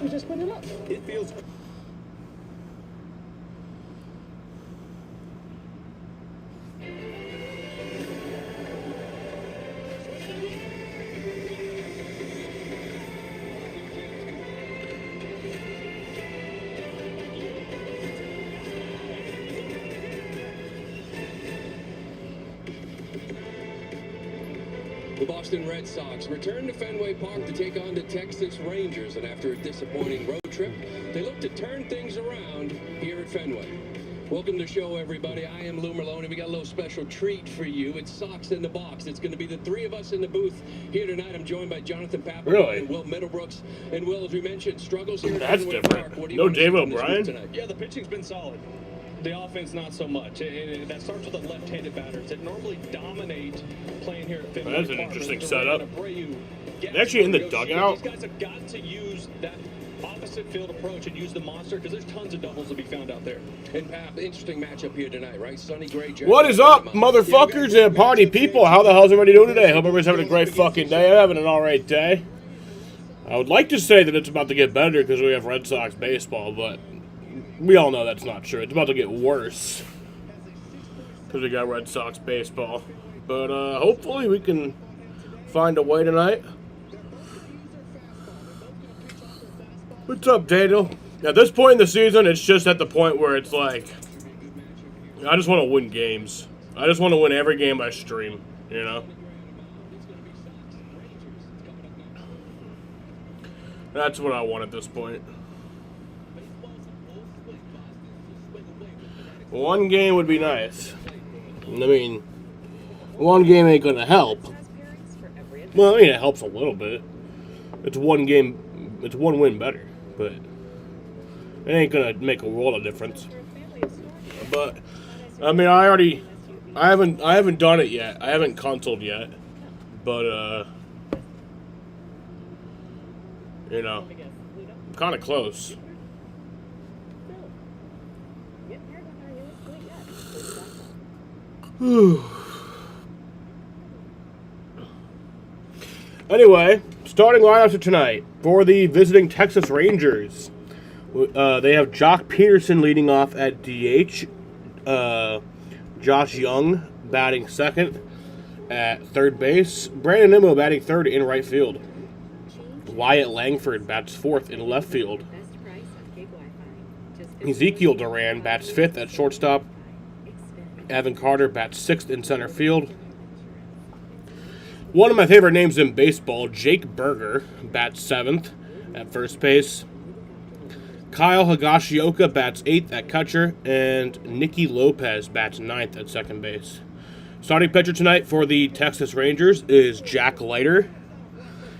We just put it up. It feels... The Boston Red Sox return to Fenway Park to take on the Texas Rangers, and after a disappointing road trip, they look to turn things around here at Fenway. Welcome to the show, everybody. I am Lou Merlone, and we got a little special treat for you. It's Sox in the Box. It's going to be the three of us in the booth here tonight. I'm joined by Jonathan Papelbon and Will Middlebrooks. And Will, as we mentioned, struggles here at Fenway Park. What do you no Dave O'Brien tonight? Yeah, the pitching's been solid. The offense, not so much. And that starts with the left-handed batters that normally dominate playing here at Fenway Park. That's an interesting setup. They're actually in the dugout. These guys have got to use that opposite field approach and use the monster because there's tons of doubles to be found out there. And Pap, interesting matchup here tonight, right? Sonny Gray. What is up, motherfuckers and party people? How the hell's everybody doing today? Hope everybody's having a great fucking day. I'm having an alright day. I would like to say that it's about to get better because we have Red Sox baseball, but we all know that's not true. It's about to get worse because we got Red Sox baseball. But hopefully we can find a way tonight. What's up, Daniel? At this point in the season, it's just at the point where it's like, I just want to win games. I just want to win every game I stream, you know? That's what I want at this point. One game would be nice. I mean, one game ain't gonna help. Well, I mean, it helps a little bit. It's one game, it's one win better, but it ain't gonna make a world of difference. But I mean, I haven't done it yet. I haven't consoled yet, but you know, I'm kind of close. Anyway, starting lineups for tonight for the visiting Texas Rangers. They have Jock Peterson leading off at DH. Josh Young batting second at third base. Brandon Nimmo batting third in right field. Wyatt Langford bats fourth in left field. Ezekiel Duran bats fifth at shortstop. Evan Carter bats sixth in center field. One of my favorite names in baseball, Jake Berger, bats seventh at first base. Kyle Higashioka bats eighth at catcher, and Nicky Lopez bats ninth at second base. Starting pitcher tonight for the Texas Rangers is Jack Leiter.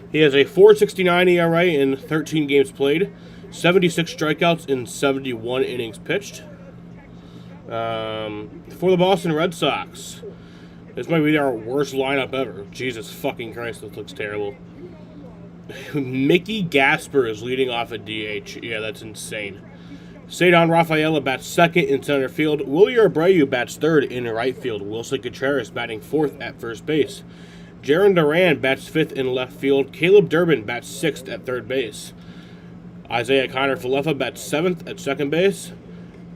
He has a .469 ERA in 13 games played, 76 strikeouts in 71 innings pitched. For the Boston Red Sox, this might be our worst lineup ever. Jesus fucking Christ, this looks terrible. Mickey Gasper is leading off at DH. Yeah, that's insane. Cedar Rafaela bats second in center field. Willie Abreu bats third in right field. Wilson Contreras batting fourth at first base. Jarren Duran bats fifth in left field. Caleb Durbin bats sixth at third base. Isaiah Kiner-Falefa bats seventh at second base.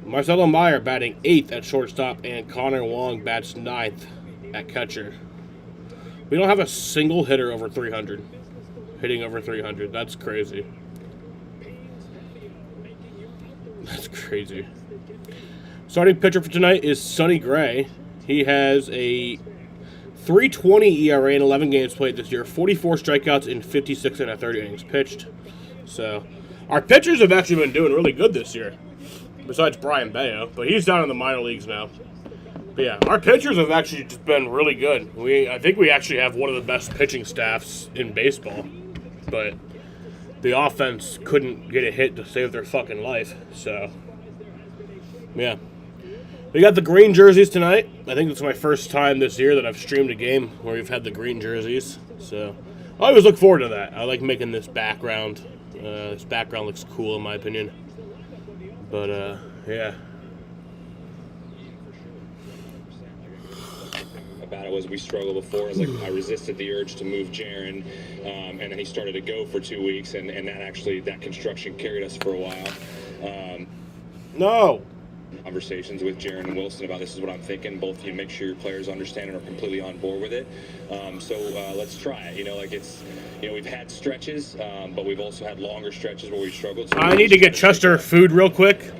Marcelo Meyer batting eighth at shortstop, and Connor Wong bats ninth at catcher. We don't have a single hitter over 300. Hitting over 300. That's crazy. That's crazy. Starting pitcher for tonight is Sonny Gray. He has a .320 ERA in 11 games played this year, 44 strikeouts in 56 and a third innings pitched. So, our pitchers have actually been doing really good this year. Besides Brian Bayo, but he's down in the minor leagues now. But yeah, our pitchers have actually just been really good. I think we actually have one of the best pitching staffs in baseball. But the offense couldn't get a hit to save their fucking life. So, yeah. We got the green jerseys tonight. I think it's my first time this year that I've streamed a game where we've had the green jerseys. So, I always look forward to that. I like making this background. This background looks cool in my opinion. But, yeah. about it was we struggled before. It's like I resisted the urge to move Jaron, and then he started to go for 2 weeks, and that construction carried us for a while. No. Conversations with Jaron and Wilson about this is what I'm thinking. Both you make sure your players understand and are completely on board with it. So let's try it. We've had stretches, but we've also had longer stretches where we've struggled. So I need to get Chester food real quick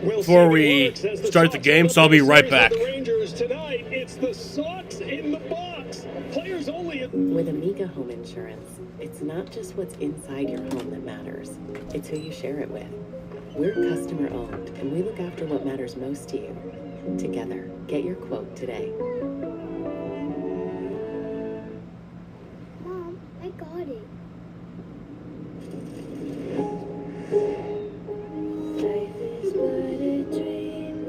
before we start the game, so I'll be right back. The Rangers tonight, it's the Sox in the box. Players only. With Amiga Home Insurance, it's not just what's inside your home that matters. It's who you share it with. We're customer owned, and we look after what matters most to you. Together, get your quote today. Mom, I got it. Life is but a dream.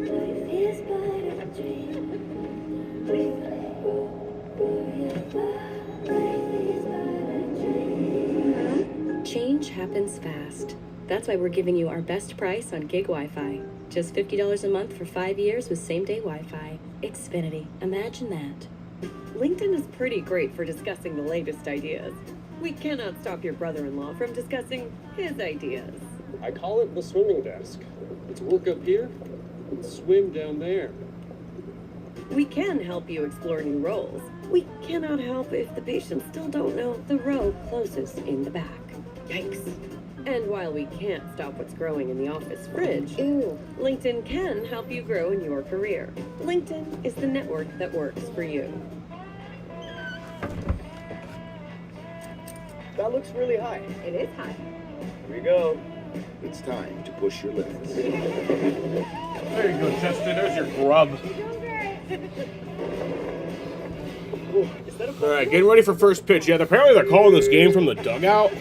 Life is but a dream. Change happens fast. That's why we're giving you our best price on gig Wi-Fi. Just $50 a month for 5 years with same-day Wi-Fi. Xfinity. Imagine that. LinkedIn is pretty great for discussing the latest ideas. We cannot stop your brother-in-law from discussing his ideas. I call it the swimming desk. It's work up here and swim down there. We can help you explore new roles. We cannot help if the patients still don't know the row closest in the back. Yikes. And while we can't stop what's growing in the office fridge, LinkedIn can help you grow in your career. LinkedIn is the network that works for you. That looks really high. It is high. Here we go. It's time to push your limits. There you go, Chester. There's your grub. All right, getting ready for first pitch. Yeah, apparently they're calling this game from the dugout.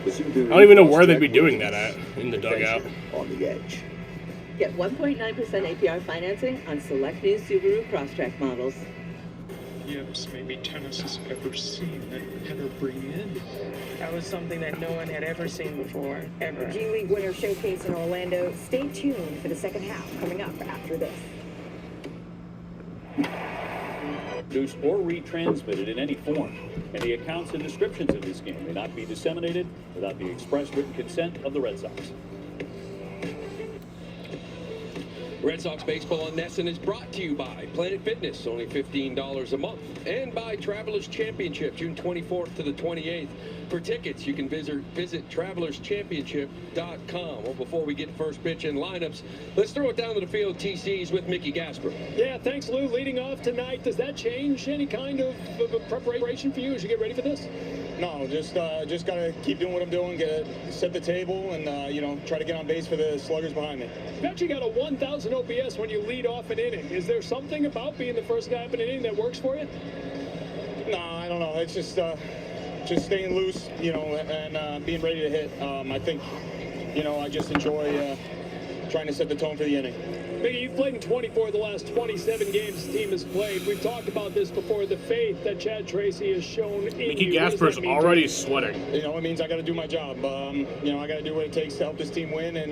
I don't even know where they'd be doing that at, in the dugout. On the edge. Get 1.9% APR financing on select new Subaru Crosstrek models. Yes, maybe tennis has ever seen that header bring in. That was something that no one had ever seen before, ever. G League Winter Showcase in Orlando. Stay tuned for the second half coming up after this. Produced or retransmitted in any form, and the accounts and descriptions of this game may not be disseminated without the express written consent of the Red Sox. Red Sox Baseball on NESN is brought to you by Planet Fitness, only $15 a month, and by Travelers Championship, June 24th to the 28th. For tickets, you can visit travelerchampionship.com. Well, before we get first pitch and lineups, let's throw it down to the field. TC's with Mickey Gasper. Yeah, thanks, Lou. Leading off tonight, does that change any kind of preparation for you as you get ready for this? No, just got to keep doing what I'm doing, set the table, and, try to get on base for the sluggers behind me. Bet you got a 1,000 OPS when you lead off an inning. Is there something about being the first guy up in an inning that works for you? No, I don't know. It's just staying loose, and being ready to hit. I think, I just enjoy trying to set the tone for the inning. Mickey, you've played in 24 of the last 27 games the team has played. We've talked about this before, the faith that Chad Tracy has shown in Mickey you. Gasper's already sweating. It means I got to do my job. I got to do what it takes to help this team win, and,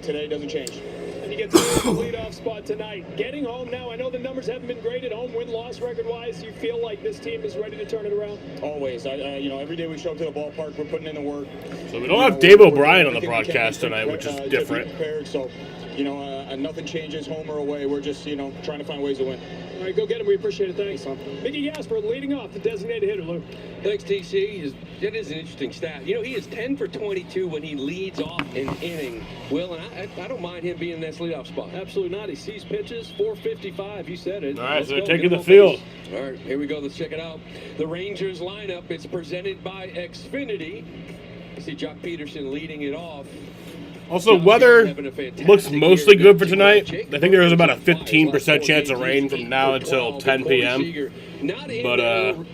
today doesn't change. And you get to the leadoff spot tonight. Getting home now, I know the numbers haven't been great at home, win-loss record-wise. You feel like this team is ready to turn it around? Always. Every day we show up to the ballpark, we're putting in the work. So we don't have Dave O'Brien on the broadcast tonight, which is different. So, nothing changes home or away. We're just, trying to find ways to win. All right, go get him. We appreciate it. Thanks. Mickey Gasper leading off, the designated hitter, Lou. Thanks, TC. That is an interesting stat. He is 10 for 22 when he leads off an inning. Will, and I don't mind him being in that leadoff spot. Absolutely not. He sees pitches, 455. You said it. All right, so they're taking the field. All right, here we go. Let's check it out. The Rangers lineup. It's presented by Xfinity. You see Jock Peterson leading it off. Also, weather looks mostly good for tonight. I think there is about a 15% chance of rain from now until 10 p.m. But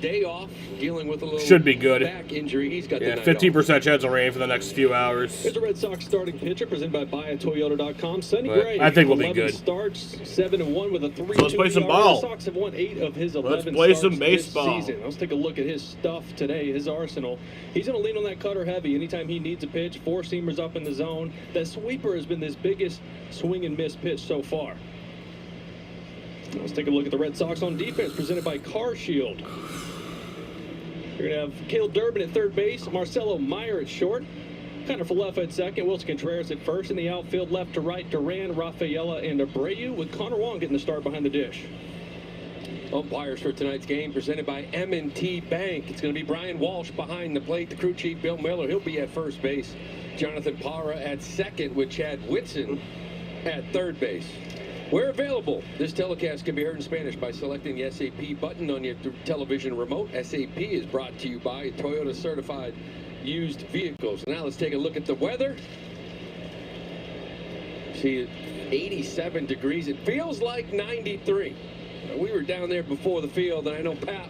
day off, dealing with a little should be good. Back injury. He's got 15% chance of rain for the next few hours. Here's the Red Sox starting pitcher presented by BuyAToyota.com. Sonny Gray. I think we'll be good. Starts 7-1 with a 3-2. So let's play some ball. The Sox have won 8 of his 11 Let's play starts some baseball. this season. Let's take a look at his stuff today, his arsenal. He's going to lean on that cutter heavy anytime he needs a pitch. 4-seamers up in the zone. That sweeper has been his biggest swing and miss pitch so far. Let's take a look at the Red Sox on defense, presented by Car Shield. You're going to have Cale Durbin at third base, Marcelo Meyer at short, Connor Falefa at second, Wilson Contreras at first. In the outfield, left to right, Duran, Rafaela, and Abreu, with Connor Wong getting the start behind the dish. Umpires for tonight's game presented by M&T Bank. It's going to be Brian Walsh behind the plate. The crew chief, Bill Miller, he'll be at first base. Jonathan Parra at second with Chad Whitson at third base. Where available, this telecast can be heard in Spanish by selecting the SAP button on your television remote. SAP is brought to you by Toyota Certified Used Vehicles. Now let's take a look at the weather. See, 87 degrees. It feels like 93. We were down there before the field, and I know Pat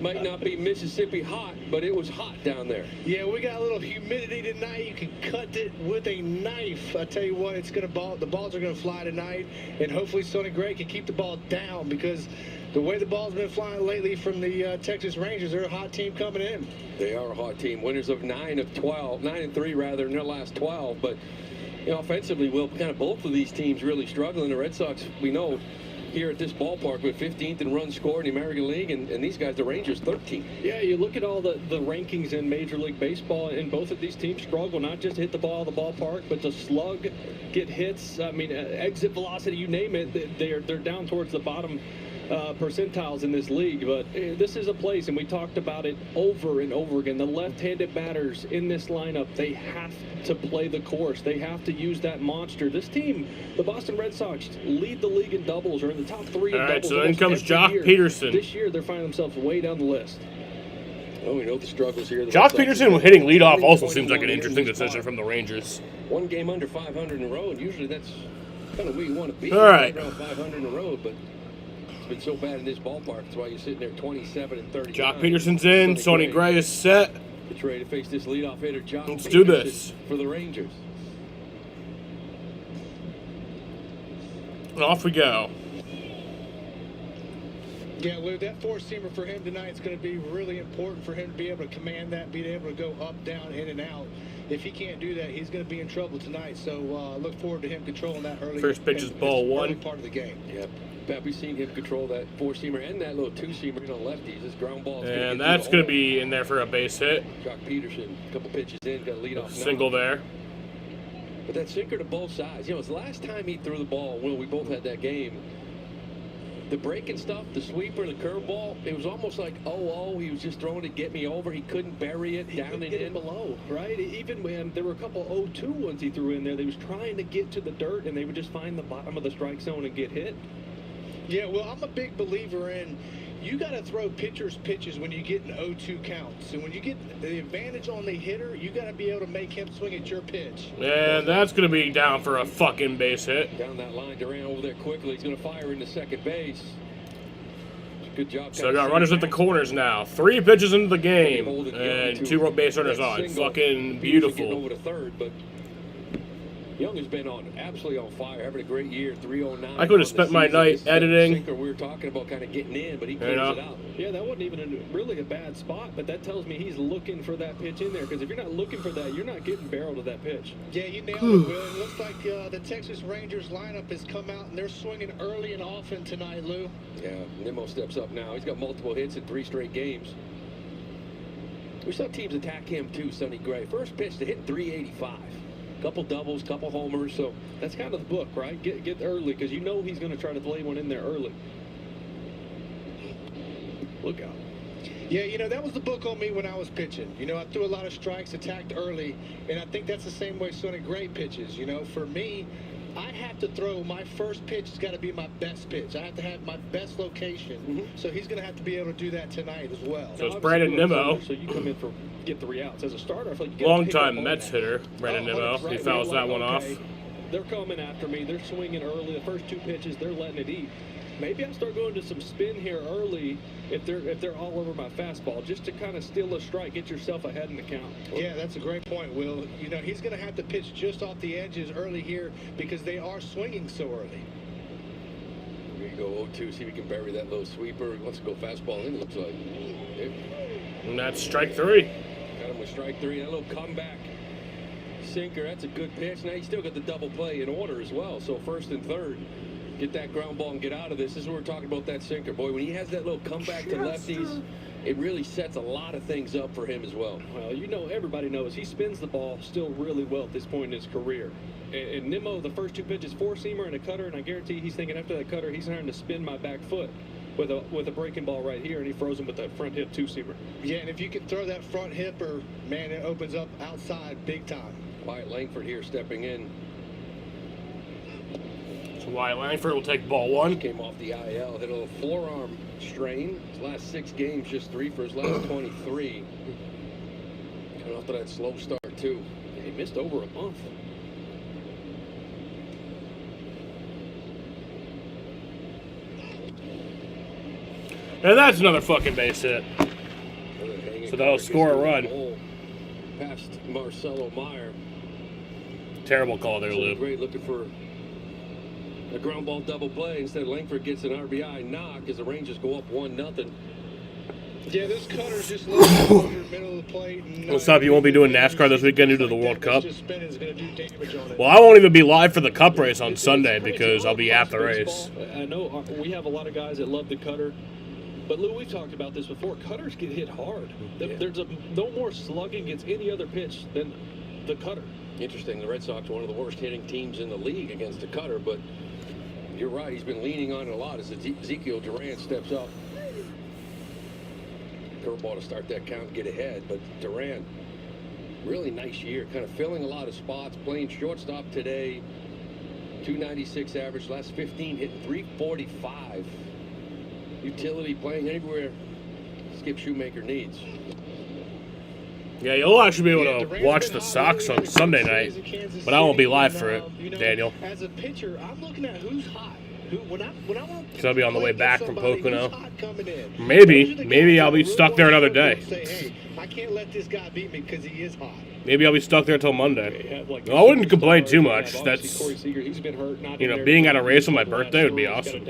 might not be Mississippi hot, but it was hot down there. Yeah, we got a little humidity tonight. You can cut it with a knife. I tell you what, it's gonna the balls are gonna fly tonight, and hopefully Sonny Gray can keep the ball down, because the way the ball's been flying lately from the Texas Rangers, they're a hot team coming in. They are a hot team. Winners of 9 and 3 rather in their last 12. But you know, offensively, Will, kind of both of these teams really struggling. The Red Sox, we know, here at this ballpark with 15th in runs scored in the American League, and these guys, the Rangers, 13th. Yeah, you look at all the rankings in Major League Baseball, and both of these teams struggle not just to hit the ball out of the ballpark, but to slug, get hits. I mean, exit velocity, you name it, they're down towards the bottom percentiles in this league. But this is a place, and we talked about it over and over again, the left-handed batters in this lineup, they have to play the course. They have to use that monster. This team, the Boston Red Sox, lead the league in doubles, or in the top 3 in All right, doubles. so then comes Josh Peterson. This year, they're finding themselves way down the list. Oh, we know the struggles here. Josh Peterson hitting leadoff also seems like an interesting decision from the Rangers. One game under 500 in a row, and usually that's kind of where you want to be. All right. Around 500 in a row, but it's been so bad in this ballpark. That's why you're sitting there 27 and 30. Josh Peterson's in. Sonny Gray is set. It's ready to face this leadoff hitter, Josh Let's Peterson, do this for the Rangers. And off we go. Yeah, Lou, that four-seamer for him tonight is going to be really important for him to be able to command that, be able to go up, down, in, and out. If he can't do that, he's going to be in trouble tonight. So look forward to him controlling that early. First pitch is ball one. Early part of the game. Yep. Pat, we've seen him control that four-seamer and that little two-seamer on lefties. This ground ball. And that's going to be in there for a base hit. Jock Peterson, a couple pitches in, got a lead off. Single there. But that sinker to both sides. You know, it's the last time he threw the ball, Will, we both had that game. The breaking stuff, the sweeper, the curveball, it was almost like, he was just throwing to get me over. He couldn't bury it down and in. Below, right? Even when there were a couple 0-2 ones he threw in there, they was trying to get to the dirt, and they would just find the bottom of the strike zone and get hit. Yeah, well, I'm a big believer in you got to throw pitchers pitches when you get an 0-2 count. So when you get the advantage on the hitter, you got to be able to make him swing at your pitch. And that's going to be down for a fucking base hit. Down that line, Duran over there quickly. He's going to fire into second base. Good job. So I got runners at the corners now. 3 pitches into the game, and 2 base runners on. Fucking beautiful. Over to third, but Young has been absolutely on fire, having a great year. 309. I could have spent my night editing. Sinker we were talking about kind of getting in, but he clears it out. Yeah, that wasn't even really a bad spot, but that tells me he's looking for that pitch in there. Because if you're not looking for that, you're not getting barreled to that pitch. Yeah, you nailed it, Will. It looks like the Texas Rangers lineup has come out, and they're swinging early and often tonight, Lou. Yeah, Nimmo steps up now. He's got multiple hits in 3 straight games. We saw teams attack him too, Sonny Gray. First pitch to hit 385. Couple doubles, couple homers, so that's kind of the book, right? Get early, because you know he's going to try to lay one in there early. Look out. Yeah, you know, that was the book on me when I was pitching. You know, I threw a lot of strikes, attacked early, and I think that's the same way Sonny Gray pitches. You know, for me, I have to throw my first pitch has got to be my best pitch. I have to have my best location. So he's going to have to be able to do that tonight as well. So it's Brandon Nimmo. So you come in for get 3 outs as a starter. I feel like you long-time Mets hitter, Brandon Nimmo. He fouls that one off. They're coming after me. They're swinging early. The first 2 pitches, they're letting it eat. Maybe I start going to some spin here early if they're all over my fastball, just to kind of steal a strike, get yourself ahead in the count. Yeah, that's a great point, Will. You know, he's going to have to pitch just off the edges early here because they are swinging so early. Here you go, 0-2, see if we can bury that little sweeper. He wants to go fastball in, it looks like. And that's strike 3. Got him with strike 3. That little comeback sinker, that's a good pitch. Now he's still got the double play in order as well, so first and third. get that ground ball and get out of this. This is what we're talking about, that sinker. Boy, when he has that little comeback to lefties, it really sets a lot of things up for him as well. Well, you know, everybody knows he spins the ball still really well at this point in his career. And Nimmo, the first two pitches, four-seamer and a cutter, and I guarantee he's thinking after that cutter, he's trying to spin my back foot with a breaking ball right here, and he froze him with that front hip two-seamer. Yeah, and if you can throw that front hipper, man, it opens up outside big time. Wyatt Langford here stepping in. So Wyatt Langford will take ball one. Came off the IL, hit a little forearm strain. His last 6 games, just 3 for his last 23. Coming off to that slow start, too. He missed over a month. And that's another fucking base hit. So that'll score a run. Past Marcelo Meyer. Terrible call there, Lou. Great, looking for a ground ball double play. Instead, Langford gets an RBI knock as the Rangers go up 1-0. Yeah, this cutter's just looking over the middle of the plate. What's up? You won't be doing NASCAR this weekend due to the World Cup? Just spinning's gonna do damage on it. Well, I won't even be live for the Cup race on Sunday because I'll be at the race. I know we have a lot of guys that love the cutter. But, Lou, we've talked about this before. Cutters get hit hard. There's no more slugging against any other pitch than the cutter. Interesting. The Red Sox are one of the worst hitting teams in the league against the cutter, but you're right. He's been leaning on it a lot as Ezekiel Duran steps up. Curveball to start that count, get ahead. But Duran, really nice year, kind of filling a lot of spots, playing shortstop today. 296 average, last 15 hitting 345. Utility, playing anywhere Skip Shoemaker needs. Yeah, you'll actually be able to watch the Sox on Sunday night, but I won't be live for it, Daniel. As a pitcher, I'm looking at who's hot. Because I'll be on the way back from Pocono. Maybe I'll be stuck there another day. Say, hey, I can't let this guy beat me because he is hot. Maybe I'll be stuck there till Monday. I wouldn't complain too much. That's, being at a race on my birthday would be awesome.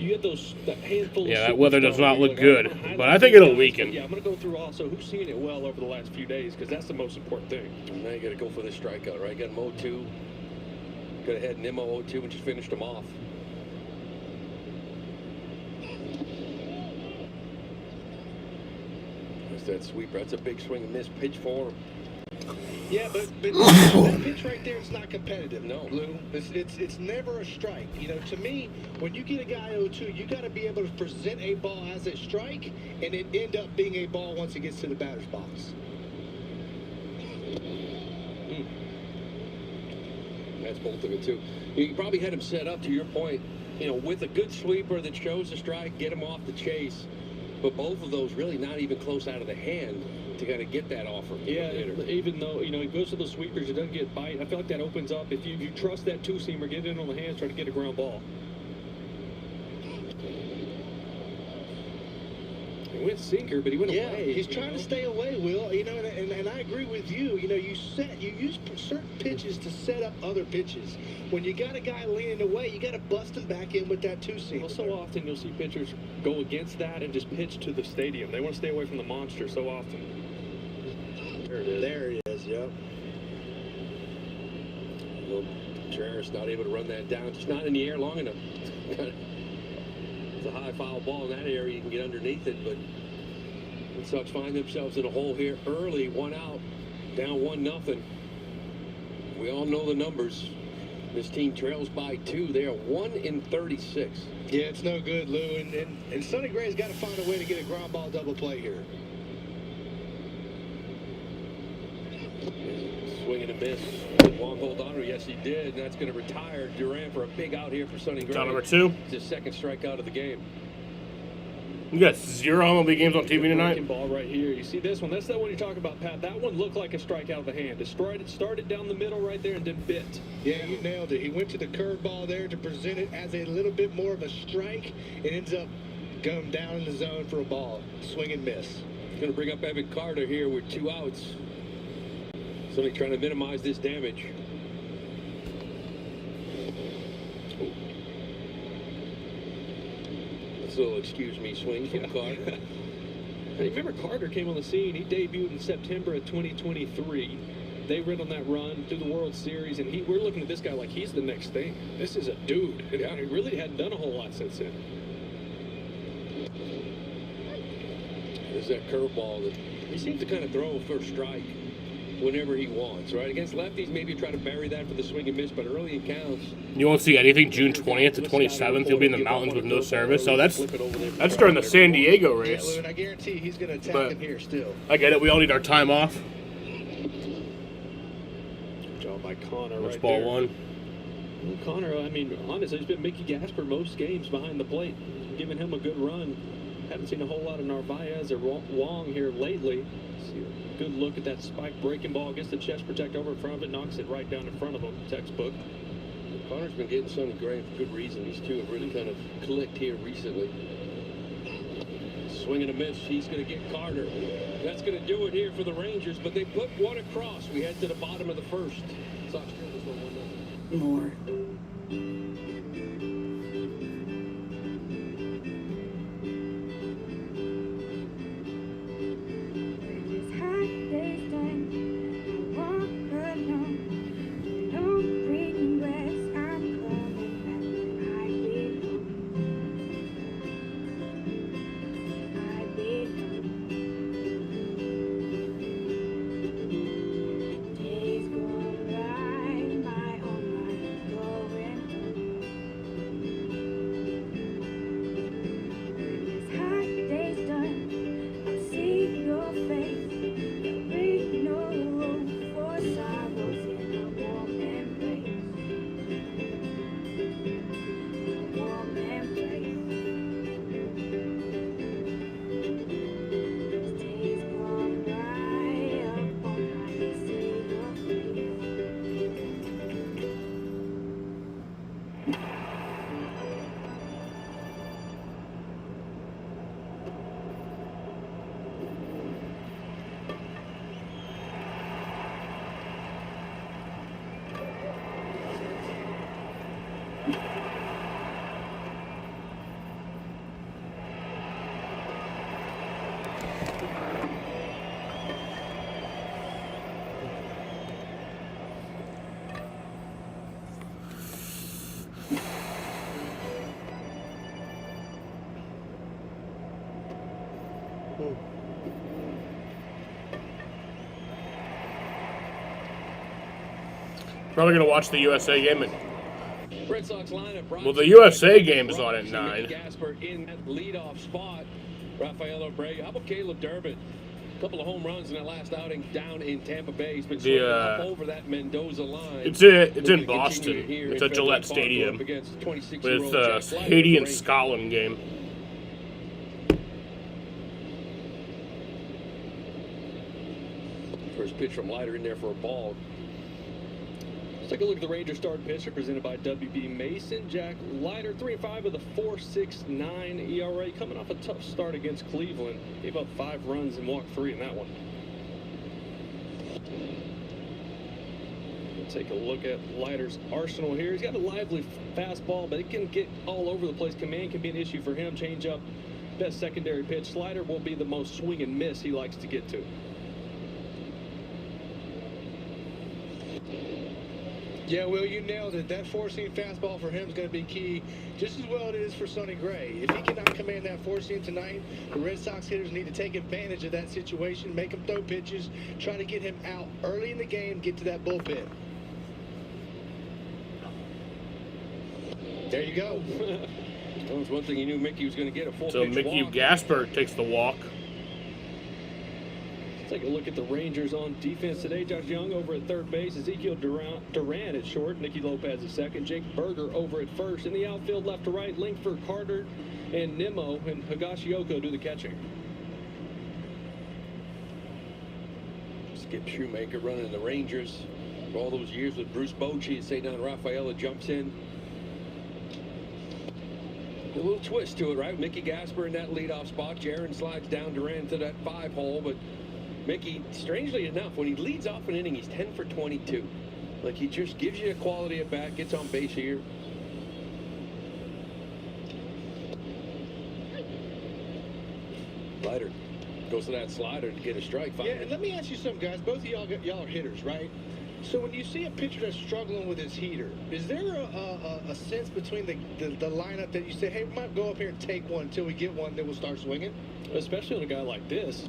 You had that handful yeah, of that weather does not look good, but I think it'll weaken. Yeah, I'm going to go through also who's seen it well over the last few days because that's the most important thing. And now you got to go for this strikeout, right? Got him 0-2. Got ahead Nimmo 0-2 and just finished him off. That's that sweeper. That's a big swing and miss pitch for him. Yeah, but that pitch right there is not competitive. No, Lou. It's never a strike. You know, to me, when you get a guy 0-2, you got to be able to present a ball as a strike, and it end up being a ball once it gets to the batter's box. That's both of it too. You probably had him set up to your point. You know, with a good sweeper that shows the strike, get him off the chase. But both of those really not even close out of the hand to kind of get that offer. Yeah, even though, he goes to the sweepers, it doesn't get bite. I feel like that opens up. If you trust that two-seamer, get it on the hands, try to get a ground ball. He went sinker, but he went away. He's trying to stay away, Will. And I agree with you. You use certain pitches to set up other pitches. When you got a guy leaning away, you got to bust him back in with that two-seamer. Well, so often you'll see pitchers go against that and just pitch to the stadium. They want to stay away from the monster so often. There it is. There he is, yep. Well, Contreras not able to run that down. Just not in the air long enough. It's a high foul ball in that area. You can get underneath it, but the Sox find themselves in a hole here early. 1 out, down 1-0. We all know the numbers. This team trails by 2. They are 1-36. Yeah, it's no good, Lou. And Sonny Gray's got to find a way to get a ground ball double play here. Swing and a miss. Long hold on, yes he did. And that's going to retire Duran for a big out here for Sonny Gray. Got number 2. It's his second strikeout of the game. You got 0 MLB games on TV tonight? Ball right here. You see this one? That's that one you're talking about, Pat. That one looked like a strike out of the hand. It started down the middle right there and then bit. Yeah, you nailed it. He went to the curveball there to present it as a little bit more of a strike. It ends up going down in the zone for a ball. Swing and miss. Going to bring up Evan Carter here with 2 outs. Somebody trying to minimize this damage. This little excuse me swing from Carter. Hey, remember Carter came on the scene. He debuted in September of 2023. they went on that run through the World Series, and we're looking at this guy like he's the next thing. This is a dude. And he really hadn't done a whole lot since then. There's that curveball that he seems to kind of throw for a strike whenever he wants, right? Against lefties, maybe you try to bury that for the swing and miss, but early it counts. You won't see anything June 20th to 27th. He'll be in the mountains with no service. So that's during the San Diego race. And I guarantee he's going to attack him here still. I get it. We all need our time off. Job by Connor. That's right ball there. one. Well, Connor, I mean, honestly, it's been Mickey Gasper most games behind the plate, giving him a good run. Haven't seen a whole lot of Narvaez or Wong here lately. See a good look at that spike breaking ball. Gets the chest protect over in front of it, knocks it right down in front of him. Textbook. Connor's been getting Sonny Gray for good reason. These two have really kind of clicked here recently. Swing and a miss. He's going to get Carter. That's going to do it here for the Rangers, but they put one across. We head to the bottom of the first. Sox trail this one 1-0. More. Probably going to watch the USA game. Red Sox lineup. Well, the USA game is on at 9. Gasper in that leadoff spot. Rafael Abreu. How about Caleb Durbin? A couple of home runs in that last outing down in Tampa Bay. He's been swinging up over that Mendoza line. It's in Boston. It's at Gillette Stadium. It's Haiti and Scotland game. First pitch from Leiter in there for a ball. Let's take a look at the Rangers starting pitcher presented by WB Mason. Jack Leiter, 3-5 with a 4.69 ERA, coming off a tough start against Cleveland. Gave up 5 runs and walked 3 in that one. We'll take a look at Leiter's arsenal here. He's got a lively fastball, but it can get all over the place. Command can be an issue for him. Change up, best secondary pitch. Slider will be the most swing and miss he likes to get to. Yeah, Will, you nailed it. That four-seam fastball for him is going to be key, just as well it is for Sonny Gray. If he cannot command that four-seam tonight, the Red Sox hitters need to take advantage of that situation, make him throw pitches, try to get him out early in the game, get to that bullpen. There you go. That was one thing you knew Mickey was going to get, a full So pitch Mickey walk. Gasper takes the walk. Take a look at the Rangers on defense today. Josh Young over at third base. Ezekiel Duran at short. Nicky Lopez at second. Jake Berger over at first. In the outfield, left to right, Linkford, Carter, and Nimmo. And Higashioka do the catching. Skip Shoemaker running the Rangers for all those years with Bruce Bochy. And say down Rafaela jumps in. A little twist to it, right? Mickey Gasper in that leadoff spot. Jaron slides down Duran to that 5-hole, but Mickey, strangely enough, when he leads off an inning, he's 10 for 22. Like, he just gives you a quality at bat, gets on base here. Leiter Goes to that slider to get a strike. Yeah, and let me ask you something, guys. Both of y'all are hitters, right? So when you see a pitcher that's struggling with his heater, is there a sense between the lineup that you say, hey, we might go up here and take one until we get one, then we'll start swinging? Especially on a guy like this.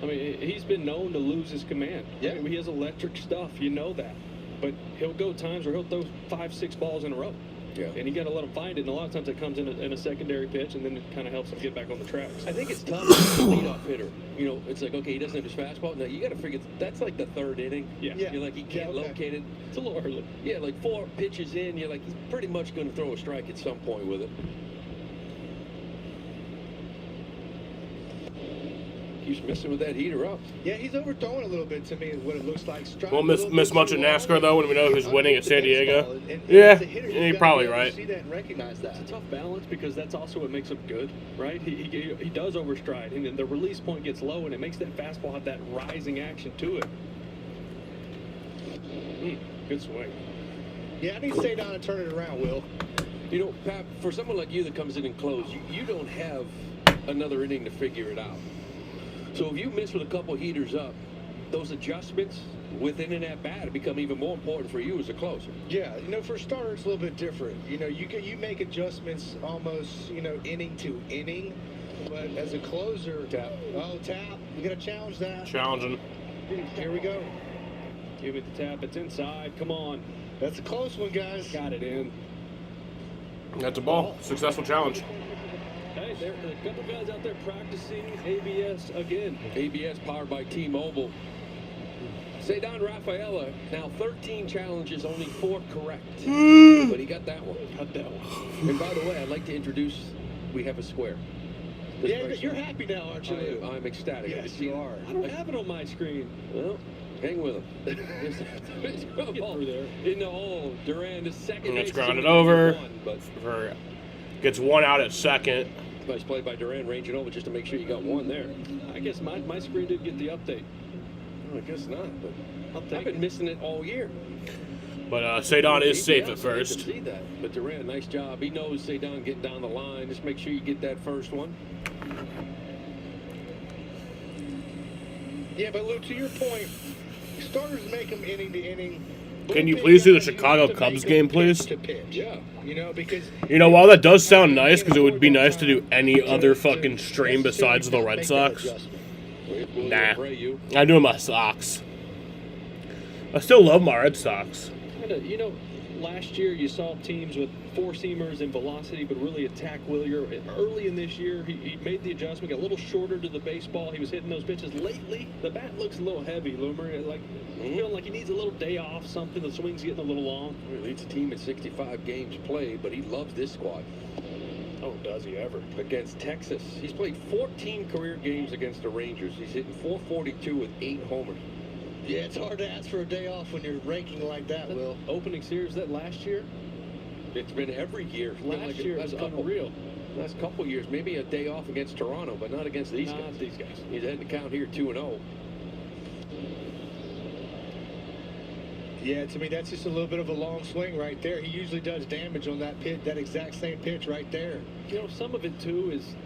I mean, he's been known to lose his command. Yeah. I mean, he has electric stuff. You know that. But he'll go times where he'll throw 5-6 balls in a row. Yeah. And you got to let him find it. And a lot of times it comes in a secondary pitch, and then it kind of helps him get back on the tracks. I think it's tough as a leadoff hitter. You know, it's like, okay, he doesn't have his fastball. Now, you got to figure that's like the third inning. Yeah. You're like, he can't locate it. It's a little early. Yeah, like 4 pitches in, you're like, he's pretty much going to throw a strike at some point with it. Keeps messing with that heater up. Yeah, he's overthrowing a little bit to me, is what it looks like. Won't miss much in NASCAR, though, when we know who's winning at San Diego. Yeah, you're probably right. See that and recognize that. It's a tough balance because that's also what makes him good, right? He does overstride, and then the release point gets low, and it makes that fastball have that rising action to it. Good swing. Yeah, I need to stay down and turn it around, Will. You know, Pat, for someone like you that comes in and closes, you don't have another inning to figure it out. So if you miss with a couple heaters up, those adjustments within an at-bat become even more important for you as a closer. Yeah, you know, for a starter, it's a little bit different. You know, you make adjustments almost, you know, inning to inning. But as a closer, tap. We got to challenge that. Challenging. Here we go. Give it the tap. It's inside. Come on. That's a close one, guys. Got it in. That's a ball. Successful challenge. Hey, there are a couple guys out there practicing ABS again. ABS powered by T-Mobile. Ceddanne Rafaela, now 13 challenges, only 4 correct. But he got that one. And by the way, I'd like to introduce, we have a square. Yeah, you're happy now, aren't you? I'm ecstatic. Yes, you are. I don't have it on my screen. Well, hang with him. Get through there. In the hole, Duran, the second. Let's ground it over. Gets one out at second. Nice play by Duran, ranging over just to make sure you got one there. I guess my screen didn't get the update. I guess not, but I've been missing it all year. But Ceddanne is safe at I first. can see that. But Duran, nice job. He knows Ceddanne getting down the line. Just make sure you get that first one. Yeah, but Lou, to your point, starters make them inning to inning. Can you please do the Chicago Cubs game, please? Yeah, you know, because you know, while that does sound nice, because it would be nice to do any other fucking stream besides the Red Sox. Nah, I'm doing my Sox. I still love my Red Sox. You know, last year you saw teams with 4-seamers and velocity, but really attack Willier. Early in this year, he made the adjustment, got a little shorter to the baseball. He was hitting those pitches. Lately, the bat looks a little heavy, Loomer. Like, feeling like he needs a little day off, something. The swing's getting a little long. He leads a team at 65 games played, but he loves this squad. Oh, does he ever? Against Texas. He's played 14 career games against the Rangers. He's hitting .442 with 8 homers. Yeah, it's hard to ask for a day off when you're ranking like that, Will. Opening series, that last year? It's been every year. Last year was unreal. Last couple years, maybe a day off against Toronto, but not against these guys. Not these guys. He's heading to count here 2-0. Yeah, to me, that's just a little bit of a long swing right there. He usually does damage on that pitch, that exact same pitch right there. You know, some of it, too, is,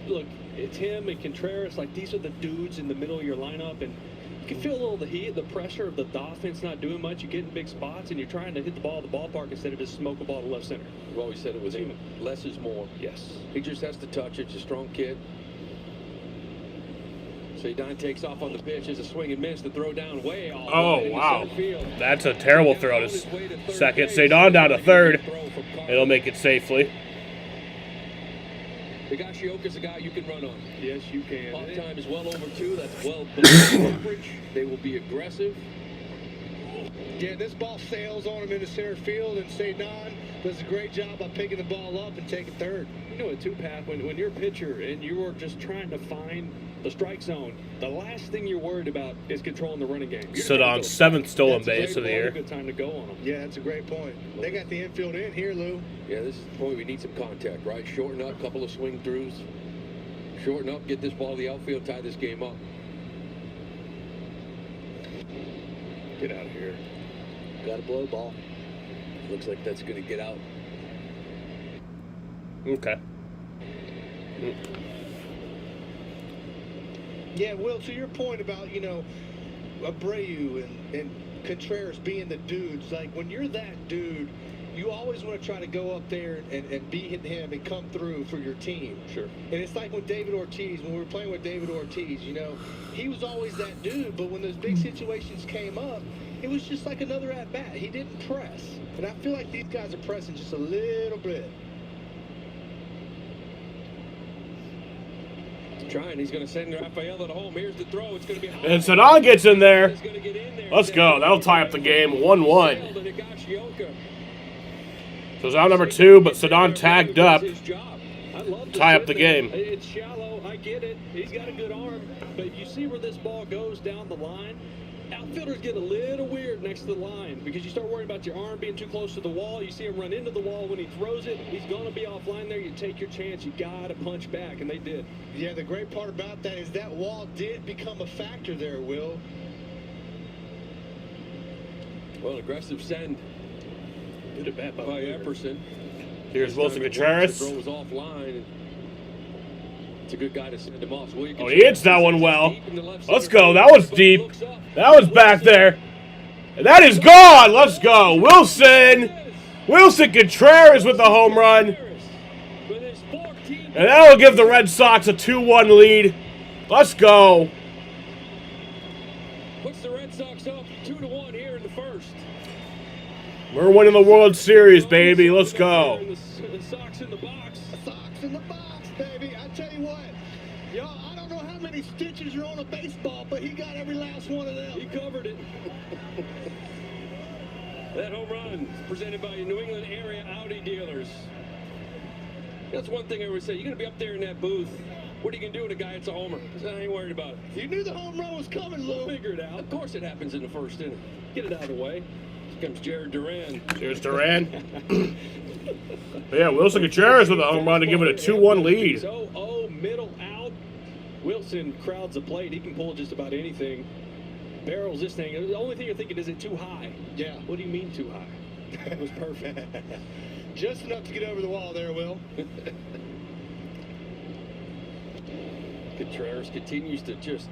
look, it's him and Contreras. Like, these are the dudes in the middle of your lineup, and you can feel a little of the heat, the pressure of the offense not doing much. You get in big spots, and you're trying to hit the ball at the ballpark instead of just smoke a ball to left center. We've always said it was him. Less is more. Yes. He just has to touch it. He's a strong kid. Ceddanne takes off on the pitch. There's a swing and miss. The throw down way off. Oh, wow. That's a terrible throw to second. Ceddanne down to third. It'll make it safely. Higashioka's a guy you can run on. Yes, you can. Off time is well over 2. That's well below average. They will be aggressive. Yeah, this ball sails on him into center field, and Ceddanne does a great job by picking the ball up and taking third. You know what, too, Pat, when you're a pitcher and you're just trying to find the strike zone, the last thing you're worried about is controlling the running game. Ceddanne's 7th stolen base of the year. Good time to go on them. Yeah, that's a great point. They got the infield in here, Lou. Yeah, this is the point we need some contact, right? Shorten up, couple of swing throughs. Shorten up, get this ball to the outfield, tie this game up. Get out of here. Got a blow ball. Looks like that's going to get out. Okay. Yeah, Will, to your point about, you know, Abreu and Contreras being the dudes, like when you're that dude, you always want to try to go up there and beat him and come through for your team. Sure. And it's like when David Ortiz, when we were playing with David Ortiz, you know, he was always that dude, but when those big situations came up, it was just like another at-bat. He didn't press. And I feel like these guys are pressing just a little bit. Trying, he's going to send Rafael at home. Here's the throw. It's going to be high. And Cedon gets in there. Let's go. That'll tie up the game 1-1. So it's out number 2, but Cedon tagged up. Tie up the game. It's shallow. I get it. He's got a good arm. But if you see where this ball goes down the line, outfielders get a little weird next to the line because you start worrying about your arm being too close to the wall. You see him run into the wall. When he throws it, he's going to be offline there. You take your chance. You got to punch back, and they did. Yeah, the great part about that is that wall did become a factor there, Will. Well, aggressive send. Good at bat by Epperson. Here's Wilson Contreras. The throw was offline. It's a good guy to send him off. So Oh, he hits that one well. Let's go. That was deep. That was back there. And that is gone. Let's go. Wilson Contreras with the home run. And that'll give the Red Sox a 2-1 lead. Let's go. Puts the Red Sox up 2-1 here in the first. We're winning the World Series, baby. Let's go. The Sox in the box. Sox in the box, baby. I tell you what, y'all, I don't know how many stitches are on a baseball, but he got every last one of them. He covered it. That home run is presented by New England area Audi dealers. That's one thing I always say. You're going to be up there in that booth. What are you going to do with a guy that's a homer? I ain't worried about it. You knew the home run was coming, Lou. Figure it out. Of course it happens in the first inning. Get it out of the way. Here comes Jared Duran. Here's Duran. Yeah, Wilson Contreras with a home run to give it a 2-1 lead. So, middle out. Wilson crowds the plate. He can pull just about anything. Barrels this thing. The only thing you're thinking, is it too high? Yeah. What do you mean too high? It was perfect. Just enough to get over the wall there, Will. Contreras continues to just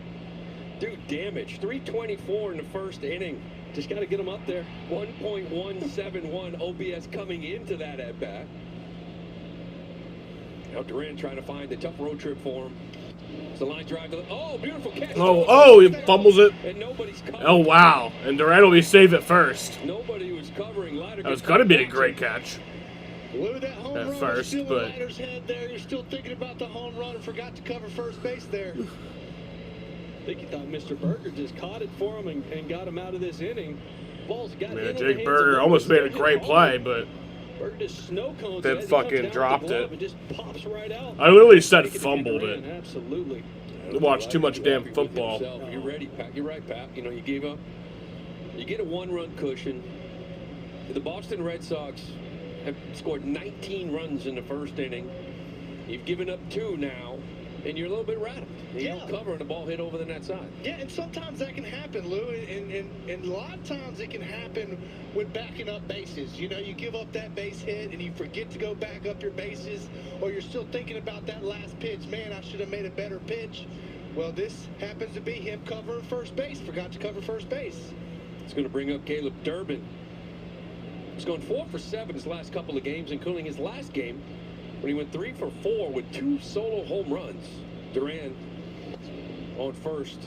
do damage. 324 in the first inning. Just got to get him up there. 1.171 OPS coming into that at bat. Now Duran trying to find the tough road trip for him. It's the line drive. Oh, beautiful catch. Oh, he fumbles it. And nobody's covering. Oh, wow. And Duran will be safe at first. Nobody was covering. Lighter That was going to be a great catch. Lou, that home At run first, was still but- in Leiter's head there. You're still thinking about the home run and forgot to cover first base there. I think he thought Mr. Berger just caught it for him and got him out of this inning. Ball's got Man, in on the Jake hands Berger of almost made a Berger. great play, but Berger just snow cones then it as it comes fucking down dropped the glove it. and just pops right out. I literally said Take it to fumbled Duran, it. Absolutely. Watch too much damn Happy with football. himself. You're ready, Pat. You're right, Pat. You know, you gave up. You get a one-run cushion. The Boston Red Sox have scored 19 runs in the first inning. You've given up 2 now, and you're a little bit rattled. You don't cover and the ball hit over the net side. Yeah, and sometimes that can happen, Lou, and a lot of times it can happen with backing up bases. You know, you give up that base hit and you forget to go back up your bases, or you're still thinking about that last pitch. Man, I should have made a better pitch. Well, this happens to be him covering first base. Forgot to cover first base. It's going to bring up Caleb Durbin. He's gone 4 for 7 his last couple of games, including his last game when he went 3 for 4 with 2 solo home runs. Duran on first.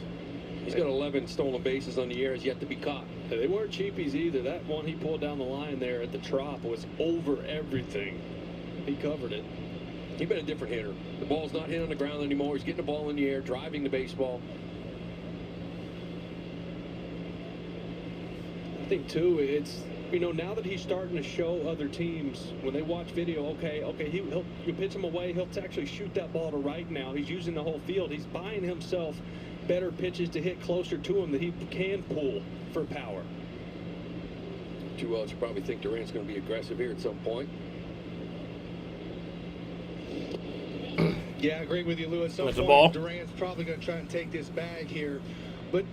He's got 11 stolen bases on the year, has yet to be caught. They weren't cheapies either. That one he pulled down the line there at the Trop was over everything. He covered it. He's been a different hitter. The ball's not hit on the ground anymore. He's getting the ball in the air, driving the baseball. I think too, it's, you know, now that he's starting to show other teams when they watch video, okay, you pitch him away, he'll actually shoot that ball to right now. He's using the whole field. He's buying himself better pitches to hit closer to him that he can pull for power. Too well, you probably think Durant's going to be aggressive here at some point. Yeah, I agree with you, Lou. At some That's a point, ball. Durant's probably going to try and take this bag here. But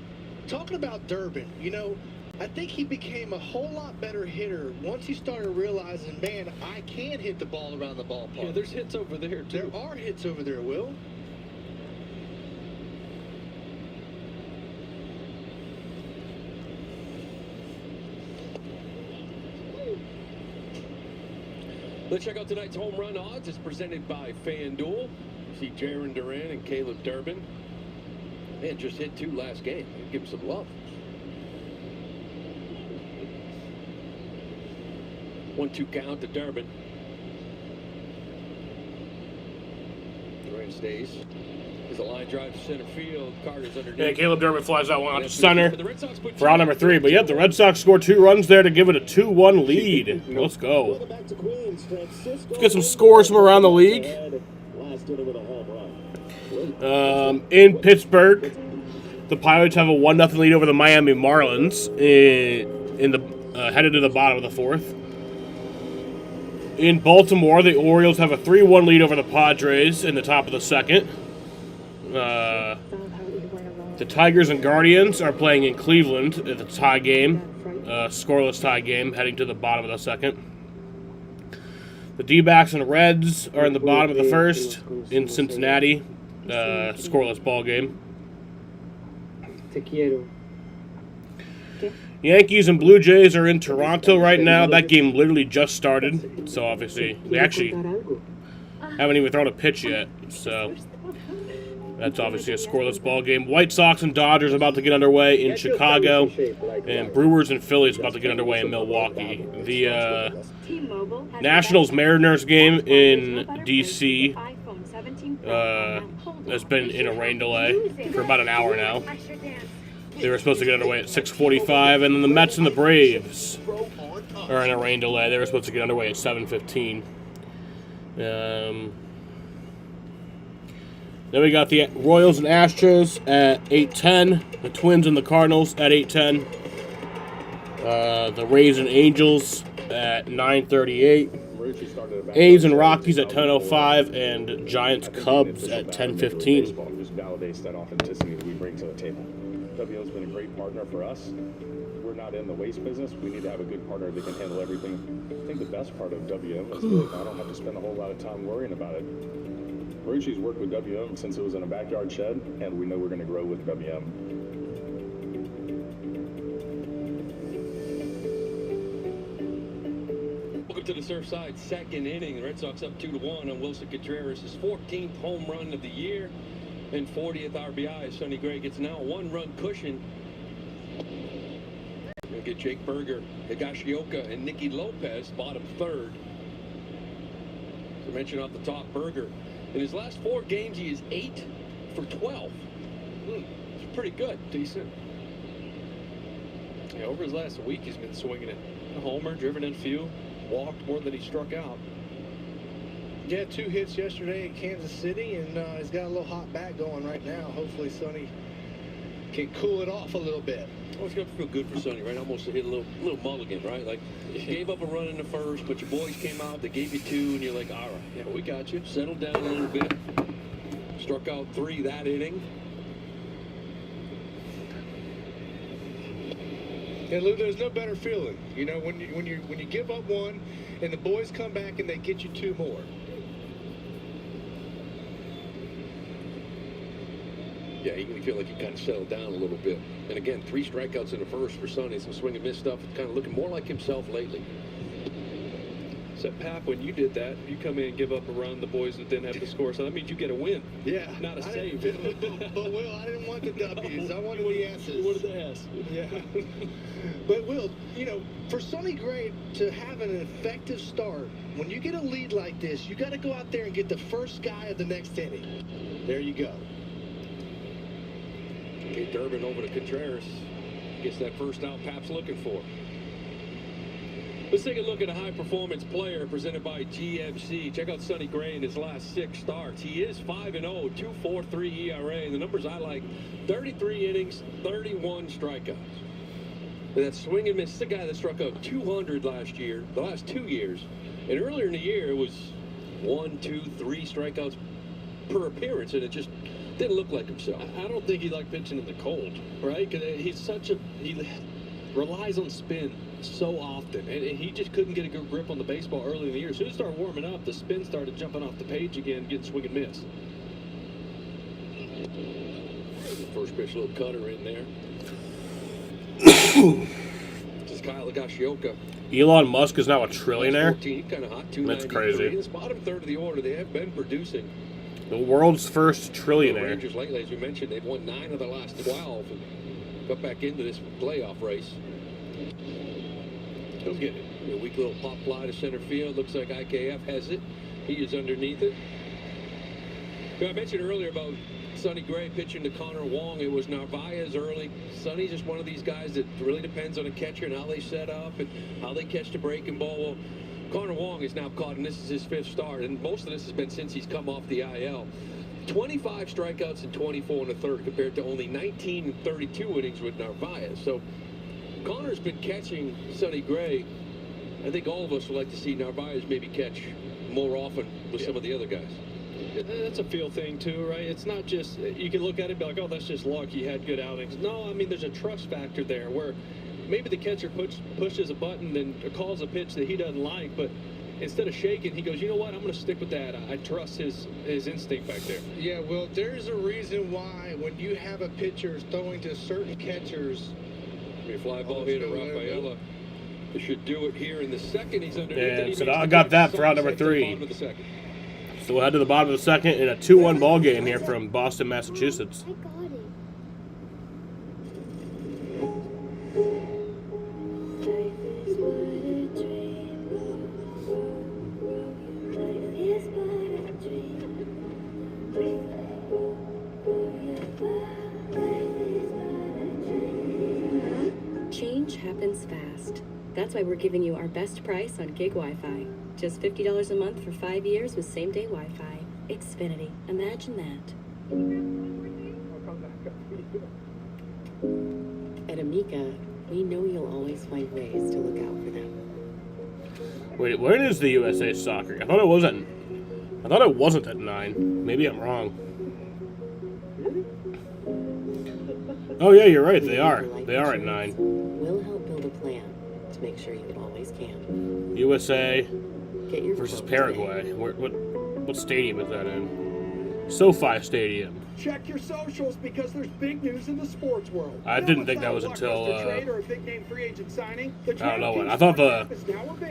talking about Durbin, you know, I think he became a whole lot better hitter once he started realizing, man, I can hit the ball around the ballpark. Yeah, there's hits over there, too. There are hits over there, Will. Let's check out tonight's home run odds. It's presented by FanDuel. See Jaron Duran and Caleb Durbin. Man, just hit 2 last game. Give him some love. 1-2 count to Durbin. Duran stays. There's a line drive to center field. Carter's underneath. Yeah, Caleb Durbin flies that one out to center for out number 3. But yep, the Red Sox score 2 runs there to give it a 2-1 lead. Let's go. Let's get some scores from around the league. In Pittsburgh, the Pirates have a 1-0 lead over the Miami Marlins in the headed to the bottom of the 4th. In Baltimore, the Orioles have a 3-1 lead over the Padres in the top of the 2nd. The Tigers and Guardians are playing in Cleveland at the tie game, scoreless tie game, heading to the bottom of the 2nd. The D-backs and Reds are in the bottom of the 1st in Cincinnati, scoreless ball game. Yankees and Blue Jays are in Toronto right now. That game literally just started, so obviously they actually haven't even thrown a pitch yet, so that's obviously a scoreless ball game. White Sox and Dodgers about to get underway in Chicago, and Brewers and Phillies about to get underway in Milwaukee. The Nationals-Mariners game in D.C. Has been in a rain delay for about an hour now. They were supposed to get underway at 6:45, and then the Mets and the Braves are in a rain delay. They were supposed to get underway at 7:15. Then we got the Royals and Astros at 8:10. The Twins and the Cardinals at 8:10. The Rays and Angels at 9:38. A's and Rockies at 10:05, and Giants Cubs at 10:15. Just validates that authenticity that we bring to the table. WM's been a great partner for us. We're not in the waste business. We need to have a good partner that can handle everything. I think the best part of WM is that I don't have to spend a whole lot of time worrying about it. Marucci's worked with WM since it was in a backyard shed, and we know we're going to grow with WM. Welcome to the Surfside 2nd inning. The Red Sox up 2-1 on Wilson Contreras' 14th home run of the year and 40th RBI. Sonny Gray gets now a 1-run cushion. We'll get Jake Berger, Higashioka, and Nicky Lopez bottom 3rd. As I mentioned off the top, Berger, in his last 4 games, he is 8 for 12. It's pretty good. Decent. Yeah, over his last week, he's been swinging it. A homer, driven in few, walked more than he struck out. Yeah, 2 hits yesterday in Kansas City, and he's got a little hot bat going right now. Hopefully Sonny can cool it off a little bit. Oh, it's going to feel good for Sonny, right? Almost hit a little mulligan, right? Like, you gave up a run in the 1st, but your boys came out, they gave you 2, and you're like, all right, yeah, we got you. Settled down a little bit. Struck out 3 that inning. And Lou, there's no better feeling, you know, when you give up 1, and the boys come back and they get you 2 more. Yeah, you feel like you kind of settled down a little bit. And again, 3 strikeouts in the 1st for Sonny. Some swing and miss stuff. Kind of looking more like himself lately. So, Pap, when you did that, you come in and give up a run, the boys that didn't have to score, so that means you get a win. Yeah. Not a save. But, Will, I didn't want the W's. I wanted the S's. You wanted the S. Yeah. But, Will, you know, for Sonny Gray to have an effective start, when you get a lead like this, you got to go out there and get the first guy of the next inning. There you go. Okay, Durbin over to Contreras. Gets that first out Pap's looking for. Let's take a look at a high-performance player presented by GMC. Check out Sonny Gray in his last 6 starts. He is 5-0, 2.43 ERA. The numbers I like, 33 innings, 31 strikeouts. And that swing and miss, this is a guy that struck out 200 last year, the last 2 years. And earlier in the year, it was 1, 2, 3 strikeouts per appearance, and it just didn't look like himself. I don't think he liked pitching in the cold, right? Because he relies on spin so often, and he just couldn't get a good grip on the baseball early in the year. As soon as he started warming up, the spin started jumping off the page again, getting swing and miss. First pitch, little cutter in there. Just Kyle Higashioka. Elon Musk is now a trillionaire. 14, kind of hot. That's 293. crazy. This bottom third of the order, they have been producing. The world's first The trillionaire. Rangers lately, as we mentioned, they've won 9 of the last 12 and got back into this playoff race. He'll get it. A weak little pop fly to center field. Looks like IKF has it. He is underneath it. I mentioned earlier about Sonny Gray pitching to Connor Wong. It was Narvaez early. Sonny's just one of these guys that really depends on a catcher and how they set up and how they catch the breaking ball. Well, Connor Wong is now caught, and this is his 5th start, and most of this has been since he's come off the IL. 25 strikeouts and 24 in the third compared to only 19 and 32 innings with Narvaez. So Connor's been catching Sonny Gray. I think all of us would like to see Narvaez maybe catch more often with some of the other guys. That's a feel thing too, right? It's not just, you can look at it and be like, oh, that's just luck, he had good outings. No, I mean, there's a trust factor there where maybe the catcher pushes a button and calls a pitch that he doesn't like, but instead of shaking, he goes, you know what, I'm going to stick with that. I trust his instinct back there. Yeah, well, there's a reason why when you have a pitcher throwing to certain catchers. A fly ball here to Rafaela. They should do it here in the second. He's underneath. Yeah, He so makes I the got catch. that for out Someone number sent to the 3. bottom of the second. So we'll head to the bottom of the second in a 2-1 ball game here from Boston, Massachusetts. I got it. Life is but a dream. Life is but a dream. Change happens fast. That's why we're giving you our best price on gig Wi-Fi. Just $50 a month for 5 years with same-day Wi-Fi. Xfinity. Imagine that. At Amica, we know you'll always find ways to look out for them. Wait, where is the USA Soccer? I thought it wasn't at 9. Maybe I'm wrong. Oh yeah, you're right. They are. They are at 9. We'll help build a plan to make sure you always can. USA Get your versus phone Paraguay. today. What stadium is that in? SoFi Stadium. Check your socials because there's big news in the sports world. I didn't think that was until I I don't know when. I thought the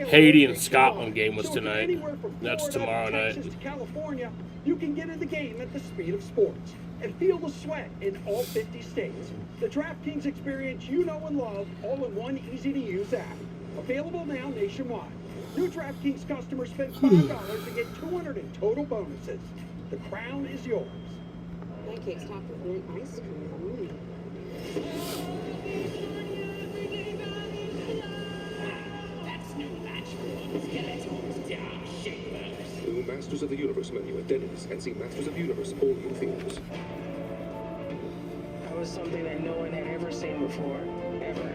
Haiti and Scotland game was tonight. That's tomorrow night. Texas to California, you can get in the game at the speed of sports and feel the sweat in all 50 states. The DraftKings experience you know and love, all in one easy-to-use app. Available now nationwide. New DraftKings customers spend $5 to get $200 in total bonuses. The crown is yours. Pancakes topped with mint ice cream. That's new match for Skeletons Down Shapers. New Masters of the Universe menu at Denny's and see Masters of the Universe all in theaters. That was something that no one had ever seen before, ever.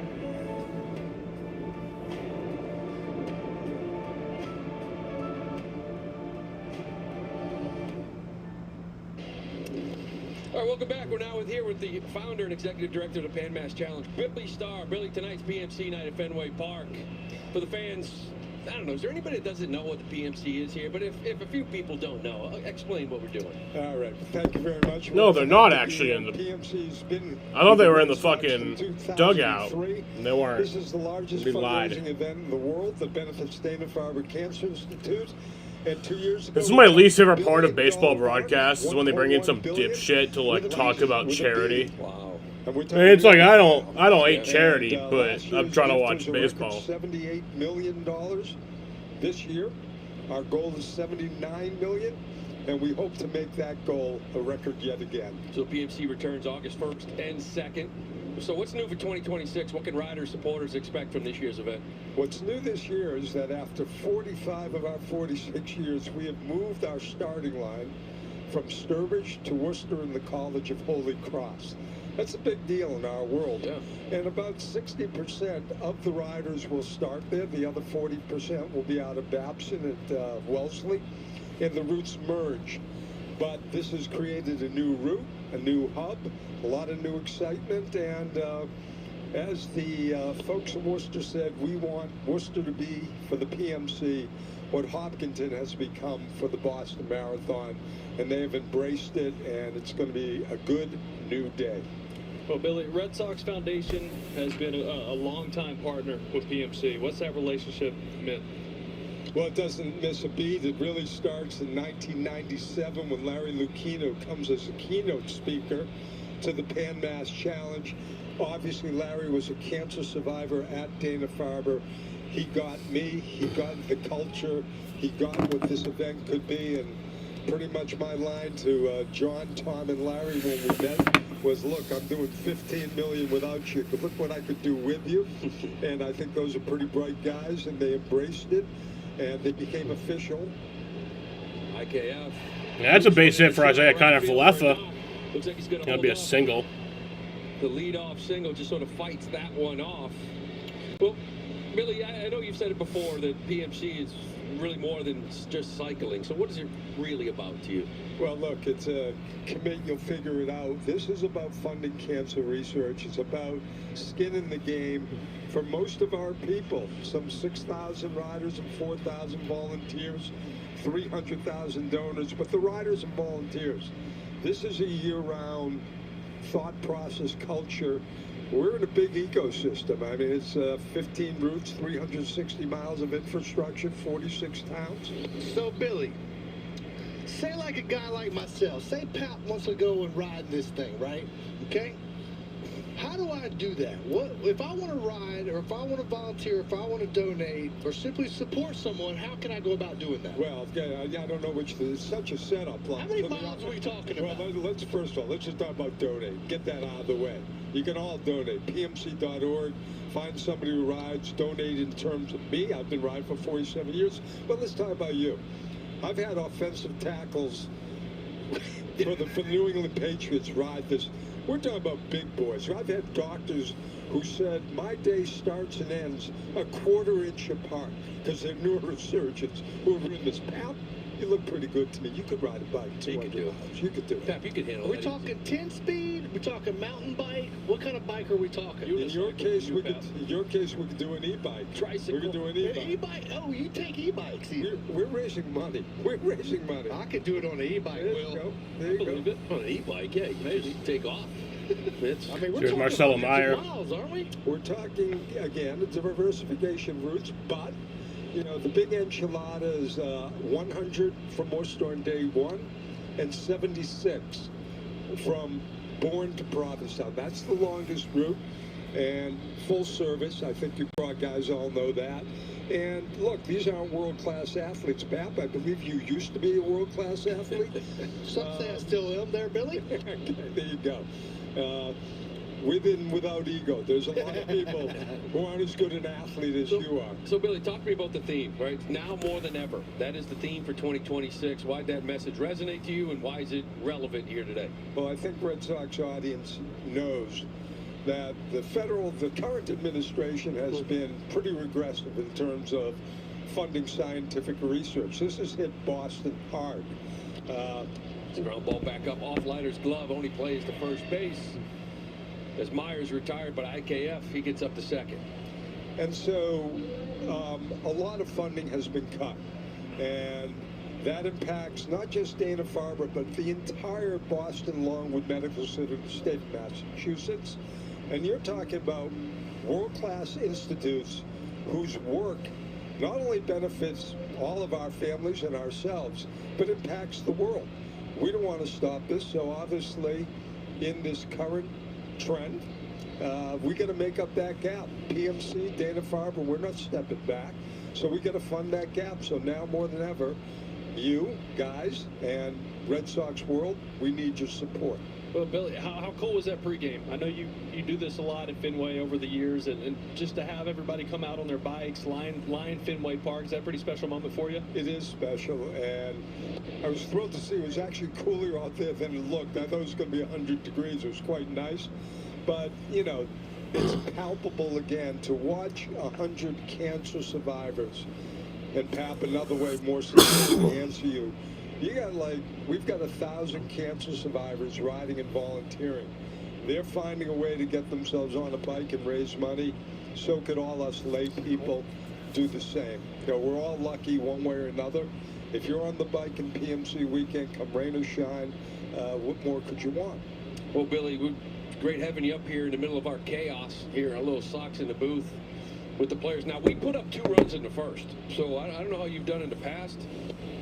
All right, welcome back. We're now here with the founder and executive director of the Pan Mass Challenge, Billy Starr. Billy, tonight's PMC night at Fenway Park. For the fans, I don't know, is there anybody that doesn't know what the PMC is here? But if a few people don't know, explain what we're doing. All right, thank you very much. No, they're not actually in the. PMC's been. I thought they were in the fucking dugout. And they weren't. This is the largest We lied. fundraising event in the world that benefits Dana-Farber Cancer Institute. And 2 years ago, This is my least favorite part of baseball broadcasts is when they bring in some dipshit to like talk about charity. Wow. And it's like I don't hate charity, but I'm trying to watch baseball. $78 million this year. Our goal is $79 million, and we hope to make that goal a record yet again. So PMC returns August 1st and 2nd. So what's new for 2026? What can riders, supporters expect from this year's event? What's new this year is that after 45 of our 46 years, we have moved our starting line from Sturbridge to Worcester in the College of Holy Cross. That's a big deal in our world. Yeah. And about 60% of the riders will start there. The other 40% will be out of Babson at Wellesley. And the routes merge. But this has created a new route, a new hub, a lot of new excitement. And as the folks in Worcester said, we want Worcester to be, for the PMC, what Hopkinton has become for the Boston Marathon. And they have embraced it, and it's going to be a good new day. Well, Billy, Red Sox Foundation has been a long-time partner with PMC. What's that relationship meant? Well, it doesn't miss a beat. It really starts in 1997 when Larry Lucchino comes as a keynote speaker to the Pan Mass Challenge. Obviously, Larry was a cancer survivor at Dana-Farber. He got me, he got the culture, he got what this event could be, and pretty much my line to John, Tom, and Larry when we met was, look, I'm doing 15 million without you, but look what I could do with you. And I think those are pretty bright guys, and they embraced it, and they became official. IKF. Yeah, that's a base hit for Isaiah Kiner-Falefa. Looks like he's going Gonna be a single. The leadoff single just sort of fights that one off. Well, Billy, I know you've said it before that PMC is really more than just cycling. So what is it really about to you? Well, look, it's a commit, you'll figure it out. This is about funding cancer research. It's about skin in the game for most of our people. Some 6,000 riders and 4,000 volunteers, 300,000 donors, but the riders and volunteers. This is a year-round thought process culture. We're in a big ecosystem. I mean, it's 15 routes, 360 miles of infrastructure, 46 towns. So, Billy, say like a guy like myself, say Pap wants to go and ride this thing, right? Okay? How do I do that? What if I want to ride, or if I want to volunteer, if I want to donate, or simply support someone? How can I go about doing that? Well, I don't know which. It's such a setup. How many miles are we talking about? Well, let's first of all, let's just talk about donate. Get that out of the way. You can all donate. PMC.org. Find somebody who rides. Donate in terms of me. I've been riding for 47 years. But let's talk about you. I've had offensive tackles for the New England Patriots ride this. We're talking about big boys. I've had doctors who said my day starts and ends a quarter-inch apart because they're neurosurgeons who are in this. Pap, you look pretty good to me. You could ride a bike 200 miles. You could do it. Pap, you could handle Are it. we talking 10 speed? We're talking mountain bike? What kind of bike are we talking? In your case, we could do an e-bike. Tricycle. We could do an e-bike. An e-bike? Oh, you take e-bikes. We're raising money. We're raising money. I could do it on an e-bike, There Will. you go. There you go. On an e-bike, yeah, you can just take off. I mean, we're Here's talking Marcelo hundreds Meyer. of miles, aren't we? We're talking, again, it's a diversification of routes, but, you know, the big enchilada is 100 from Moore on day 1 and 76 from Bourne to Provincetown. That's the longest route and full service. I think you guys all know that. And look, these aren't world-class athletes. Pap, I believe you used to be a world-class athlete. Some say I still am there, Billy. Okay, there you go. With and without ego. There's a lot of people who aren't as good an athlete as you are. So, Billy, talk to me about the theme, right? Now more than ever. That is the theme for 2026. Why'd that message resonate to you, and why is it relevant here today? Well, I think Red Sox audience knows that the current administration has been pretty regressive in terms of funding scientific research. This has hit Boston hard. Ground ball back up off Leiter's glove, only plays to first base. As Myers retired, but IKF, he gets up to second. And so a lot of funding has been cut. And that impacts not just Dana-Farber, but the entire Boston Longwood Medical Center in the state of Massachusetts. And you're talking about world-class institutes whose work not only benefits all of our families and ourselves, but impacts the world. We don't want to stop this, so obviously in this current trend, we got to make up that gap. PMC, Dana-Farber, we're not stepping back, so we got to fund that gap. So now more than ever, you guys and Red Sox world, we need your support. Well, Billy, how cool was that pregame? I know you do this a lot at Fenway over the years, and just to have everybody come out on their bikes, line Fenway Park, is that a pretty special moment for you? It is special, and I was thrilled to see it was actually cooler out there than it looked. I thought it was going to be 100 degrees. It was quite nice, but, you know, it's palpable again to watch 100 cancer survivors, and Pap, another way more simply to answer you. You got we've got 1,000 cancer survivors riding and volunteering. They're finding a way to get themselves on a bike and raise money. So could all us lay people do the same. You know, we're all lucky one way or another. If you're on the bike in PMC weekend, come rain or shine, what more could you want? Well, Billy, we're great having you up here in the middle of our chaos here, our little Sox in the booth with the players. Now, we put up 2 runs in the first, so I don't know how you've done in the past.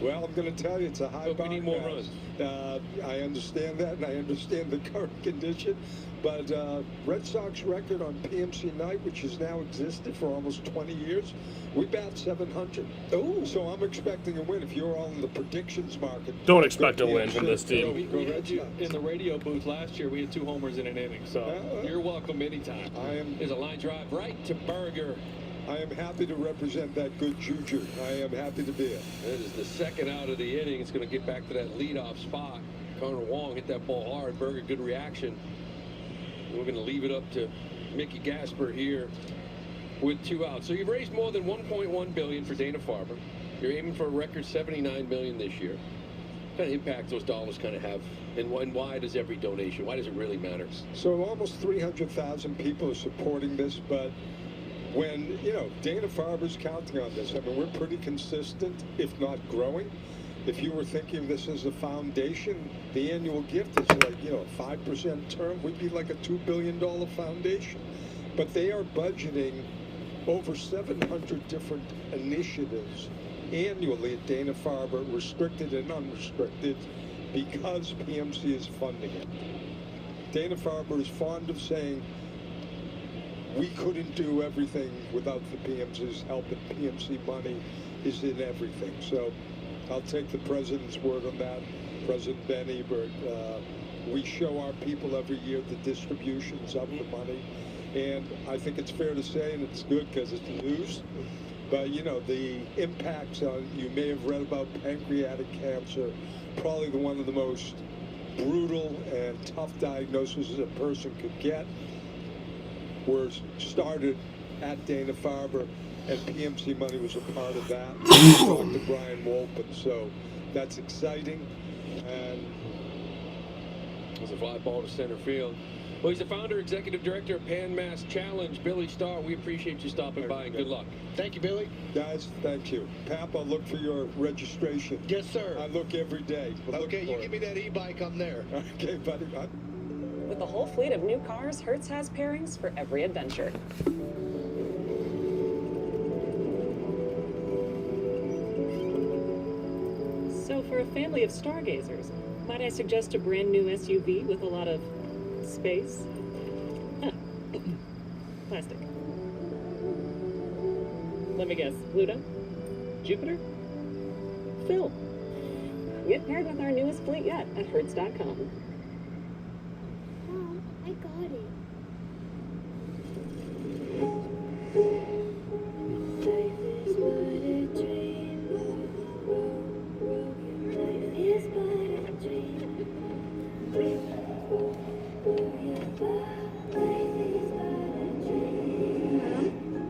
Well, I'm going to tell you, it's a high bar. We need more runs. I understand that, and I understand the current condition. But Red Sox record on PMC night, which has now existed for almost 20 years, we bat 700. Oh, so I'm expecting a win. If you're all in the predictions market, Don't expect a win from this team. We had you in the radio booth last year. We had 2 homers in an inning, so you're welcome anytime. There's a line drive right to Berger. I am happy to represent that good juju. I am happy to be it. That is the second out of the inning. It's going to get back to that leadoff spot. Connor Wong hit that ball hard. Berger, good reaction. We're going to leave it up to Mickey Gasper here with 2 outs. So you've raised more than $1.1 billion for Dana-Farber. You're aiming for a record $79 million this year. What kind of impact those dollars kind of have, and why does every donation? Why does it really matter? So almost 300,000 people are supporting this, but when, Dana-Farber's counting on this, I mean, we're pretty consistent, if not growing. If you were thinking of this as a foundation, the annual gift is like, a 5% term would be like a $2 billion foundation. But they are budgeting over 700 different initiatives annually at Dana-Farber, restricted and unrestricted, because PMC is funding it. Dana-Farber is fond of saying, we couldn't do everything without the PMC's help, and PMC money is in everything. So I'll take the president's word on that, President Ben Ebert. We show our people every year the distributions of the money. And I think it's fair to say, and it's good because it's news, but the impacts on, you may have read about pancreatic cancer, probably one of the most brutal and tough diagnoses a person could get, were started at Dana-Farber, and PMC money was a part of that. Talked to Brian Wolpin, so that's exciting. And it's a fly ball to center field. Well, he's the founder, executive director of Pan Mass Challenge, Billy Starr. We appreciate you stopping by, and good luck. Thank you, Billy. Guys, thank you. Pap, I'll look for your registration. Yes, sir. I look every day. Okay, you give me that e-bike, I'm there. Okay, buddy. With a whole fleet of new cars, Hertz has pairings for every adventure. So for a family of stargazers, might I suggest a brand new SUV with a lot of space? Huh. Plastic. Let me guess, Pluto? Jupiter? Phil? Get paired with our newest fleet yet at Hertz.com. Mom, I got it. Life is but a dream. Life is but a dream.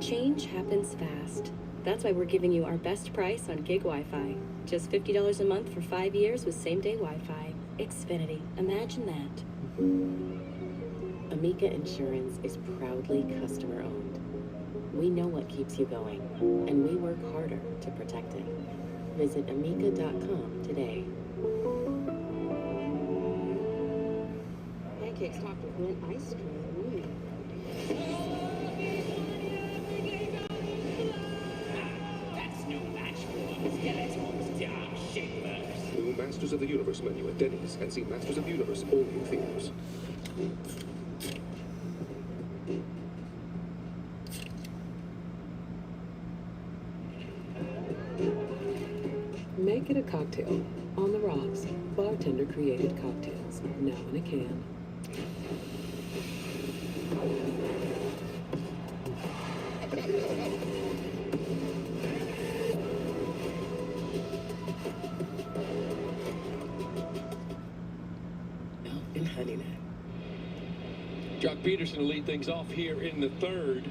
Change happens fast. That's why we're giving you our best price on gig Wi-Fi. Just $50 a month for 5 years with same-day Wi-Fi. Xfinity. Imagine that. Amica Insurance is proudly customer-owned. We know what keeps you going, and we work harder to protect it. Visit amica.com today. Pancakes topped with mint ice cream. That's no match for Skeletor's Dark Shapeverse. New Masters of the Universe menu at Denny's, and see Masters of the Universe all in theaters. Make it a cocktail. On the rocks, bartender created cocktails, now in a can. And Honey Nut. Jock Peterson to lead things off here in the third.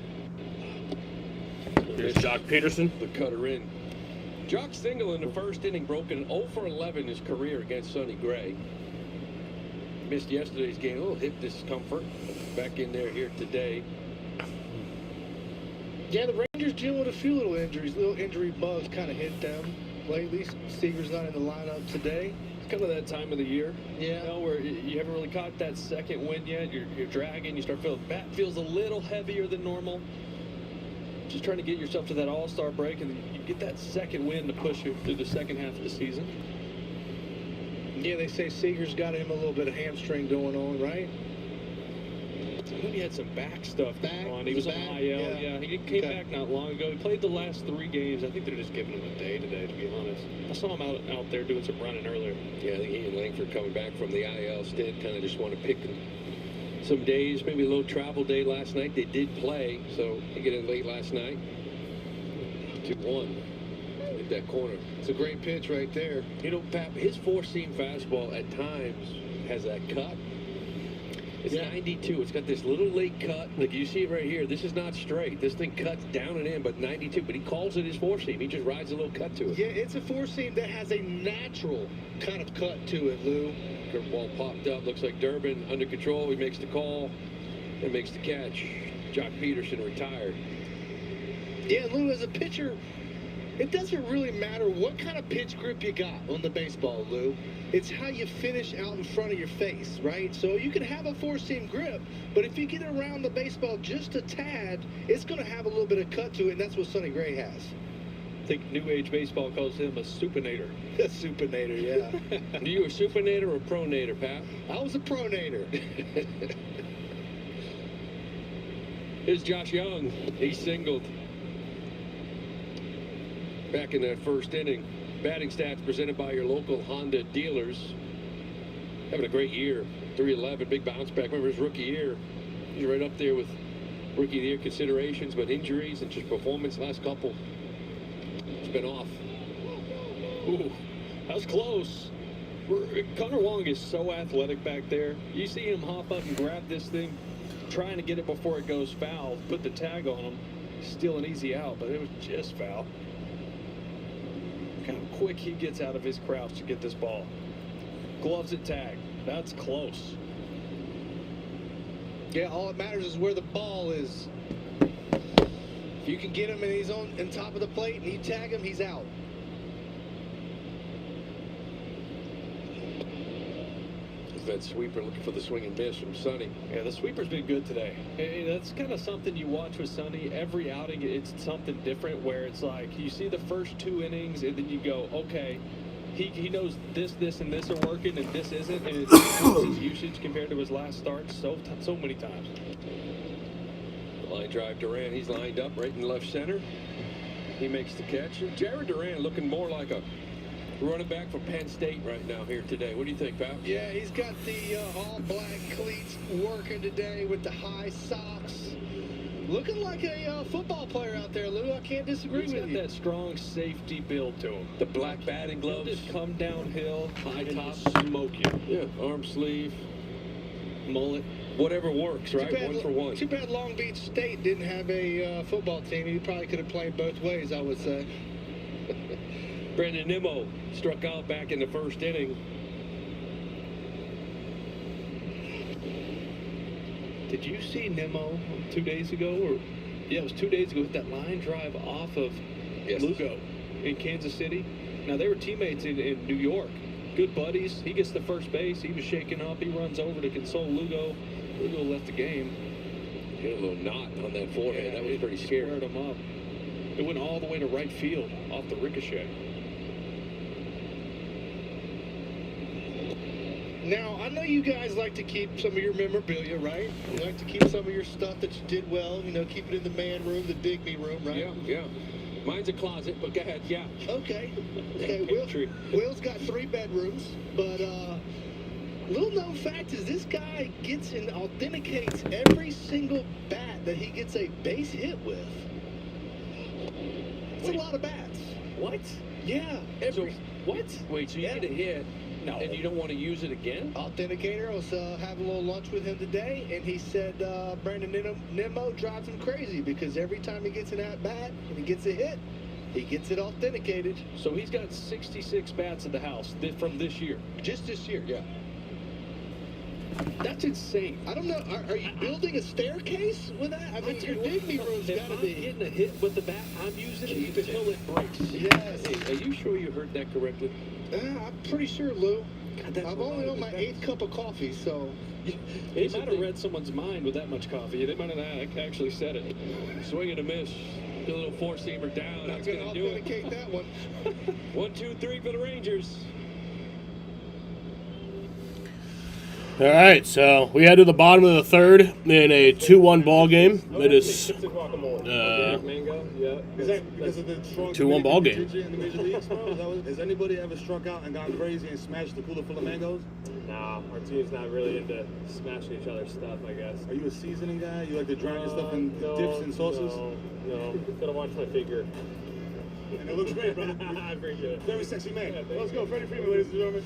Here's Jock Peterson. The cutter in. Jock single in the first inning, broken 0 for 11 in his career against Sonny Gray. Missed yesterday's game, a little hip discomfort. Back in there here today. Yeah, the Rangers dealing with a few little injuries. Little injury bugs kind of hit them lately. Seager's not in the lineup today. Kind of that time of the year, Yeah. you know, where you haven't really caught that second wind yet. You're dragging. You start feeling bat feels a little heavier than normal. Just trying to get yourself to that All-Star break, and you get that second wind to push you through the second half of the season. Yeah, they say Seager's got him a little bit of hamstring going on, right? I think he had some back stuff Back? going on. He was on Back? IL. Yeah. Yeah, he came Okay. back not long ago. He played the last 3 games. I think they're just giving him a day today, to be honest. I saw him out there doing some running earlier. Yeah, I think he and Langford coming back from the IL stint kind of just want to pick some days, maybe a little travel day last night. They did play, so they get in late last night. 2-1. Hit that corner. It's a great pitch right there. You know, Pap, his four-seam fastball at times has that cut. It's 92. It's got this little late cut. Like you see it right here. This is not straight. This thing cuts down and in, but 92. But he calls it his four-seam. He just rides a little cut to it. Yeah, it's a four-seam that has a natural kind of cut to it, Lou. Curveball popped up. Looks like Durbin under control. He makes the call and makes the catch. Jock Peterson retired. Yeah, Lou, as a pitcher, it doesn't really matter what kind of pitch grip you got on the baseball, Lou. It's how you finish out in front of your face, right? So you can have a four-seam grip, but if you get around the baseball just a tad, it's going to have a little bit of cut to it, and that's what Sonny Gray has. I think New Age Baseball calls him a supinator. A supinator, yeah. Are you a supinator or a pronator, Pat? I was a pronator. Here's Josh Young. He singled back in that first inning. Batting stats presented by your local Honda dealers. Having a great year. 311, big bounce back. Remember his rookie year. He's right up there with rookie of the year considerations, but injuries and just performance last couple. It's been off. Ooh, that was close. Connor Wong is so athletic back there. You see him hop up and grab this thing, trying to get it before it goes foul, put the tag on him, still an easy out, but it was just foul. How quick he gets out of his crouch to get this ball. Gloves at tag. That's close. Yeah, all that matters is where the ball is. If you can get him and he's on top of the plate and you tag him, he's out. That sweeper looking for the swing and miss from Sonny. Yeah, the sweeper's been good today. That's kind of something you watch with Sonny. Every outing, it's something different where it's like you see the first 2 innings and then you go, okay, he knows this, and this are working and this isn't, and it's his usage compared to his last start so many times. Line drive Duran. He's lined up right in left center. He makes the catch. Jared Duran looking more like a running back for Penn State right now here today. What do you think, Pap? Yeah, he's got the all-black cleats working today with the high socks. Looking like a football player out there, Lou. I can't disagree He's with got you. that strong safety build to him. The black batting He'll gloves. just come downhill, High and top. smoke you. Yeah, arm sleeve. Mullet. Whatever works, right? One for one. Too bad Long Beach State didn't have a football team. He probably could have played both ways, I would say. Brandon Nimmo struck out back in the first inning. Did you see Nimmo 2 days ago? Yeah, it was 2 days ago with that line drive off of Lugo in Kansas City. Now, they were teammates in New York. Good buddies. He gets the first base. He was shaking up. He runs over to console Lugo. Lugo left the game. Hit a little knot on that forehead. Yeah, that was pretty scary. Squared him up. It went all the way to right field off the ricochet. Now, I know you guys like to keep some of your memorabilia, right? You like to keep some of your stuff that you did well, you know, keep it in the man room, the dig me room, right? Yeah. Mine's a closet, but go ahead, yeah. Okay. Will's got 3 bedrooms, but little known fact is this guy gets and authenticates every single bat that he gets a base hit with. It's a lot of bats. What? Yeah. What? Wait, so you get a hit, and you don't want to use it again? Authenticator. I was having a little lunch with him today, and he said Brandon Nimmo drives him crazy because every time he gets an at-bat and he gets a hit, he gets it authenticated. So he's got 66 bats at the house from this year. Just this year, yeah. That's insane. I don't know. Are you building a staircase with that? I mean, your dignity room's got to be. Getting a hit with the bat, I'm using it until it breaks. Yes. Hey, are you sure you heard that correctly? I'm pretty sure, Lou. God, that's I've a only lot on my of 8th cup of coffee, so. He might have read someone's mind with that much coffee. They might have actually said it. Swing and a miss. Get a little four-seamer down. Not That's going to going to do it. authenticate that one. 1, 2, 3 for the Rangers. All right, so we head to the bottom of the third in a 2-1 ball game. It is Mango, yeah. Is that because of the strong 2-1 ball game. in the major leagues, bro? Has anybody ever struck out and gone crazy and smashed the cooler full of mangoes? Nah, our team's not really into smashing each other's stuff, I guess. Are you a seasoning guy? You like to drown your stuff in dips and sauces? No. Gotta watch my figure. And it looks great, brother. I appreciate it. Very sexy man. Let's go, Freddie Freeman, ladies and gentlemen.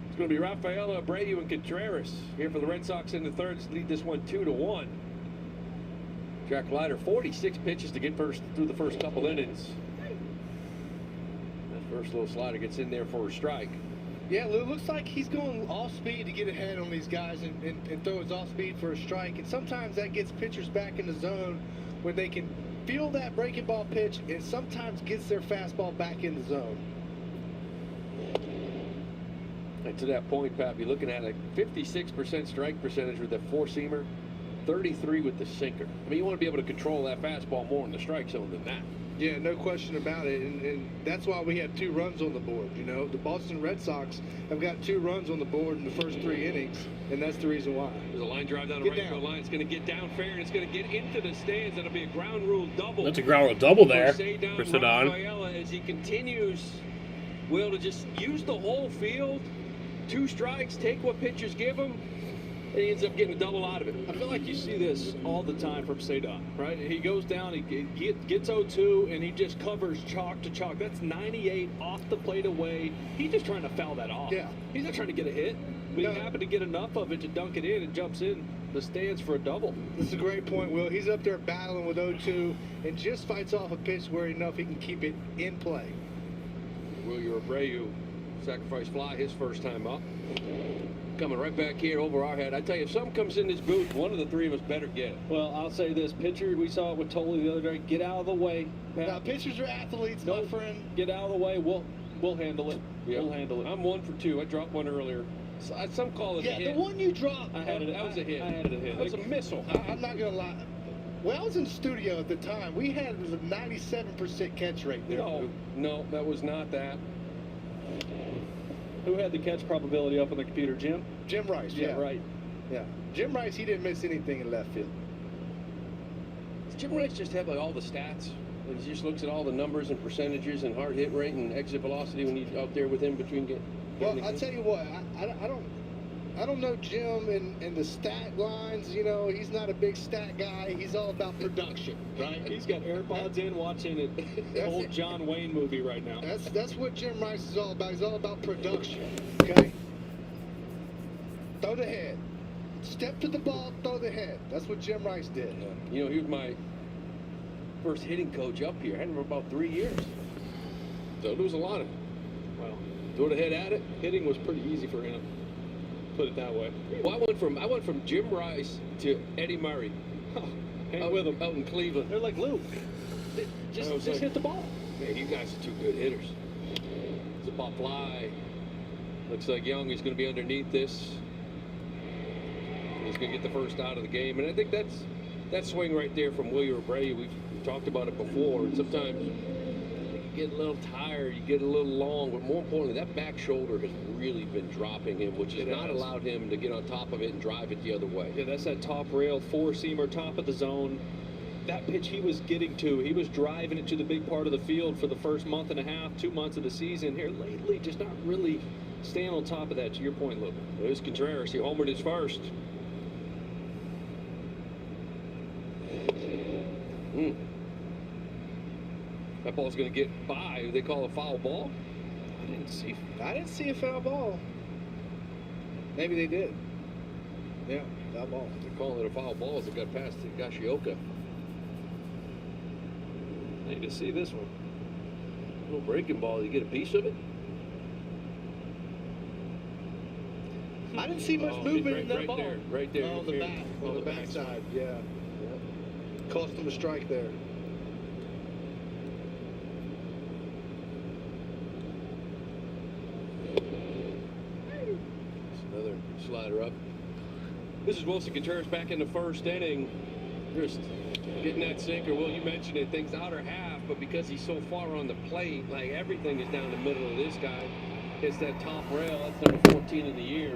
It's going to be Rafael Abreu and Contreras here for the Red Sox in the third to lead this one 2-1. Jack Leiter, 46 pitches to get through the first couple innings. That first little slider gets in there for a strike. Yeah, Lou, looks like he's going off speed to get ahead on these guys and throw his off speed for a strike. And sometimes that gets pitchers back in the zone when they can feel that breaking ball pitch, and sometimes gets their fastball back in the zone. And to that point, Pap, you're looking at a 56% strike percentage with that four-seamer, 33 with the sinker. I mean, you want to be able to control that fastball more in the strike zone than that. Yeah, no question about it, and that's why we have 2 runs on the board. You know, the Boston Red Sox have got 2 runs on the board in the first 3 innings, and that's the reason why. There's a line drive down the right field line. It's going to get down fair, and it's going to get into the stands. That'll be a ground rule double. That's a ground rule double there for Cedon. Rafaela, as he continues, Will, to just use the whole field. 2 strikes, take what pitchers give him, and he ends up getting a double out of it. I feel like you see this all the time from Cedon, right? He goes down, he gets 0-2, and he just covers chalk to chalk. That's 98 off the plate away. He's just trying to foul that off. Yeah. He's not trying to get a hit. But he happened to get enough of it to dunk it in and jumps in the stands for a double. This is a great point, Will. He's up there battling with 0-2 and just fights off a pitch where enough he can keep it in play. Wilyer Abreu, sacrifice fly his first time up. Coming right back here over our head. I tell you, if something comes in this booth, one of the 3 of us better get it. Well, I'll say this. Pitcher, we saw it with Tolley the other day. Get out of the way. Now, pitchers are athletes, my friend. Get out of the way. We'll handle it. Yeah. We'll handle it. I'm 1 for 2. I dropped one earlier. So, some call it a hit. Yeah, the one you dropped. That was a hit. I had it a hit. That was a missile. I'm not going to lie. When I was in the studio at the time, we had a 97% catch rate there. No, that was not that. Who had the catch probability up on the computer? Jim? Jim Rice, yeah. Right. Yeah. Jim Rice, he didn't miss anything in left field. Does Jim Rice just have like all the stats? Like, he just looks at all the numbers and percentages and hard hit rate and exit velocity when he's out there with him between Well, I'll tell you what, I don't know Jim and the stat lines. You know, he's not a big stat guy. He's all about production, right? He's got AirPods in watching an old John Wayne movie right now. That's what Jim Rice is all about. He's all about production, okay? Throw the head. Step to the ball, throw the head. That's what Jim Rice did. You know, he was my first hitting coach up here. I had him for about 3 years. They'll lose a lot of it. Well, Throw the head at it. hitting was pretty easy for him. Put it that way. Well, I went from Jim Rice to Eddie Murray. Hang with him. Out in Cleveland. They're like Luke. Just like, hit the ball. Man, you guys are two good hitters. It's a pop fly. Looks like Young is going to be underneath this. He's going to get the first out of the game, and I think that swing right there from William Abreu. We've talked about it before. And sometimes you get a little tired, you get a little long, but more importantly, that back shoulder has really been dropping him, which has not allowed him to get on top of it and drive it the other way. Yeah, that's that top rail, four-seamer, top of the zone. That pitch he was getting to, he was driving it to the big part of the field for the first month and a half, 2 months of the season. Here lately, just not really staying on top of that, to your point, Luke. There's Contreras. He homered his first. That ball's going to get by. They call a foul ball. I didn't see a foul ball. Maybe they did. Yeah, foul ball. They're calling it a foul ball as it got past Higashioka. Need to see this one. A little breaking ball. You get a piece of it? I didn't see much movement in that right ball. There, right there. On the back, on the backside. Yeah. Cost him a strike there. Another slider up. This is Wilson Contreras back in the first inning. Just getting that sinker. Well, you mentioned it. Things outer half, but because he's so far on the plate, like everything is down the middle of this guy. It's that top rail. That's number 14 in the year.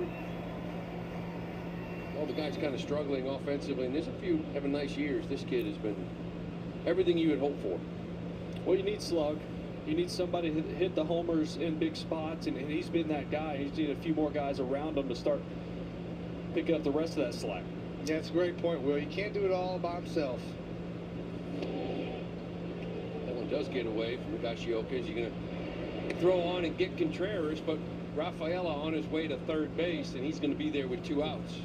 All the guys kind of struggling offensively, and there's a few having nice years. This kid has been everything you would hope for. Well, you need slug. You need somebody to hit the homers in big spots, and he's been that guy. He's need a few more guys around him to start picking up the rest of that slack. Yeah, it's a great point, Will. You can't do it all by himself. That one does get away from Higashioka. Is he going to throw on and get Contreras, but Rafaela on his way to third base, and he's going to be there with 2 outs.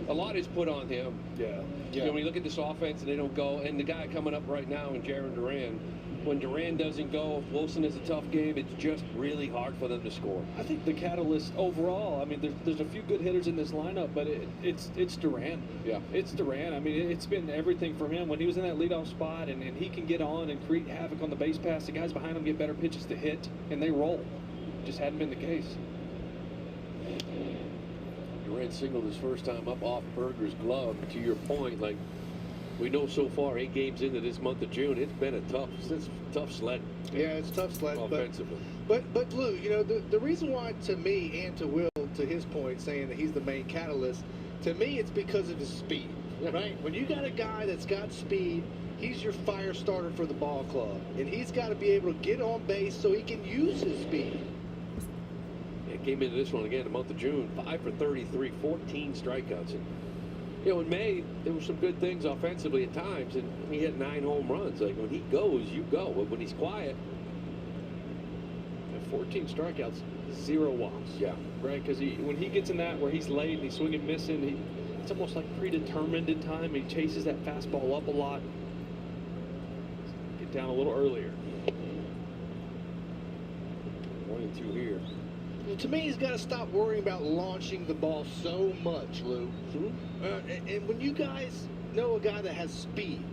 A lot is put on him. Yeah. You know, when you look at this offense and they don't go, and the guy coming up right now in Jarren Duran, when Duran doesn't go, if Wilson has a tough game, it's just really hard for them to score. I think the catalyst overall, I mean, there's a few good hitters in this lineup, but it's Duran. Yeah. It's Duran. I mean, it's been everything for him. When he was in that leadoff spot and he can get on and create havoc on the base pass, the guys behind him get better pitches to hit, and they roll. Just hadn't been the case. Duran signaled his first time up off Berger's glove. To your point, like, we know so far, 8 games into this month of June, it's been a tough sled. Yeah, it's a tough sled. Offensively. But Lou, you know, the reason why, to me and to Will, to his point, saying that he's the main catalyst, to me it's because of his speed, right? When you got a guy that's got speed, he's your fire starter for the ball club. And he's got to be able to get on base so he can use his speed. Came into this one again, the month of June, 5 for 33, 14 strikeouts. And, you know, in May, there were some good things offensively at times, and he hit 9 home runs. Like, when he goes, you go. But when he's quiet, 14 strikeouts, 0 walks. Yeah. Right? Because when he gets in that where he's late and he's swinging, missing, it's almost like predetermined in time. He chases that fastball up a lot. Get down a little earlier. 1 and 2 here. To me, he's got to stop worrying about launching the ball so much, Lou. And when you guys know a guy that has speed,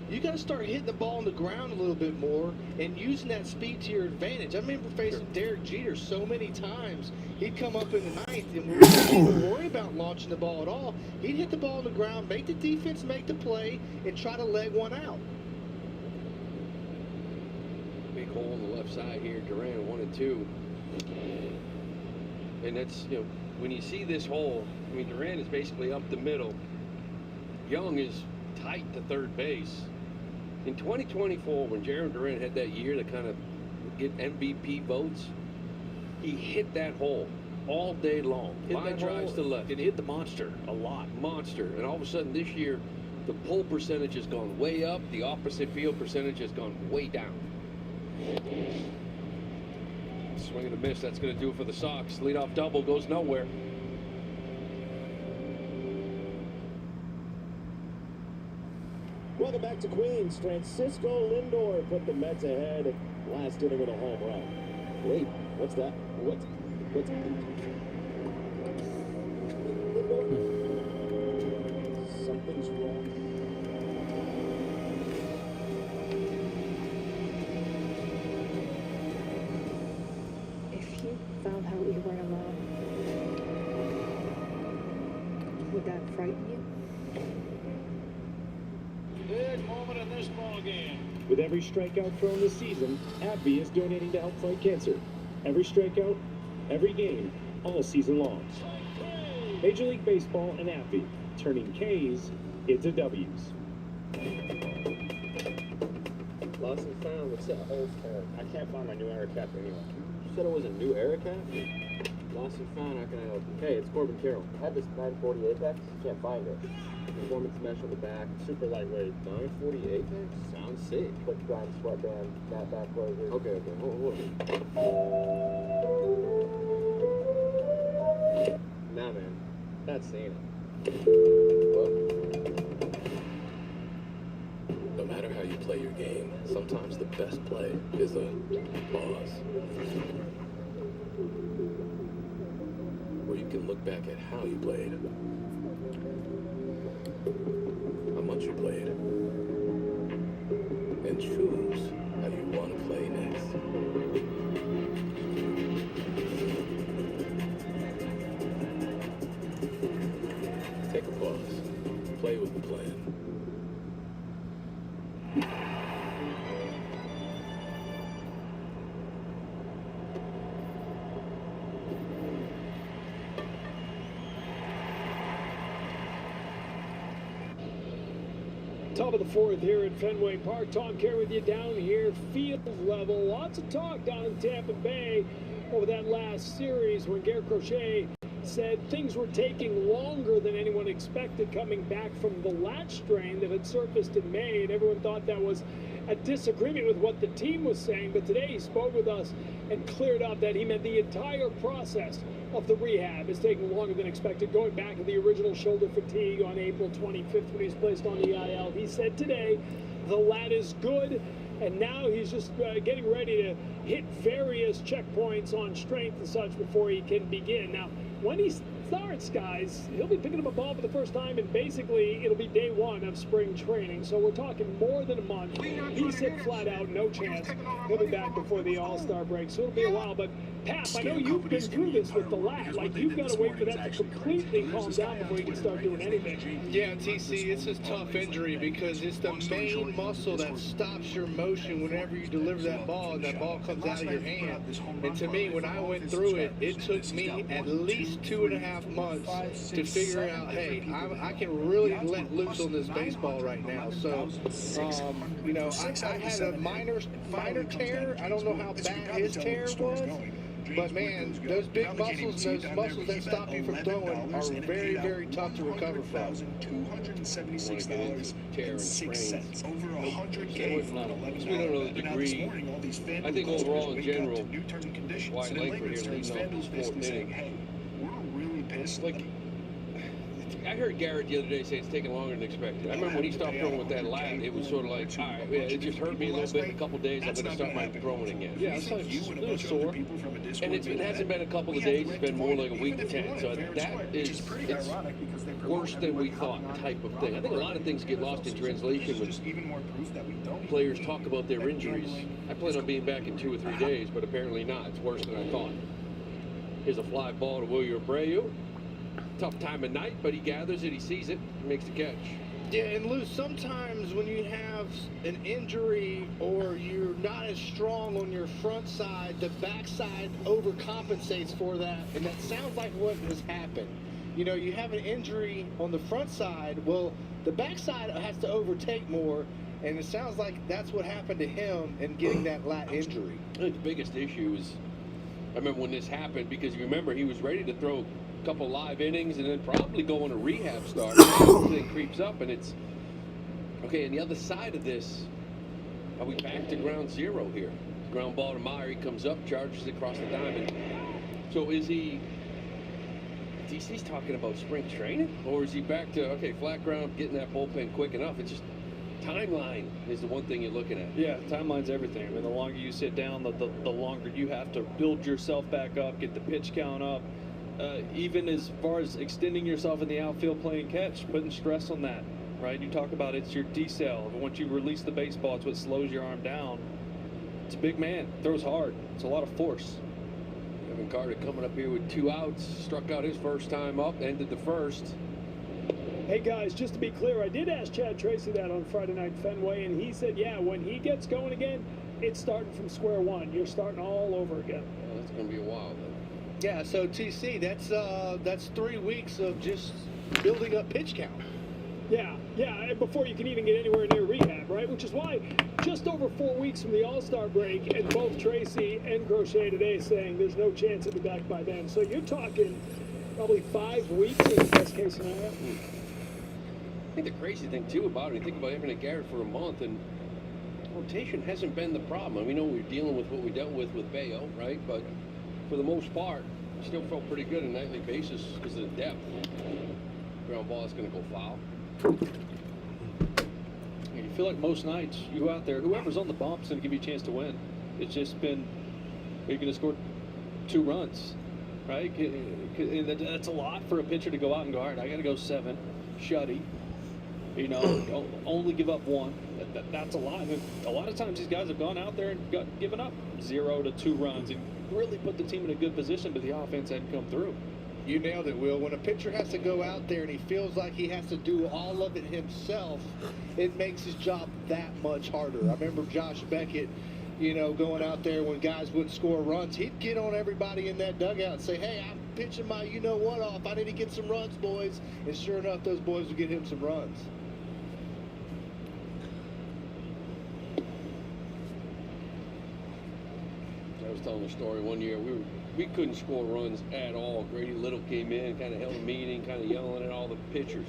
you got to start hitting the ball on the ground a little bit more and using that speed to your advantage. I remember facing Derek Jeter so many times. He'd come up in the ninth, and we wouldn't even worry about launching the ball at all. He'd hit the ball on the ground, make the defense make the play, and try to leg one out. Big hole on the left side here, Duran, 1 and 2. And that's, you know, when you see this hole, I mean, Duran is basically up the middle. Young is tight to third base. In 2024, when Jarren Duran had that year to kind of get MVP votes, he hit that hole all day long. Line drives to left. And hit the monster a lot. Monster. And all of a sudden this year, the pull percentage has gone way up. The opposite field percentage has gone way down. Swing and a miss. That's going to do it for the Sox. Leadoff double goes nowhere. Welcome back to Queens. Francisco Lindor put the Mets ahead last inning with a home run. Wait, what's that? What's something's wrong. If you found out you weren't alone, would that frighten you? Big moment in this ball game. With every strikeout thrown this season, AbbVie is donating to help fight cancer. Every strikeout, every game, all season long. Major League Baseball and AbbVie, turning K's into W's. Lost and found. What's that old car? I can't find my new air cap anywhere. You said it was a new air cap? Lost and found. How can I help you? Hey, it's Corbin Carroll. I had this 940 Apex. Can't find it. Performance mesh on the back. Super lightweight. 940 Apex? Sounds sick. Quick grind sweatband. Matte back closure. Okay. Hold on. Nah, man. That's saying it. No matter how you play your game, sometimes the best play is a pause. Where you can look back at how you played, how much you played, and choose how you want to play next. Take a pause. Play with the plan. Top of the fourth here at Fenway Park. Tom Kerr with you down here, field level. Lots of talk down in Tampa Bay over that last series when Garrett Crochet said things were taking longer than anyone expected coming back from the latch strain that had surfaced in May, and everyone thought that was a disagreement with what the team was saying. But today he spoke with us and cleared up that he meant the entire process of the rehab is taking longer than expected, going back to the original shoulder fatigue on April 25th when he was placed on the IL. He said today the lat is good, and now he's just getting ready to hit various checkpoints on strength and such before he can begin. Now, when he starts, guys, he'll be picking up a ball for the first time, and basically it'll be day one of spring training. So we're talking more than a month. He said flat out, no chance he'll be back before the All-Star break. So it'll be a while. But Pap, I know you've been through this with the lat. Like, you've got to wait for that to completely calm down before you can start doing anything. Yeah, TC, it's a tough injury because it's the main muscle that stops your motion whenever you deliver that ball and that ball comes out of your hand. And to me, when I went through it, it took me at least 2.5 months to figure out, hey, I can really let loose on this baseball right now. So, you know, I had a minor tear. I don't know how bad his tear was. But man, those big muscles, those muscles that stop you from throwing are very, very tough to recover from. $276.06. Over 100K. We don't know the degree. I think overall, in general, why Langford here leading off this fourth inning. We're really pissed. Like, I heard Garrett the other day say it's taking longer than expected. I remember when he stopped throwing with that lat, it was sort of like, all right, yeah, it just hurt me a little bit. In a couple days, I'm going to start my throwing again. Yeah, it's like a little sore. And it hasn't been a couple of days. It's been more like a week to 10. So that is, it's worse than we thought type of thing. I think a lot of things get lost in translation when players talk about their injuries. I plan on being back in 2 or 3 days, but apparently not. It's worse than I thought. Here's a fly ball to Wilyer Abreu. Tough time of night, but he gathers it, he sees it, he makes the catch. Yeah, and Lou, sometimes when you have an injury or you're not as strong on your front side, the back side overcompensates for that, and that sounds like what has happened. You know, you have an injury on the front side, well, the back side has to overtake more, and it sounds like that's what happened to him in getting that lat injury. I think the biggest issue is, I remember when this happened, because you remember he was ready to throw couple live innings and then probably go on a rehab start. Thing creeps up and it's okay. And the other side of this, are we back to ground zero here? Ground ball to Meyer, he comes up, charges it across the diamond. So is he? DC's talking about spring training, or is he back to okay, flat ground, getting that bullpen quick enough? It's just timeline is the one thing you're looking at. Yeah, timeline's everything. I mean, the longer you sit down, the longer you have to build yourself back up, get the pitch count up. Even as far as extending yourself in the outfield playing catch, putting stress on that, right? You talk about it's your decel. Once you release the baseball, it's what slows your arm down. It's a big man, throws hard. It's a lot of force. Evan Carter coming up here with 2 outs, struck out his first time up, ended the first. Hey guys, just to be clear, I did ask Chad Tracy that on Friday Night Fenway, and he said, yeah, when he gets going again, it's starting from square one. You're starting all over again. Well, that's going to be a while then. Yeah, so TC, that's 3 weeks of just building up pitch count. Yeah, and before you can even get anywhere near rehab, right? Which is why just over 4 weeks from the All-Star break, and both Tracy and Crochet today saying there's no chance he'll be back by then. So you're talking probably 5 weeks in the best case scenario. I think the crazy thing too about it, you think about Evan and Garrett for a month, and rotation hasn't been the problem. And we know we're dealing with what we dealt with Bayo, right? But for the most part, still felt pretty good on a nightly basis because of the depth. Ground ball is going to go foul. You feel like most nights you go out there, whoever's on the bump is going to give you a chance to win. It's just been, you're going to score 2 runs, right? And that's a lot for a pitcher to go out and go, all right, I got to go 7, shutty. You know, only give up 1. That's a lot. I mean, a lot of times these guys have gone out there and given up 0 to 2 runs and really put the team in a good position, but the offense hadn't come through. You nailed it, Will. When a pitcher has to go out there and he feels like he has to do all of it himself, it makes his job that much harder. I remember Josh Beckett, you know, going out there when guys wouldn't score runs. He'd get on everybody in that dugout and say, hey, I'm pitching my you-know-what off. I need to get some runs, boys. And sure enough, those boys would get him some runs. I was telling a story one year. We couldn't score runs at all. Grady Little came in, kind of held a meeting, kind of yelling at all the pitchers.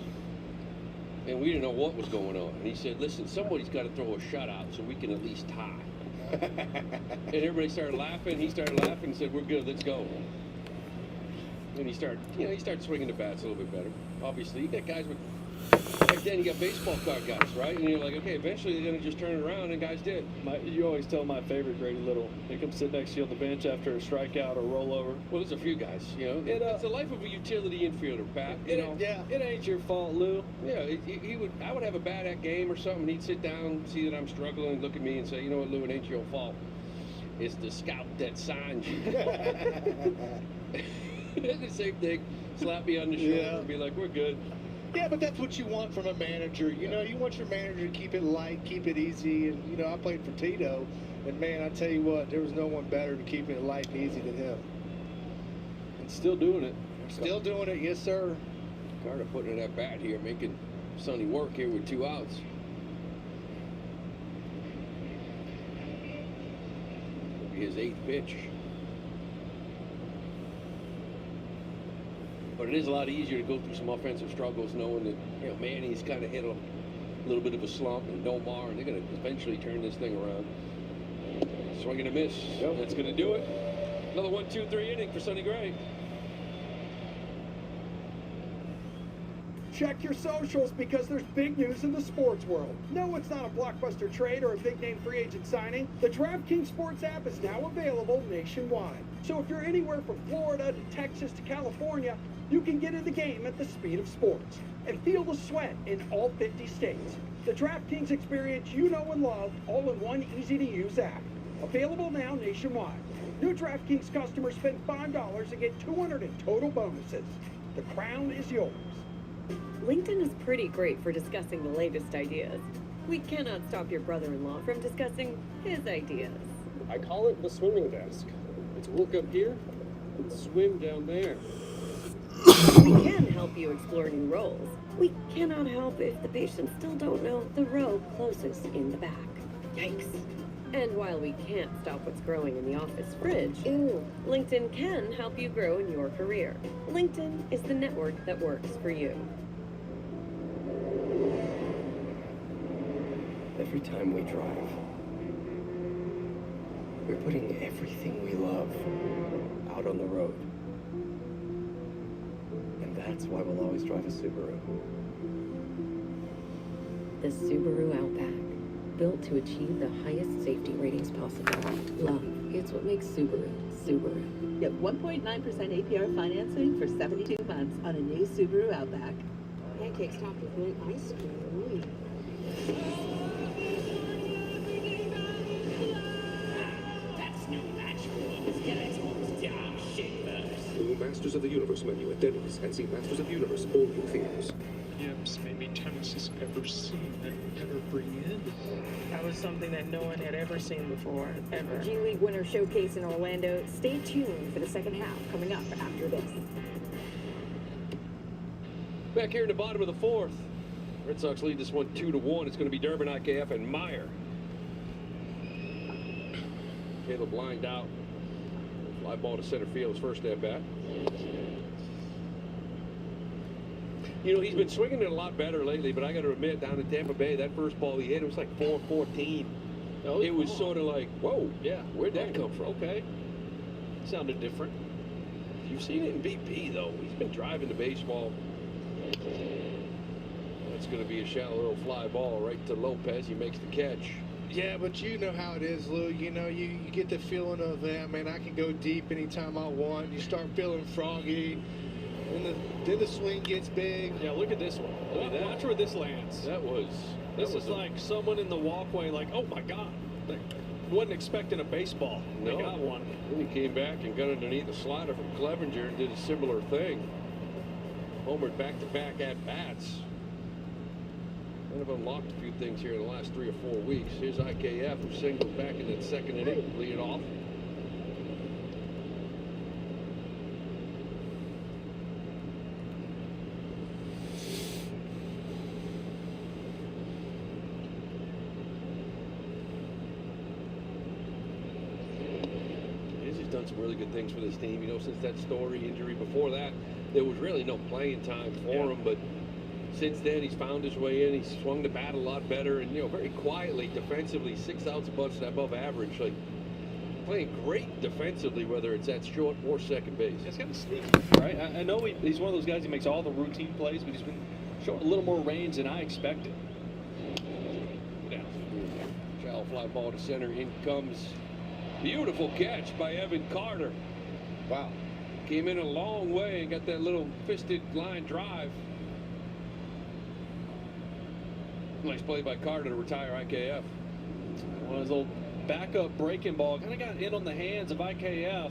And we didn't know what was going on. And he said, listen, somebody's got to throw a shutout so we can at least tie. And everybody started laughing. He started laughing and said, we're good, let's go. And he started swinging the bats a little bit better. Obviously, you got guys with, back then you got baseball card guys, right? And you're like, okay, eventually they're going to just turn it around, and guys did. You always tell my favorite Grady Little. He comes sit next to you on the bench after a strikeout or rollover. Well, there's a few guys, you know. It's the life of a utility infielder, Pat. You know. Yeah. It ain't your fault, Lou. Yeah, I would have a bad at game or something, and he'd sit down, see that I'm struggling, look at me and say, you know what, Lou, it ain't your fault. It's the scout that signed you. The same thing. Slap me on the shoulder and be like, we're good. Yeah, but that's what you want from a manager. You know, you want your manager to keep it light, keep it easy. And, you know, I played for Tito, and, man, I tell you what, there was no one better to keep it light and easy than him. And still doing it. Still doing it, yes, sir. Carter putting in that bat here, making Sonny work here with 2 outs. It'll be his 8th pitch. But it is a lot easier to go through some offensive struggles knowing that, you know, Manny's kind of hit a little bit of a slump, and Nomar, and they're going to eventually turn this thing around. Swing and a miss. Yep. That's going to do it. Another 1-2-3 inning for Sonny Gray. Check your socials because there's big news in the sports world. No, it's not a blockbuster trade or a big-name free agent signing. The DraftKings Sports app is now available nationwide. So if you're anywhere from Florida to Texas to California, you can get in the game at the speed of sports and feel the sweat in all 50 states. The DraftKings experience you know and love, all in one easy-to-use app. Available now nationwide. New DraftKings customers spend $5 and get $200 in total bonuses. The crown is yours. LinkedIn is pretty great for discussing the latest ideas. We cannot stop your brother-in-law from discussing his ideas. I call it the swimming desk. It's work up here and swim down there. We can help you explore new roles. We cannot help if the patients still don't know the row closest in the back. Yikes. And while we can't stop what's growing in the office fridge, LinkedIn can help you grow in your career. LinkedIn is the network that works for you. Every time we drive, we're putting everything we love out on the road. And that's why we'll always drive a Subaru. The the Subaru Outback, built to achieve the highest safety ratings possible. Love, it's what makes Subaru, Subaru. Get 1.9% APR financing for 72 months on a new Subaru Outback. Pancakes topped with white ice cream. That's new natural skeletons. Yeah, shapers. New Masters of the Universe menu at Denny's and see Masters of the Universe all in theaters. Yips, maybe tennis has ever seen and ever bring in. That was something that no one had ever seen before, ever. G League Winter Showcase in Orlando. Stay tuned for the second half coming up after this. Back here in the bottom of the fourth, Red Sox lead this one 2-1. It's going to be Durbin, IKF, and Meyer. Caleb lined out. Fly ball to center field, his first at bat. You know, he's been swinging it a lot better lately, but I got to admit, down in Tampa Bay, that first ball he hit, it was like 414. It was sort of like, whoa, yeah, where'd that come from? Okay. Sounded different. You've seen it in BP, though. He's been driving the baseball. That's going to be a shallow little fly ball right to Lopez. He makes the catch. Yeah, but you know how it is, Lou. You know, you get the feeling of, man, I can go deep anytime I want. You start feeling froggy. Then the swing gets big. Yeah, look at this one. Watch where this lands. This is like someone in the walkway like, oh my God. They wasn't expecting a baseball. No. They got one. Then he came back and got underneath the slider from Clevenger and did a similar thing. Homered back-to-back at-bats. Kind of unlocked a few things here in the last 3 or 4 weeks. Here's IKF, who singled back in that second inning, lead it off. He's done some really good things for this team. You know, since that Story injury, before that, there was really no playing time for him, but since then, he's found his way in. He's swung the bat a lot better, and, you know, very quietly, defensively, 6 outs above average. Like, playing great defensively, whether it's at short or second base. It's kind of sneaky, right? I know he's one of those guys who makes all the routine plays, but he's been showing a little more range than I expected. Yeah. Shallow fly ball to center. In comes beautiful catch by Evan Carter. Wow. Came in a long way and got that little fisted line drive. Nice play by Carter to retire IKF. One of his little backup breaking ball kind of got in on the hands of IKF.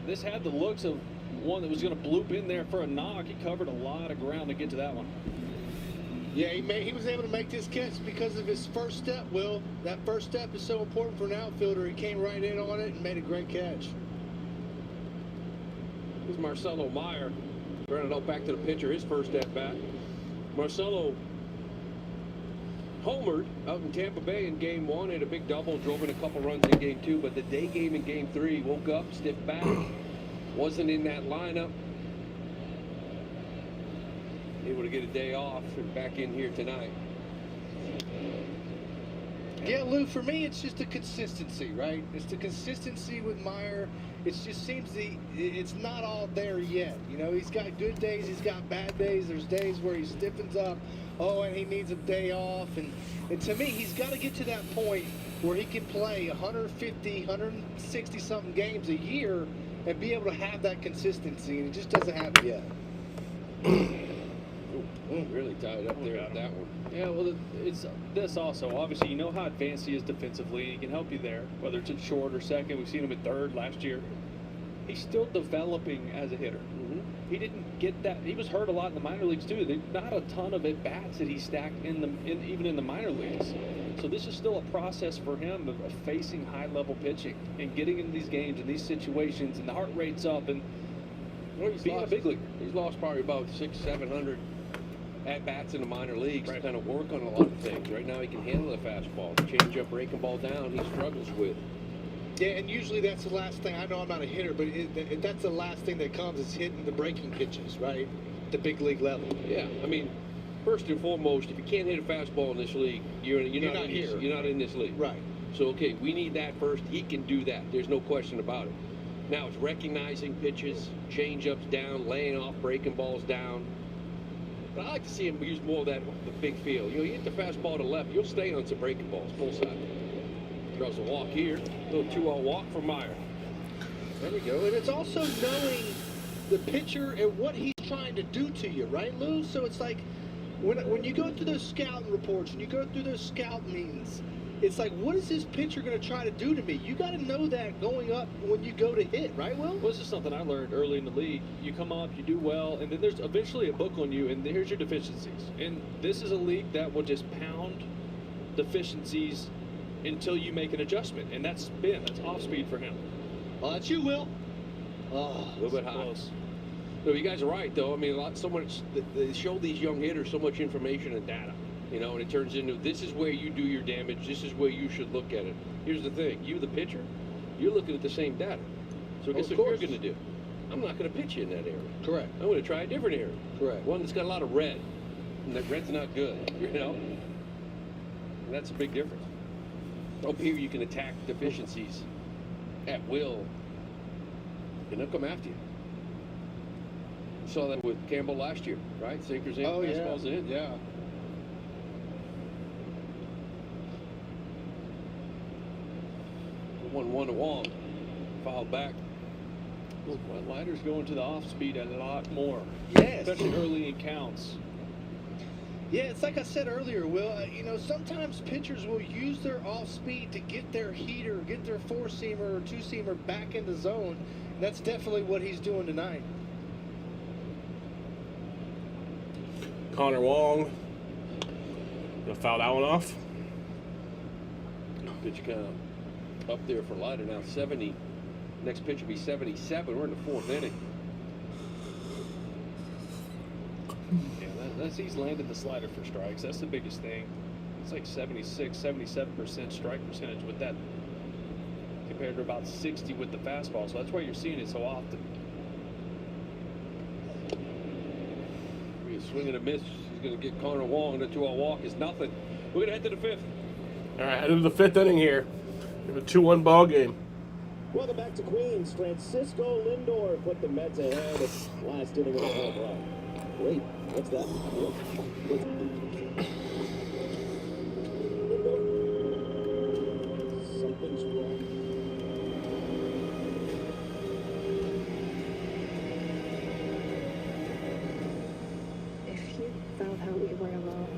This had the looks of one that was going to bloop in there for a knock. He covered a lot of ground to get to that one. Yeah, he was able to make this catch because of his first step, Will. That first step is so important for an outfielder. He came right in on it and made a great catch. Here's Marcelo Meyer. Running out back to the pitcher, his first at-bat. Marcelo homered out in Tampa Bay in Game 1, had a big double, drove in a couple runs in Game 2, but the day game in Game 3, woke up, stiff back, wasn't in that lineup. Able to get a day off and back in here tonight. Yeah, Lou, for me, it's just the consistency, right? It's the consistency with Meyer. It just seems it's not all there yet. You know, he's got good days, he's got bad days. There's days where he stiffens up, and he needs a day off. And to me, he's got to get to that point where he can play 150, 160-something games a year and be able to have that consistency, and it just doesn't have it yet. Really tied up there with that one. Yeah, well, it's this also. Obviously, you know how advanced he is defensively. He can help you there, whether it's at short or second. We've seen him at third last year. He's still developing as a hitter. He didn't get that. He was hurt a lot in the minor leagues too. There's not a ton of at bats that he stacked even in the minor leagues. So this is still a process for him of facing high level pitching and getting into these games and these situations, and the heart rate's up and being a big leaguer. He's lost probably about 600-700 at-bats in the minor leagues to kind of work on a lot of things. Right now he can handle the fastball. The change-up, breaking ball down, he struggles with. Yeah, and usually that's the last thing. I know I'm not a hitter, but that's the last thing that comes is hitting the breaking pitches, right? At the big league level. Yeah, I mean, first and foremost, if you can't hit a fastball in this league, you're not here. You're not in this league. Right. So, okay, we need that first. He can do that. There's no question about it. Now it's recognizing pitches, change-ups down, laying off breaking balls down. But I like to see him use more of the big feel. You know, you hit the fastball to left, you'll stay on some breaking balls, full side. Throws a walk here, little 2-0 walk from Meyer. There we go. And it's also knowing the pitcher and what he's trying to do to you, right, Lou? So it's like when you go through those scouting reports and you go through those scout meetings, it's like, what is this pitcher going to try to do to me? You got to know that going up when you go to hit, right, Will? Well, this is something I learned early in the league. You come up, you do well, and then there's eventually a book on you, and here's your deficiencies. And this is a league that will just pound deficiencies until you make an adjustment, and that's off speed for him. Oh, that's you, Will. Oh, a little bit high. Close. No, you guys are right, though. I mean, they show these young hitters so much information and data, you know, and it turns into, this is where you do your damage, this is where you should look at it. Here's the thing, you, the pitcher, you're looking at the same data. So guess what you're going to do? I'm not going to pitch you in that area. Correct. I'm going to try a different area. Correct. One that's got a lot of red, and that red's not good, you know? And that's a big difference. Up here, you can attack deficiencies at will, and they'll come after you. You saw that with Campbell last year, right? Sinkers in, fastballs in. Yeah. One to Wong, fouled back. Well, Leiter's going to the off speed a lot more. Yes. Especially early in counts. Yeah, it's like I said earlier, Will. You know, sometimes pitchers will use their off speed to get their heater, get their four-seamer or two-seamer back in the zone. And that's definitely what he's doing tonight. Connor Wong. Gonna foul that one off. Pitch kind of up there for Leiter now, 70. Next pitch will be 77. We're in the fourth inning. Yeah, he's landed the slider for strikes. That's the biggest thing. It's like 76, 77% strike percentage with that, compared to about 60 with the fastball. So that's why you're seeing it so often. He's swinging a miss. He's going to get Connor Wong. The 2-0 walk is nothing. We're going to head to the fifth. All right, head into the fifth inning here. We have a 2-1 ball game. Welcome back to Queens. Francisco Lindor put the Mets ahead at last inning with a home run. Wait, what's that? Something's wrong. If you felt how we were alone,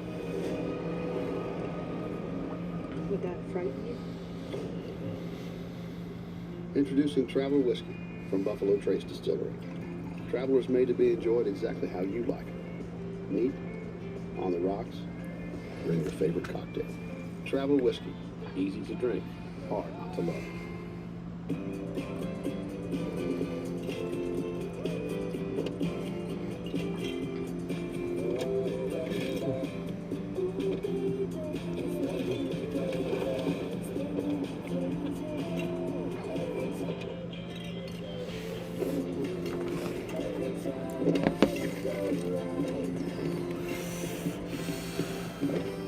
would that frighten you? Introducing Traveler Whiskey from Buffalo Trace Distillery. Traveler is made to be enjoyed exactly how you like it. Neat, on the rocks, or in your favorite cocktail. Traveler Whiskey, easy to drink, hard to love.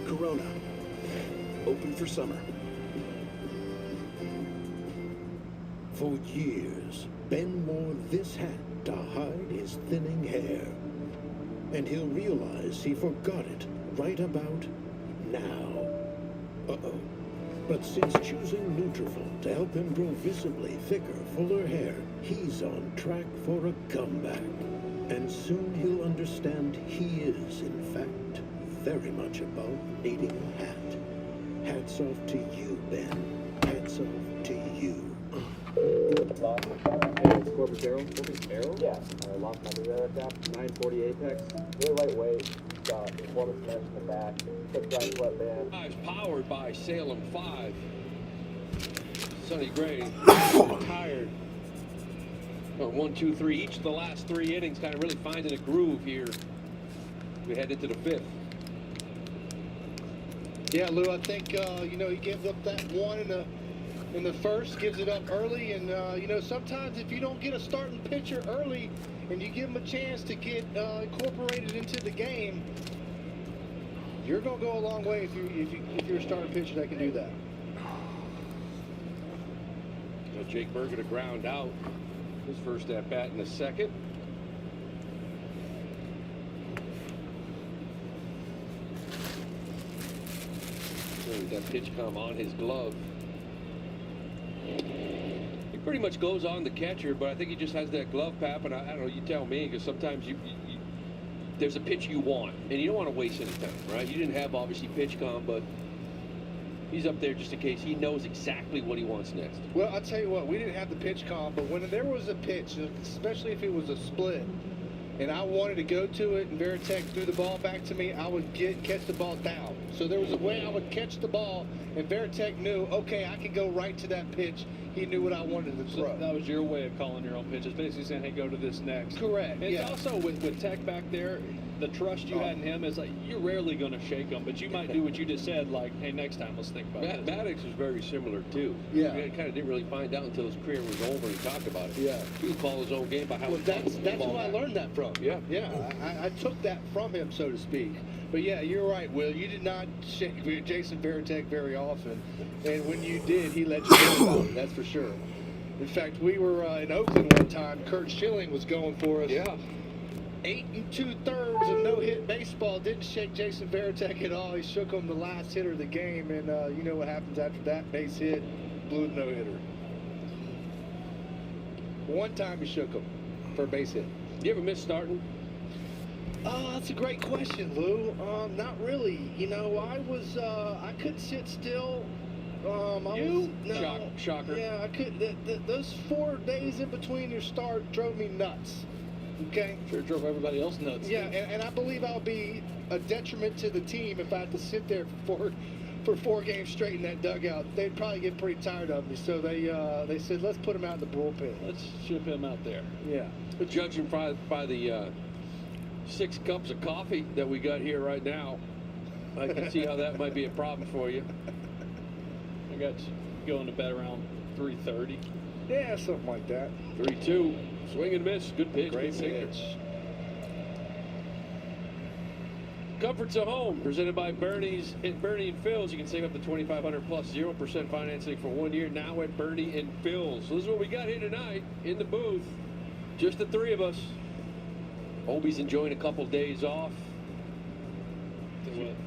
Corona. Open for summer. For years, Ben wore this hat to hide his thinning hair. And he'll realize he forgot it right about now. Uh-oh. But since choosing Nutrafol to help him grow visibly thicker, fuller hair, he's on track for a comeback. And soon he'll understand he is, in fact, very much above needing a hat. Hats off to you, Ben. Hats off to you. Hey, it's Corbin Carroll. Corbin Carroll? Yeah. I lost my new aircraft. 940 Apex. Really lightweight. Got performance mesh in the back. Quick dry sweatband. It's powered by Salem 5. Sonny Gray retired. 1, 2, 3. Each of the last 3 innings kind of really finding a groove here. We head into the fifth. Yeah, Lou, I think, you know, he gives up that one in the first, gives it up early. And, you know, sometimes if you don't get a starting pitcher early and you give him a chance to get incorporated into the game, you're going to go a long way if you're a starting pitcher that can do that. So Jake Berger to ground out. His first at bat in the second. With that pitch com on his glove. He pretty much goes on the catcher, but I think he just has that glove pap, and I don't know, you tell me, because sometimes there's a pitch you want, and you don't want to waste any time, right? You didn't have, obviously, pitch com, but he's up there just in case. He knows exactly what he wants next. Well, I'll tell you what, we didn't have the pitch com, but when there was a pitch, especially if it was a split, and I wanted to go to it, and Varitek threw the ball back to me, I would catch the ball down. So there was a way I would catch the ball, and Varitek knew, okay, I could go right to that pitch. He knew what I wanted to throw. So that was your way of calling your own pitches, basically saying, hey, go to this next. Correct. And it's also with Tech back there, the trust you had in him is like, you're rarely going to shake him, but you might do what you just said, like, hey, next time let's think about this. Maddox was very similar, too. Yeah. You kind of didn't really find out until his career was over and he talked about it. Yeah. He would call his own game by how Well, that's who I learned that from. Yeah. Yeah, I took that from him, so to speak. But yeah, you're right, Will. You did not shake Jason Varitek very often, and when you did, he let you know about it. That's for sure. In fact, we were in Oakland one time. Kurt Schilling was going for us. Yeah. 8 2/3 and no-hit baseball. Didn't shake Jason Varitek at all. He shook him the last hitter of the game, and you know what happens after that? Base hit, blew the no-hitter. One time he shook him for a base hit. You ever miss starting? That's a great question, Lou. Not really. You know, I couldn't sit still. Shocker. Yeah, I could. Those 4 days in between your start drove me nuts. Okay. Sure drove everybody else nuts. Yeah, and I believe I'll be a detriment to the team if I have to sit there for 4 games straight in that dugout. They'd probably get pretty tired of me. So they said, let's put him out in the bullpen. Let's ship him out there. Yeah. But judging by the 6 cups of coffee that we got here right now, I can see how that might be a problem for you. I got you going to bed around 3:30. Yeah, something like that. 3-2. Swing and miss. Good pitch. Great good pitch. Comforts of Home, presented by Bernie and Phil's. You can save up to $2,500 plus 0% financing for 1 year now at Bernie and Phil's. So this is what we got here tonight in the booth. Just the 3 of us. Obi's enjoying a couple days off.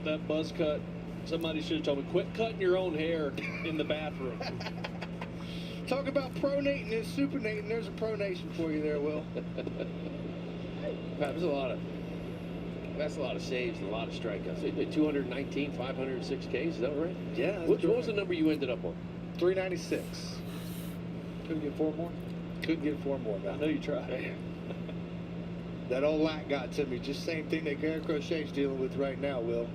That buzz cut, somebody should have told me, quit cutting your own hair in the bathroom. Talk about pronating and supernating. There's a pronation for you there, Will. That's a lot of saves and a lot of strikeouts. 219, 506 Ks, is that right? Yeah. What was the number you ended up on? 396. Couldn't get 4 more? Couldn't get 4 more. I know you tried. That old lack got to me. Just same thing that Garrett Crochet's dealing with right now, Will.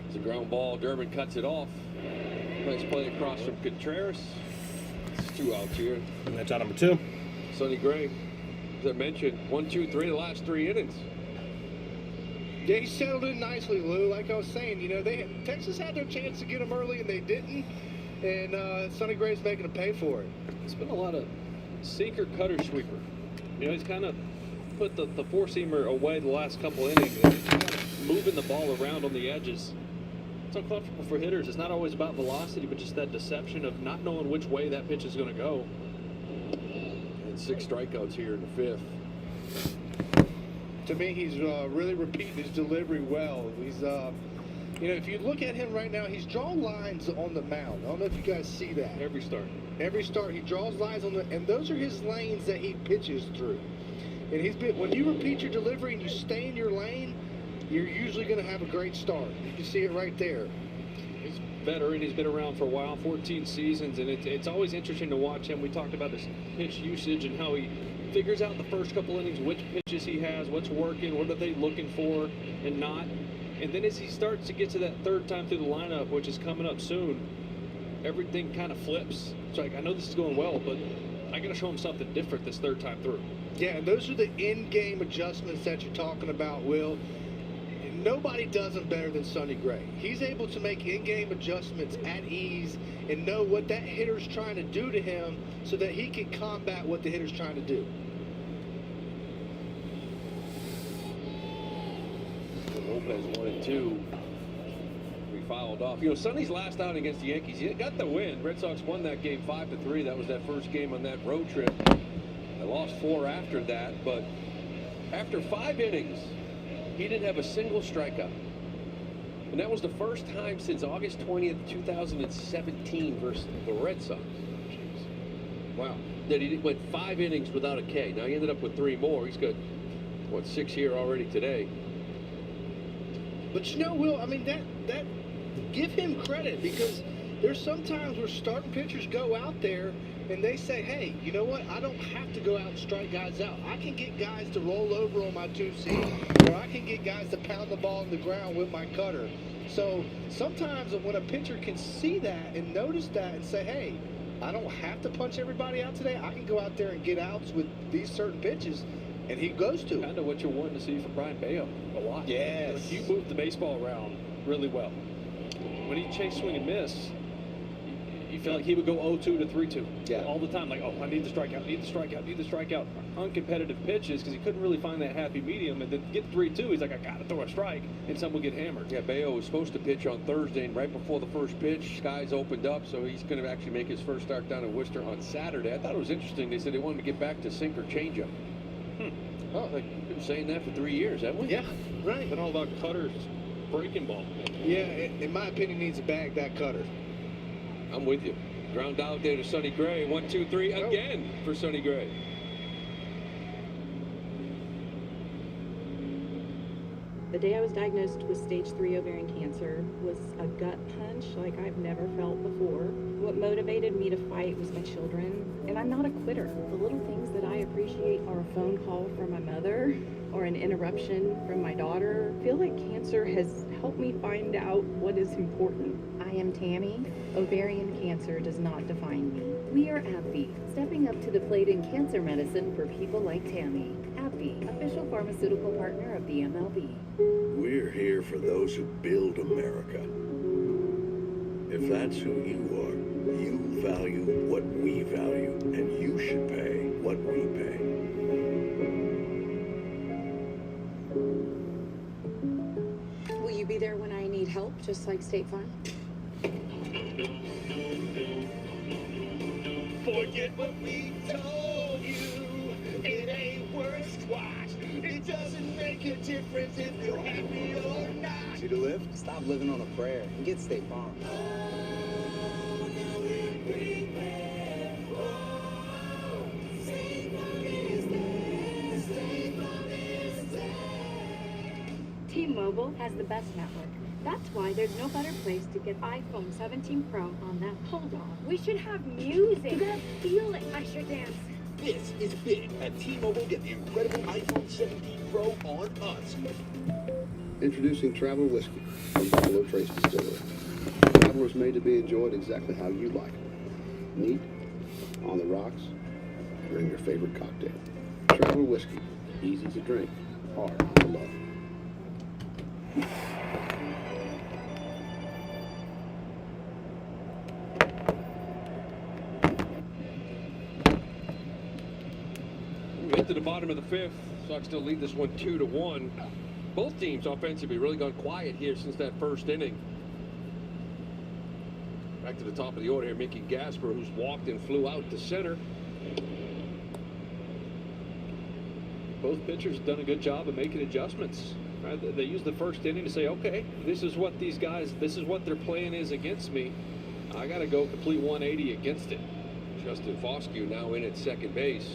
It's a ground ball. Durbin cuts it off. Nice play across from Contreras. It's 2 outs here. And that's out number 2. Sonny Gray, as I mentioned, 1, 2, 3 the last 3 innings. Yeah, he settled in nicely, Lou. Like I was saying, you know, Texas had their chance to get him early and they didn't. And Sonny Gray's making them pay for it. It's been a lot of sinker, cutter, sweeper. You know, he's kind of put the 4-seamer away the last couple innings. And he's kind of moving the ball around on the edges. It's uncomfortable for hitters. It's not always about velocity, but just that deception of not knowing which way that pitch is going to go. And 6 strikeouts here in the 5th. To me, he's really repeating his delivery well. He's, you know, if you look at him right now, he's drawn lines on the mound. I don't know if you guys see that. Every start. Every start, he draws lines on and those are his lanes that he pitches through. And when you repeat your delivery and you stay in your lane, you're usually going to have a great start. You can see it right there. He's a veteran. He's been around for a while, 14 seasons, and it's always interesting to watch him. We talked about his pitch usage and how he figures out the first couple innings which pitches he has, what's working, what are they looking for and not. And then as he starts to get to that 3rd time through the lineup, which is coming up soon, everything kind of flips. It's like, I know this is going well, but I got to show him something different this 3rd time through. Yeah, and those are the in-game adjustments that you're talking about, Will. Nobody does them better than Sonny Gray. He's able to make in-game adjustments at ease and know what that hitter's trying to do to him so that he can combat what the hitter's trying to do. Lopez 1 and 2. We fouled off. You know, Sonny's last out against the Yankees, he got the win. Red Sox won that game 5-3. That was that first game on that road trip. They lost 4 after that, but after 5 innings, he didn't have a single strikeout. And that was the first time since August 20th, 2017 versus the Red Sox. Wow. That he went 5 innings without a K. Now he ended up with 3 more. He's got, what, 6 here already today. But you know, Will, I mean, that give him credit, because there's sometimes where starting pitchers go out there and they say, hey, you know what? I don't have to go out and strike guys out. I can get guys to roll over on my 2-seam, or I can get guys to pound the ball on the ground with my cutter. So sometimes when a pitcher can see that and notice that and say, hey, I don't have to punch everybody out today. I can go out there and get outs with these certain pitches, and he goes to it. Kind of what you're wanting to see from Brian Bayo a lot. Yes. Like, you moved the baseball around really well. When he chased swing and miss, you felt like he would go 0-2 to 3-2 all the time. Like, oh, I need the strikeout, need the strikeout, need the strikeout. Uncompetitive pitches, because he couldn't really find that happy medium. And then get 3-2, he's like, I got to throw a strike, and someone would get hammered. Yeah, Bayo was supposed to pitch on Thursday, and right before the first pitch, skies opened up, so he's going to actually make his first start down in Worcester on Saturday. I thought it was interesting. They said they wanted to get back to sinker changeup. Oh, we've been saying that for 3 years, haven't we? Yeah, right. Then all about cutters, breaking ball. Yeah, in my opinion, he needs to bag that cutter. I'm with you. Ground out there to Sonny Gray. 1, 2, 3 again for Sonny Gray. The day I was diagnosed with stage 3 ovarian cancer was a gut punch like I've never felt before. What motivated me to fight was my children, and I'm not a quitter. The little things that I appreciate are a phone call from my mother or an interruption from my daughter. I feel like cancer has helped me find out what is important. I am Tammy. Ovarian cancer does not define me. We are AbbVie, stepping up to the plate in cancer medicine for people like Tammy. AbbVie, official pharmaceutical partner of the MLB. We're here for those who build America. If that's who you are, you value what we value, and you should pay what we pay. Will you be there when I need help, just like State Farm? Forget what we told you. It ain't worth squat. It doesn't make a difference if you're happy or not. See the lift? Stop living on a prayer and get State Farm. T-Mobile has the best network. That's why there's no better place to get iPhone 17 Pro on that. Hold on. We should have music. You gotta feel it. I sure dance. This is big. At T-Mobile, get the incredible iPhone 17 Pro on us. Introducing Traveler Whiskey from Buffalo Trace Distillery. Traveler is made to be enjoyed exactly how you like it. Neat, on the rocks, bring your favorite cocktail. Traveler Whiskey, easy to drink, hard to love. We get to the bottom of the 5th. Sox still lead this one 2-1. Both teams offensively really gone quiet here since that first inning. Back to the top of the order here, Mickey Gasper, who's walked and flew out to center. Both pitchers have done a good job of making adjustments. Right? They used the first inning to say, okay, this is what these guys, this is what their plan is against me. I got to go complete 180 against it. Justin Foscue now in at second base.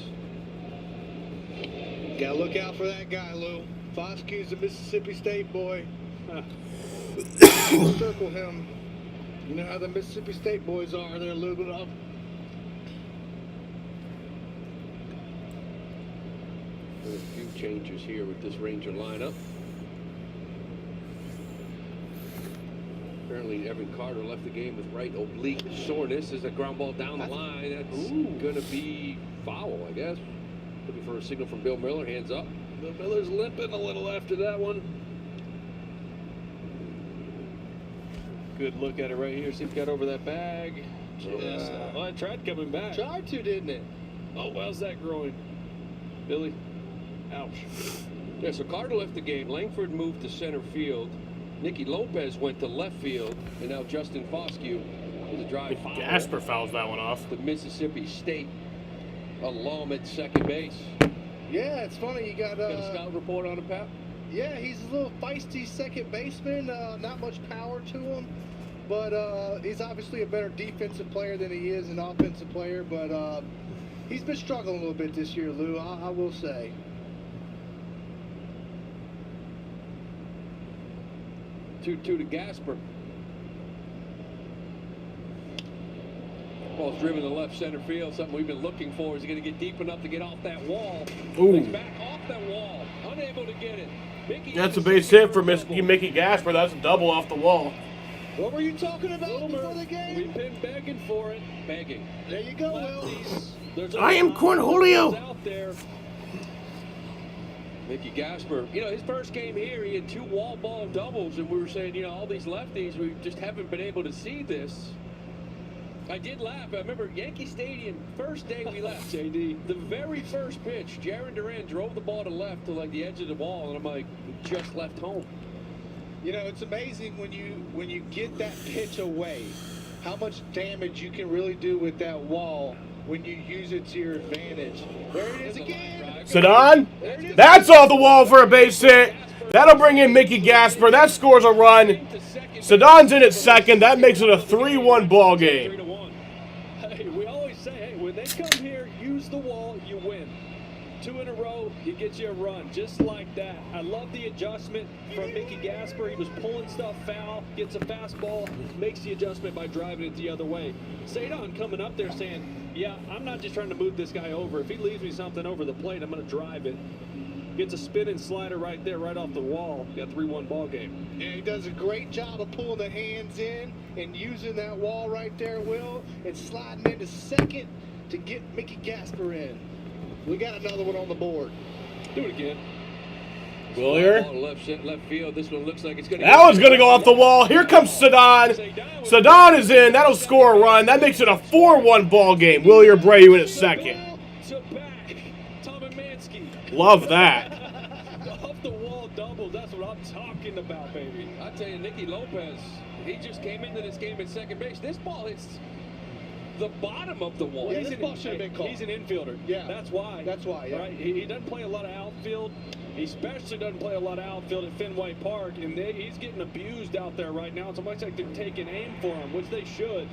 Gotta look out for that guy, Lou. Foscue's a Mississippi State boy. Circle him. You know how the Mississippi State boys are. They're a little bit up. There's a few changes here with this Ranger lineup. Apparently Evan Carter left the game with right oblique soreness. As a ground ball down the line. That's going to be foul, I guess. Looking for a signal from Bill Miller. Hands up. Bill Miller's limping a little after that one. Good look at it right here. See if he got over that bag. Just, well, it tried coming back. Tried to, didn't it? Oh, how's that growing? Billy? Ouch. Yeah, so Carter left the game. Langford moved to center field. Nicky Lopez went to left field. And now Justin Foscue with a drive foul. Gasper fouls that one off. The Mississippi State alum at second base. Yeah, it's funny. You got a scout report on it, Pat? Yeah, he's a little feisty second baseman. Not much power to him, but he's obviously a better defensive player than he is an offensive player. But he's been struggling a little bit this year, Lou. I will say. 2-2 to Gasper. Ball's driven to left center field. Something we've been looking for. Is he going to get deep enough to get off that wall? Ooh. He's back off that wall. Unable to get it. Mickey That's a base hit for Mickey Gasper. That's a double off the wall. What were you talking about before the game? We've been begging for it. Begging. There you go, Will. I am Cornholio. Out there. Mickey Gasper, you know, his first game here, he had 2 wall ball doubles, and we were saying, you know, all these lefties, we just haven't been able to see this. I did laugh. I remember Yankee Stadium, first day we left, JD, the very first pitch, Jarren Duran drove the ball to left to like the edge of the wall, and I'm like, we just left home. You know, it's amazing when you get that pitch away, how much damage you can really do with that wall when you use it to your advantage. There it is again. Cedon, that's off the wall for a base hit. That'll bring in Mickey Gasper. That scores a run. Cedon's in at second. That makes it a 3-1 ball game. Hey, we always say, hey, when they come here, use the wall, you win. 2 in a row, he gets you a run, just like that. I love the adjustment from Mickey Gasper. He was pulling stuff foul, gets a fastball, makes the adjustment by driving it the other way. Cedon coming up there saying, yeah, I'm not just trying to move this guy over. If he leaves me something over the plate, I'm going to drive it. Gets a spinning slider right there, right off the wall. Got 3-1 ball game. And he does a great job of pulling the hands in and using that wall right there, Will, and sliding into second to get Mickey Gasper in. We got another one on the board. Do it again. Willier. Left field. This one looks like it's going to. That one's going to go off the wall. Here comes Cedon. Cedon is in. That'll score a run. That makes it a 4-1 ball game. Willier Brayu in at second. Love that. Off the wall doubles. That's what I'm talking about, baby. I tell you, Nicky Lopez, he just came into this game at second base. This ball hits the bottom of the wall. Yeah, this ball should have been called. He's an infielder. Yeah. That's why. That's why, yeah. Right? He doesn't play a lot of outfield. He especially doesn't play a lot of outfield at Fenway Park, and he's getting abused out there right now. It's almost like they're taking aim for him, which they should.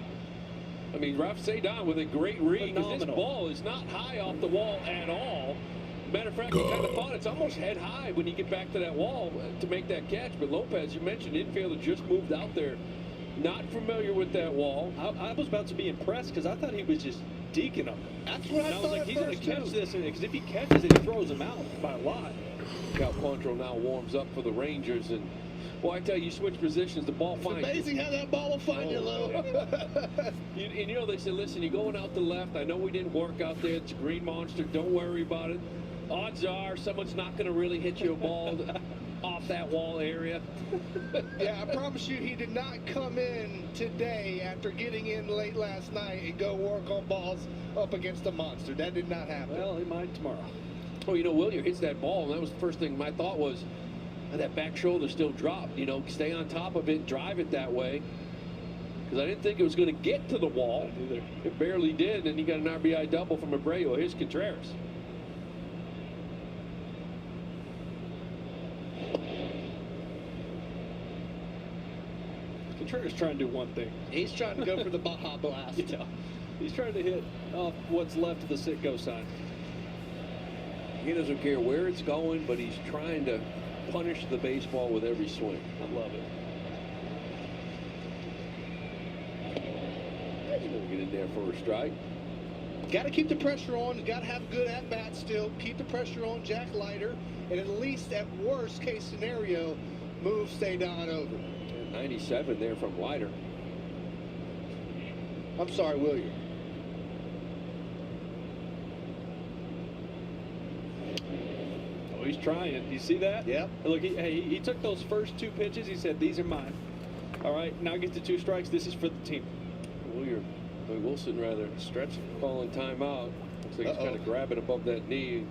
I mean, Ralph Cedon with a great read, because this Phenomenal. ball is not high off the wall at all. Matter of fact, you kind of thought it's almost head high when you get back to that wall to make that catch. But Lopez, you mentioned, infielder just moved out there. Not familiar with that wall. I was about to be impressed because I thought he was just deking him. That's what I was thought like, at he's going to first, catch too. this, because if he catches it, he throws him out by a lot. Cal Quantrill now warms up for the Rangers, and well, I tell you, switch positions, the ball It's finds amazing how that ball will find you, Lou. And you know, they said, listen, you're going out the left. I know we didn't work out there. It's a green monster. Don't worry about it. Odds are someone's not going to really hit you a ball off that wall area. Yeah, I promise you, he did not come in today after getting in late last night and go work on balls up against a monster. That did not happen. Well, he might tomorrow. Oh, you know, Willier hits that ball, and that was the first thing my thought was, that back shoulder still dropped. You know, stay on top of it, drive it that way. Because I didn't think it was going to get to the wall. It barely did, and he got an RBI double from Abreu. Here's Contreras. Contreras trying to do one thing. He's trying to go for the Baja Blast. Yeah. He's trying to hit off what's left of the sit-go sign. He doesn't care where it's going, but he's trying to punish the baseball with every swing. I love it. He's going to get in there for a strike. Got to keep the pressure on. Got to have a good at-bat still. Keep the pressure on Jack Leiter. And at least at worst case scenario, move Cedon over. 97 there from Leiter. I'm sorry, William. Oh, he's trying. You see that? Yep. Look, he took those first 2 pitches. He said, these are mine. All right, now get to 2 strikes. This is for the team. Wilson rather stretching, calling timeout. Looks like he's kind of grabbing above that knee.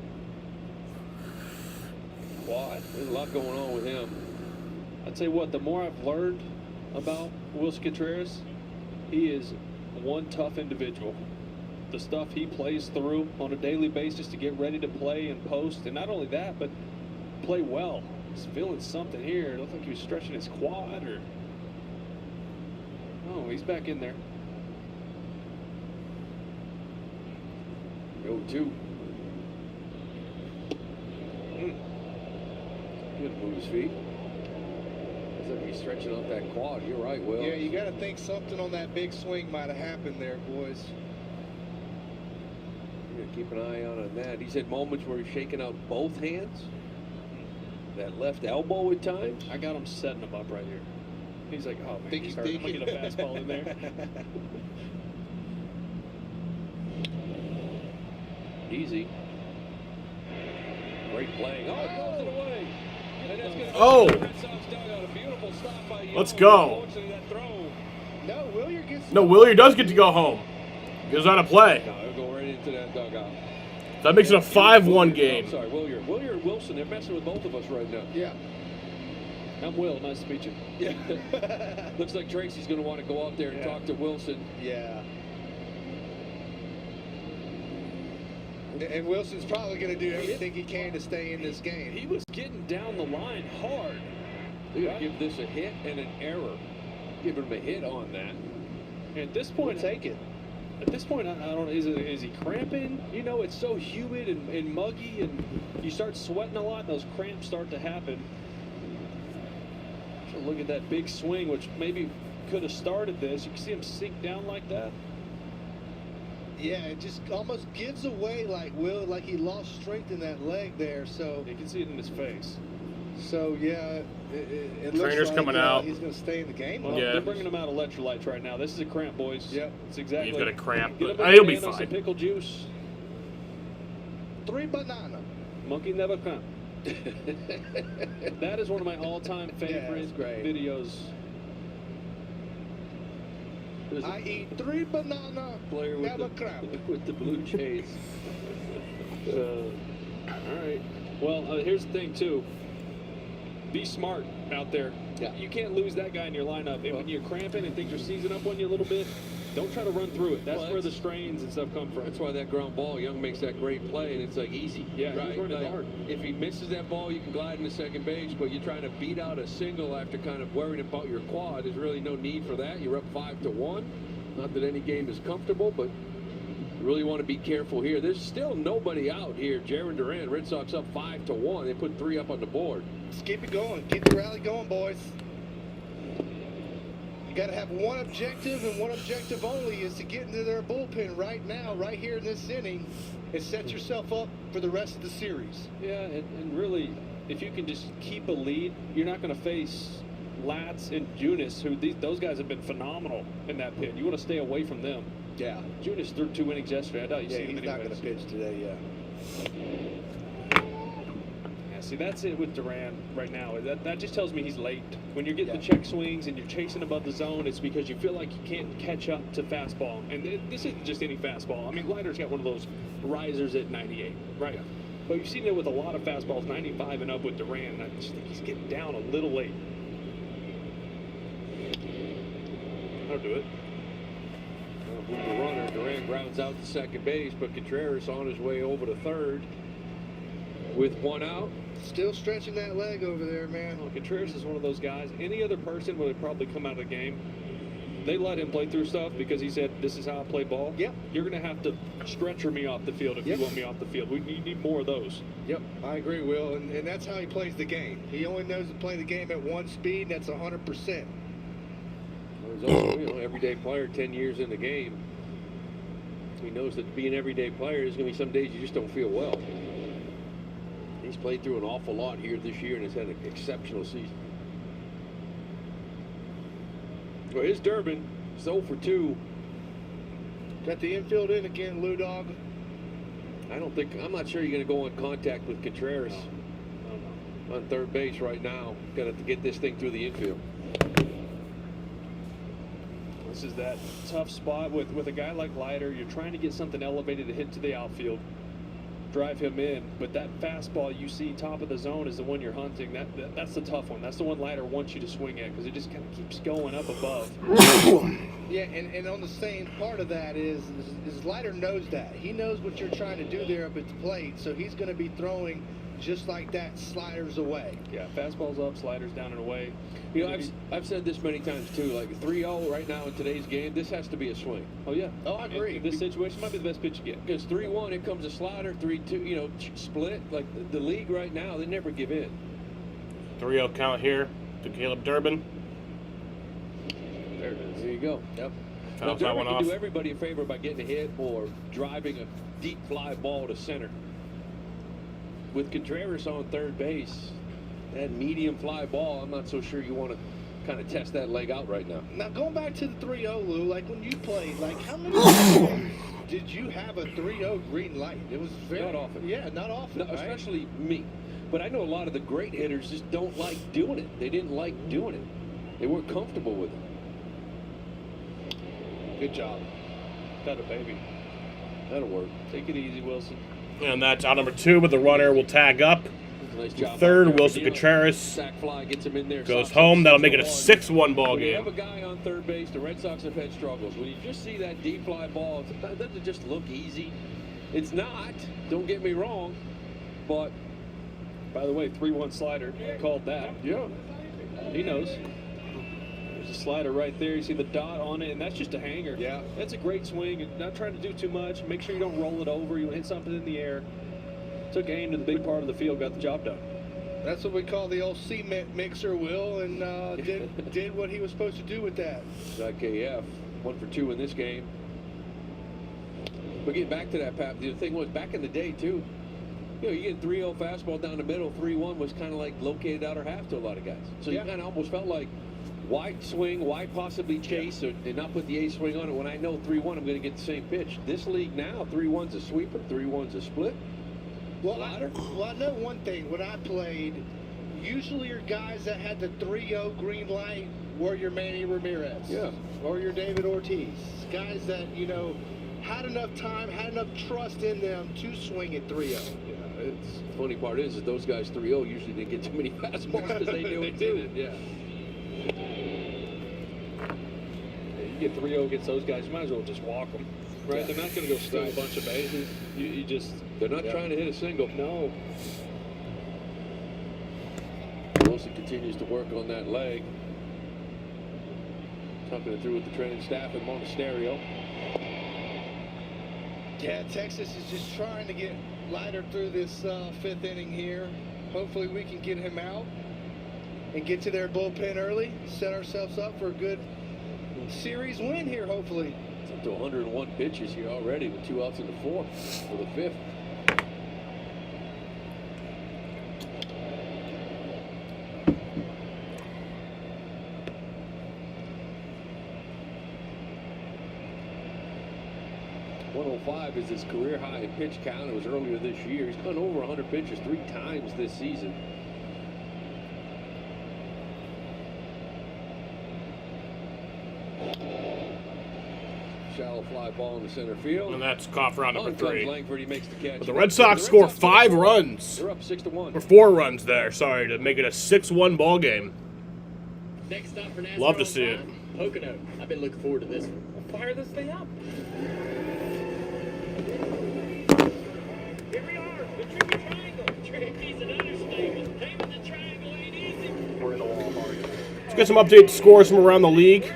Quad. There's a lot going on with him. I'd say what, the more I've learned about Willson Contreras, he is one tough individual. The stuff he plays through on a daily basis to get ready to play and post, and not only that, but play well. He's feeling something here. It looked like he was stretching his quad or. Oh, he's back in there. 0-2. Good move his feet. Looks like he's stretching out that quad. You're right, Will. Yeah, you got to think something on that big swing might have happened there, boys. You gotta keep an eye on that. He's had moments where he's shaking out both hands. That left elbow at times. I got him setting him up right here. He's like, oh man, Think he's he's hurt. I'm gonna thinking. get a fastball in there. Easy. Great playing. Oh, it goes it away. And that's gonna Oh. go to the Red Sox dugout. A beautiful stop by Young. Let's go. Unfortunately, that throw. No, Willier gets. No, Willier does get to go home. He goes out of play. No, he'll go right into that dugout. That makes it a 5-1 game. I'm sorry, Willier and Wilson, they're messing with both of us right now. Yeah. I'm Will. Nice to meet you. Yeah. Looks like Tracy's going to want to go out there and talk to Wilson. Yeah. And Wilson's probably going to do everything he can to stay in this game. He was getting down the line hard. They're going to give this a hit and an error. Give him a hit on that. At this point, take it. At this point, I don't know. Is he cramping? You know, it's so humid and muggy, and you start sweating a lot, and those cramps start to happen. So look at that big swing, which maybe could have started this. You can see him sink down like that. Yeah, it just almost gives away like he lost strength in that leg there. So you can see it in his face. So yeah, it looks Trainer's like coming out. he's going to stay in the game. Well, they're bringing him out electrolytes right now. This is a cramp, boys. Yep. It's exactly. He's got a cramp, Get him but a he'll be banana, some fine. pickle juice. 3 banana. Monkey never come. That is one of my all-time favorite it's great. videos. I eat 3 banana. Player with never the, cramp. with the Blue Jays. All right. Well, here's the thing too. Be smart out there. Yeah. You can't lose that guy in your lineup. And when you're cramping and things are seizing up on you a little bit, don't try to run through it. That's Well, where the strains and stuff come from. That's why that ground ball, Young makes that great play, and it's like easy. Yeah, right? he's running Like, hard. if he misses that ball, you can glide into second base, but you're trying to beat out a single after kind of worrying about your quad. There's really no need for that. You're up 5-1. Not that any game is comfortable, but you really want to be careful here. There's still nobody out here. Jarren Duran, Red Sox up 5-1. They put 3 up on the board. Let's keep it going. Keep the rally going, boys. You got to have one objective, and one objective only is to get into their bullpen right now, right here in this inning, and set yourself up for the rest of the series. Yeah, and really, if you can just keep a lead, you're not going to face Latz and Junis, who those guys have been phenomenal in that pit. You want to stay away from them. Yeah. Junis threw 2 innings yesterday. I doubt you Yeah, see him he's not going to anyways. pitch today, yeah. Yeah, see, that's it with Duran right now. That just tells me he's late. When you're getting the check swings and you're chasing above the zone, it's because you feel like you can't catch up to fastball. And this isn't just any fastball. I mean, Leiter's got one of those risers at 98, right? But you've seen it with a lot of fastballs, 95 and up with Duran. And I just think he's getting down a little late. I'll do it. Move the runner. Duran grounds out to second base, but Contreras on his way over to third with 1 out. Still stretching that leg over there, man. Well, Contreras is one of those guys. Any other person would have probably come out of the game. They let him play through stuff because he said, this is how I play ball. Yep. You're going to have to stretcher me off the field if you want me off the field. We need more of those. Yep, I agree, Will, and that's how he plays the game. He only knows to play the game at one speed, and that's 100%. He's also, everyday player, 10 years in the game. He knows that to be an everyday player, there's going to be some days you just don't feel well. He's played through an awful lot here this year and has had an exceptional season. Well, here's Durbin. He's 0 for 2. Got the infield in again, Lou Dog. I'm not sure you're going to go on contact with Contreras on third base right now. Got to get this thing through the infield. This is that tough spot with a guy like Leiter. You're trying to get something elevated to hit to the outfield, drive him in, but that fastball you see top of the zone is the one you're hunting. That's the tough one. That's the one Leiter wants you to swing at because it just kind of keeps going up above. Yeah, and on the same part of that is Leiter knows that. He knows what you're trying to do there up at the plate, so he's going to be throwing just like that, sliders away. Yeah, fastballs up, sliders down and away. You know, I've said this many times too. Like 3-0 right now in today's game, this has to be a swing. Oh yeah. Oh, I agree. In this situation might be the best pitch you get. Because 3-1, it comes a slider. 3-2, you know, split. Like the league right now, they never give in. 3-0 count here to Caleb Durbin. There it is. There you go. Yep. Now, Fouls that Durbin one can off. do everybody a favor by getting a hit or driving a deep fly ball to center. With Contreras on third base, that medium fly ball, I'm not so sure you want to kind of test that leg out right now. Now, going back to the 3-0, Lou, like when you played, like how many times did you have a 3-0 green light? It was very Not often. Yeah, not often. No, right? especially me. But I know a lot of the great hitters just don't like doing it. They didn't like doing it. They weren't comfortable with it. Good job. Got a baby. That'll work. Take it easy, Wilson. And that's out number 2, but the runner will tag up. Nice job. Third, Wilson Contreras Sack fly gets him in there. goes Sox home. up That'll make it a 6-1. 6-1 ball When you have game. a guy on third base, the Red Sox have had struggles. When you just see that deep fly ball, it doesn't just look easy. It's not. Don't get me wrong. But, by the way, 3-1 slider called that. Yeah. He knows. There's a slider right there. You see the dot on it, and that's just a hanger. Yeah. That's a great swing. And not trying to do too much. Make sure you don't roll it over. You hit something in the air. Took aim to the big part of the field, got the job done. That's what we call the old cement mixer, Will, and did what he was supposed to do with that. KF, 1 for 2 in this game. But getting back to that, Pap, the thing was, back in the day, too, you know, you get 3-0 fastball down the middle, 3-1 was kind of like located out or half to a lot of guys. So you kind of almost felt like, why swing, why possibly chase, and not put the A swing on it when I know 3-1 I'm going to get the same pitch. This league now, 3-1's a sweeper, 3-1's a split. Well, I know one thing. When I played, usually your guys that had the 3-0 green light were your Manny Ramirez. Yeah. Or your David Ortiz. Guys that, you know, had enough time, had enough trust in them to swing at 3-0. Yeah, it's the funny part is that those guys 3-0 usually didn't get too many fastballs because they knew it did. Yeah. You get 3-0 against those guys, you might as well just walk them. Right? Yeah. They're not going to go steal a bunch of bases. You just... They're not trying to hit a single. No. Wilson continues to work on that leg. Talking it through with the training staff at Monasterio. Yeah, Texas is just trying to get Leiter through this 5th inning here. Hopefully we can get him out and get to their bullpen early. Set ourselves up for a good series win here, hopefully. It's up to 101 pitches here already with 2 outs in the 4th for the 5th. .105 is his career high in pitch count. It was earlier this year. He's gone over 100 pitches 3 times this season. Shallow fly ball in the center field. And that's Coffer on number 3. Langford, he makes the catch. But the Red Sox score 5 runs. They're up 6-1. Or 4 runs there, sorry, to make it a 6-1 ball game. Next stop for NASCAR. Love to see it. Pocono. I've been looking forward to this one. Fire this thing up. Here we are, the tricky triangle. Tricky's an understatement. Paving the triangle ain't easy. We're in the Walmart. Let's get some updated scores from around the league.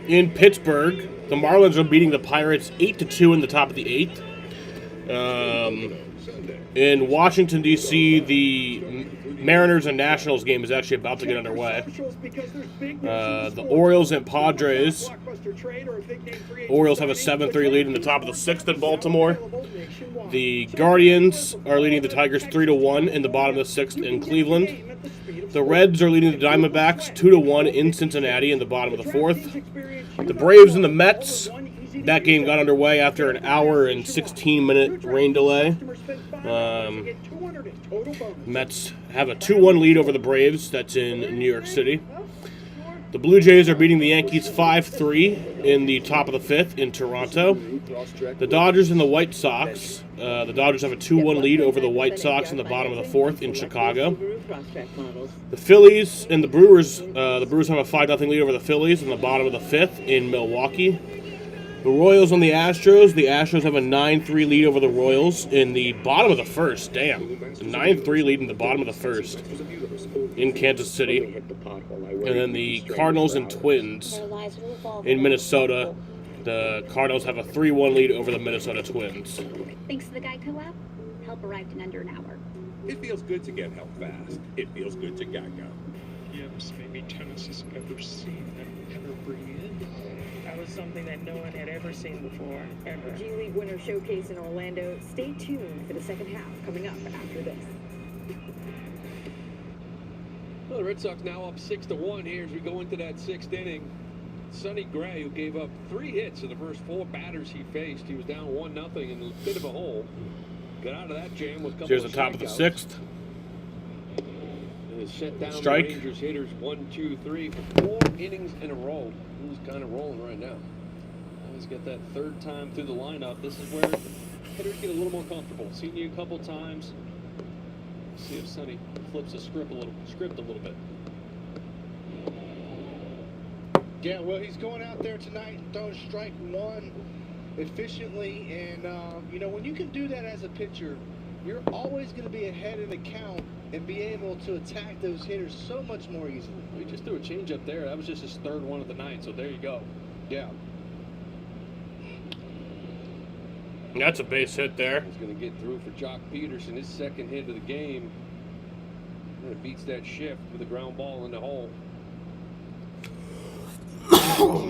In Pittsburgh, the Marlins are beating the Pirates 8-2 in the top of the 8th. In Washington, D.C., the Mariners and Nationals game is actually about to get underway. The Orioles and Padres. Orioles have a 7-3 lead in the top of the 6th in Baltimore. The Guardians are leading the Tigers 3-1 in the bottom of the 6th in Cleveland. The Reds are leading the Diamondbacks 2-1 in Cincinnati in the bottom of the 4th. The Braves and the Mets. That game got underway after an hour and 16-minute rain delay. Mets have a 2-1 lead over the Braves. That's in New York City. The Blue Jays are beating the Yankees 5-3 in the top of the 5th in Toronto. The Dodgers and the White Sox. The Dodgers have a 2-1 lead over the White Sox in the bottom of the 4th in Chicago. The Phillies and the Brewers. The Brewers have a 5-0 lead over the Phillies in the bottom of the 5th in Milwaukee. The Royals on the Astros. The Astros have a 9-3 lead over the Royals in the bottom of the first. Damn. A 9-3 lead in the bottom of the first in Kansas City. And then the Cardinals and Twins in Minnesota. The Cardinals have a 3-1 lead over the Minnesota Twins. Thanks to the Geico app, help arrived in under an hour. It feels good to get help fast. It feels good to Geico. Yes, maybe tennis has ever seen and ever bring in. That was something that no one had ever seen before, ever. G League Winter Showcase in Orlando. Stay tuned for the second half coming up after this. Well, the Red Sox now up 6-1 here as we go into that sixth inning. Sonny Gray, who gave up 3 hits in the first 4 batters he faced. He was down 1-0 in a bit of a hole. Got out of that jam with a couple Here's the of top of the strikeouts. sixth. And set down Strike. the Rangers hitters 1, 2, 3 for 4 innings in a row. He's kind of rolling right now. He's got that third time through the lineup. This is where hitters get a little more comfortable. Seen you a couple times. See if Sonny flips the script a little bit. Yeah, well, he's going out there tonight and throwing strike 1 efficiently. And, you know, when you can do that as a pitcher, you're always going to be ahead in the count and be able to attack those hitters so much more easily. He just threw a changeup there. That was just his 3rd one of the night, so there you go. Yeah. That's a base hit there. He's going to get through for Jock Peterson, his 2nd hit of the game. And it beats that shift with a ground ball in the hole.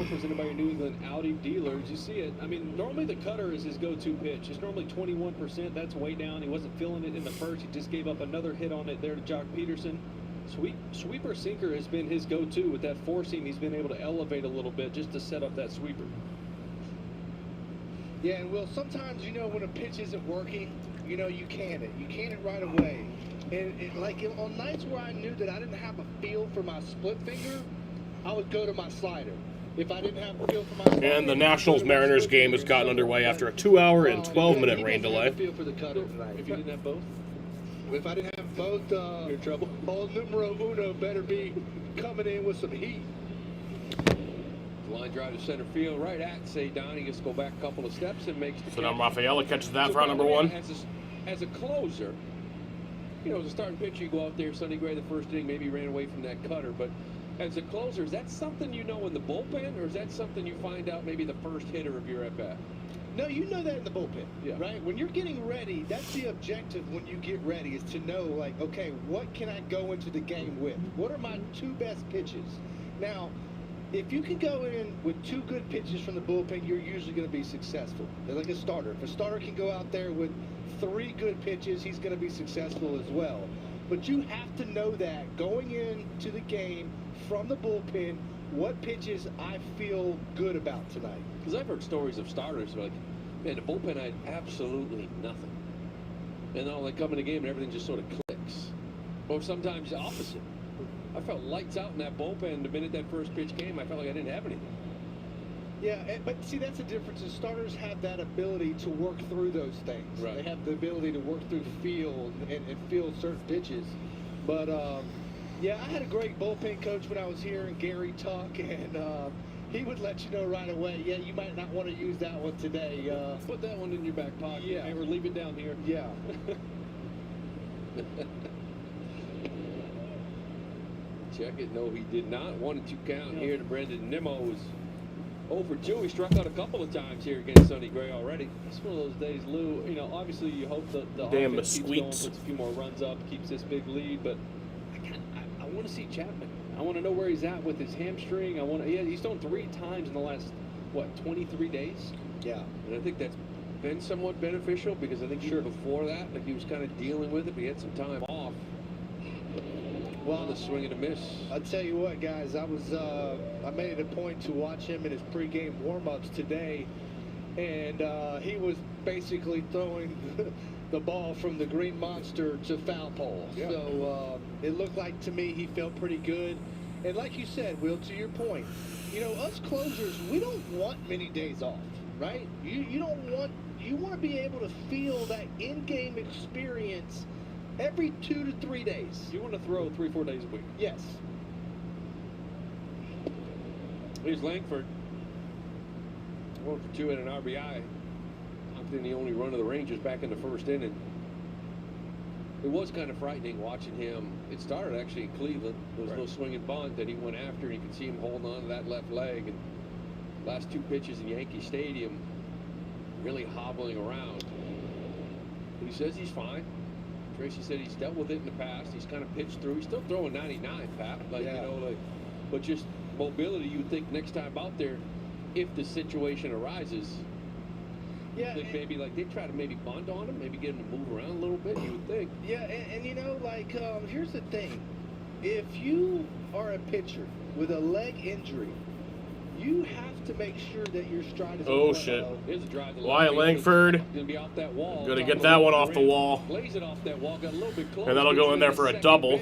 Presented by your New England Audi dealers. You see it. I mean, normally the cutter is his go-to pitch. It's normally 21%. That's way down. He wasn't feeling it in the first. He just gave up another hit on it there to Jock Peterson. Sweeper sinker has been his go-to. With that four seam, he's been able to elevate a little bit just to set up that sweeper. Yeah, and Will, sometimes, you know, when a pitch isn't working, you know, you can it. You can it right away. And like on nights where I knew that I didn't have a feel for my split finger, I would go to my slider. If I didn't have a feel for my slider, And the Nationals-Mariners game has gotten underway after a 2-hour and 12-minute rain delay. Feel for the cutter tonight. If you didn't have both? If I didn't have both, you're in trouble. Old numero uno better be coming in with some heat. Line drive to center field, right at Cedon. He gets to go back a couple of steps and makes the So now catch. Rafaela catches that So for out number 1. As a closer, you know, as a starting pitcher, you go out there, Sonny Gray, the first inning, maybe ran away from that cutter, but as a closer, is that something you know in the bullpen, or is that something you find out maybe the first hitter of your at-bat? No, you know that in the bullpen, Yeah. right? When you're getting ready, that's the objective when you get ready, is to know, like, okay, what can I go into the game with? What are my 2 best pitches? Now, if you can go in with 2 good pitches from the bullpen, you're usually going to be successful. They're like a starter. If a starter can go out there with 3 good pitches, he's going to be successful as well. But you have to know that going into the game from the bullpen, what pitches I feel good about tonight. Because I've heard stories of starters like, man, the bullpen had absolutely nothing. And then they come in the game and everything just sort of clicks. Or sometimes the opposite. I felt lights out in that bullpen the minute that first pitch came. I felt like I didn't have anything. Yeah, but see, that's the difference. Is starters have that ability to work through those things. Right. They have the ability to work through field and feel certain pitches. But, yeah, I had a great bullpen coach when I was here, and Gary Tuck, and he would let you know right away, yeah, you might not want to use that one today. Put that one in your back pocket, yeah, or leave it down here. Yeah. Check it. No, he did not. 1-2 count here to Brendan Nimmo. Was 0 for 2. He struck out a couple of times here against Sonny Gray already. It's one of those days, Lou. You know, obviously you hope that the Damn offense keeps going, mesquites. puts a few more runs up, keeps this big lead. But I want to see Chapman. I want to know where he's at with his hamstring. He's thrown 3 times in the last 23 days. Yeah. And I think that's been somewhat beneficial because I think even before that, like he was kind of dealing with it, but he had some time off. Well, the swing and a miss. I'll tell you what, guys, I made it a point to watch him in his pregame warm-ups today, and he was basically throwing the ball from the green monster to foul pole. Yeah. So it looked like to me he felt pretty good. And like you said, Will, to your point, you know, us closers, we don't want many days off, right? You want to be able to feel that in-game experience every 2 to 3 days. You want to throw 3-4 days a week. Yes. Here's Langford. 1 for 2 and an RBI. Knocked in the only run of the Rangers back in the first inning. It was kind of frightening watching him. It started actually in Cleveland. There was no swinging bunt that he went after, and you could see him holding on to that left leg. And last 2 pitches in Yankee Stadium, really hobbling around. But he says he's fine. Tracy said he's dealt with it in the past. He's kind of pitched through. He's still throwing 99, Pat. Like, you know, like, but just mobility. You would think next time out there, if the situation arises, yeah, think maybe like they try to maybe bunt on him, maybe get him to move around a little bit. You would think. Yeah, and you know, like, here's the thing: if you are a pitcher with a leg injury, you have to make sure that your stride is. Oh shit! Here's a drive to Wyatt Langford. Gonna be off that wall. Gonna get that one off the wall. Blaze it off that wall. Got a little bit close. And that'll go in there for a double.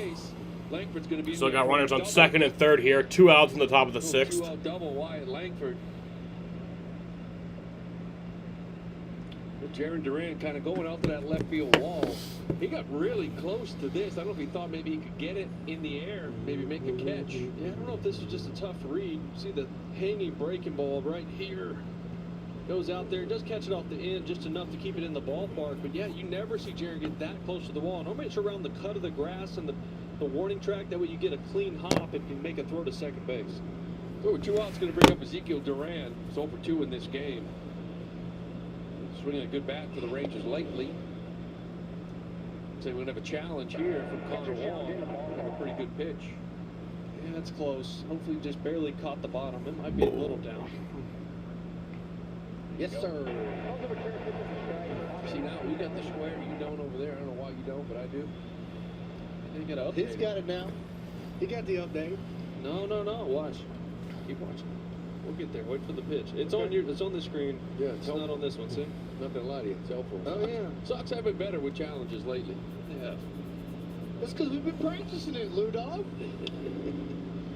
Langford's gonna be. So got runners on second and third here. 2 outs in the top of the 6th. 2-out double. Wyatt Langford. Jaron Duran kind of going out to that left field wall. He got really close to this. I don't know if he thought maybe he could get it in the air, maybe make a catch. Yeah, I don't know if this was just a tough read. See the hanging breaking ball right here. Goes out there, does catch it off the end just enough to keep it in the ballpark. But yeah, you never see Jaron get that close to the wall. Normally it's around the cut of the grass and the warning track. That way you get a clean hop and can make a throw to second base. So 2 outs going to bring up Ezekiel Duran. He's 0 for 2 in this game. Swinging a good bat for the Rangers lately. So we're going to have a challenge here from Connor Wong. Have a pretty good pitch. Yeah, that's close. Hopefully just barely caught the bottom. It might be a little down. Yes, sir. See, now we got the square. You don't over there. I don't know why you don't, but I do. They got to update. He's got it now. He got the update. No. Watch. Keep watching. We'll get there. Wait for the pitch. It's on your. It's on the screen. Yeah, it's not on this one. See? Not gonna lie to you, it's helpful. Oh yeah. Sox have been better with challenges lately. Yeah. That's because we've been practicing it, Lou Dog.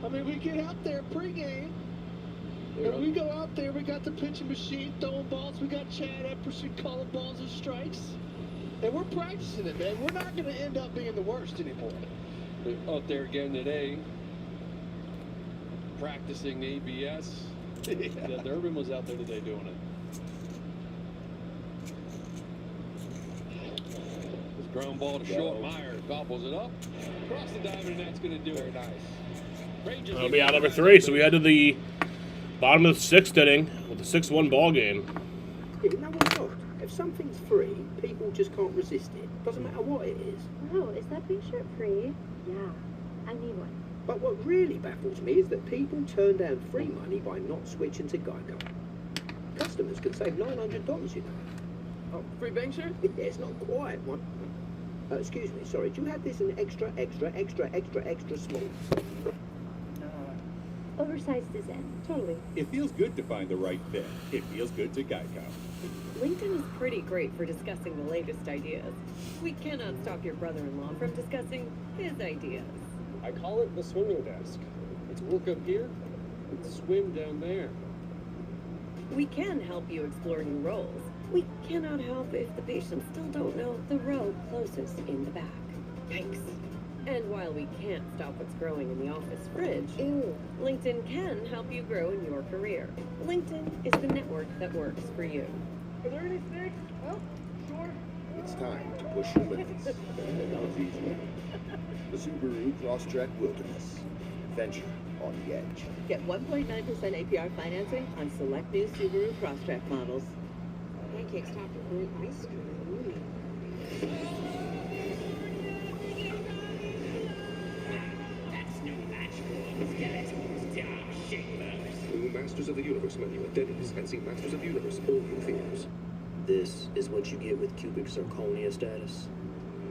I mean, we get out there pregame, and we go out there. We got the pitching machine throwing balls. We got Chad Epperson calling balls and strikes, and we're practicing it, man. We're not going to end up being the worst anymore. They're out there again today, practicing the ABS. Yeah, Durbin was out there today doing it. Ground ball to short. Meyer gobbles it up. Across the diamond, and that's going to do it. Nice. Rangers That'll be out number 3. So we head to the bottom of the 6th inning with a 6-1 ball game. Yeah, no one's not. If something's free, people just can't resist it. Doesn't matter what it is. Oh, is that big shirt free? Yeah, I need one. But what really baffles me is that people turn down free money by not switching to Geico. Customers can save $900, you know. Oh, free bank shirt? Yeah, it's not quite one. Excuse me, sorry, do you have this in extra small? Oversized is in. Totally. It feels good to find the right fit. It feels good to Geico. LinkedIn is pretty great for discussing the latest ideas. We cannot stop your brother-in-law from discussing his ideas. I call it the swimming desk. It's work up here, it's swim down there. We can help you explore new roles. We cannot help if the patients still don't know the row closest in the back. Yikes. And while we can't stop what's growing in the office fridge, LinkedIn can help you grow in your career. LinkedIn is the network that works for you. Are there any snakes? Oh, sure. It's time to push your limits. Now it's easy. The Subaru Crosstrek Wilderness. Adventure on the edge. Get 1.9% APR financing on select new Subaru Crosstrek models. Pancakes topped with great ice cream. New Masters of the Universe menu at Denny's and see Masters of the Universe all in theaters. This is what you get with cubic zirconia status.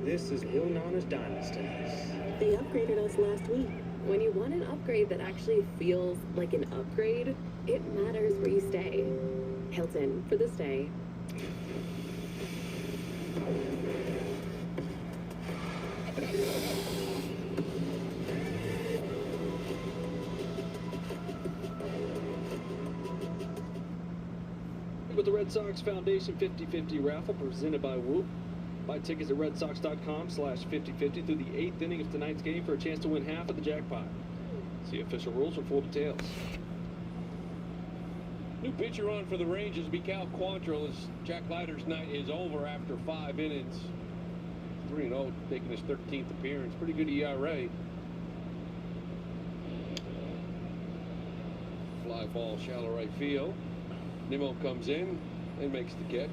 This is Will Nana's diamond status. They upgraded us last week. When you want an upgrade that actually feels like an upgrade, it matters where you stay. Hilton for the stay. With the Red Sox Foundation 50-50 raffle presented by Whoop. Buy tickets at redsox.com/5050 through the 8th inning of tonight's game for a chance to win half of the jackpot. See official rules for full details. New pitcher on for the Rangers will be Cal Quantrill as Jack Leiter's night is over after 5 innings. 3-0, taking his 13th appearance. Pretty good ERA. Fly ball, shallow right field. Nimmo comes in and makes the catch.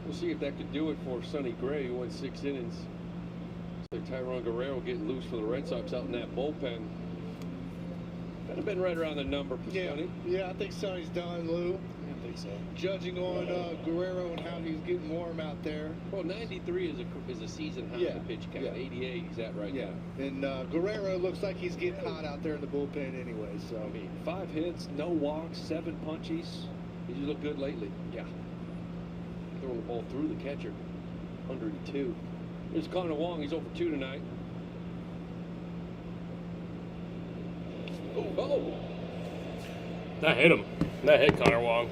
We'll see if that could do it for Sonny Gray, who went 6 innings. Looks like Tyrone Guerrero getting loose for the Red Sox out in that bullpen. That'd have been right around the number for Sonny. Yeah, I think Sonny's done, Lou. I think so. Judging on Guerrero and how he's getting warm out there. Well, 93 is a season high in the pitch count. 88 he's at right now. And Guerrero looks like he's getting hot out there in the bullpen anyway. So I mean, 5 hits, no walks, 7 punchies. He's looked good lately. Yeah. Throwing the ball through the catcher. 102. There's Connor Wong. He's over 2 tonight. Oh! That hit him. That hit Connor Wong.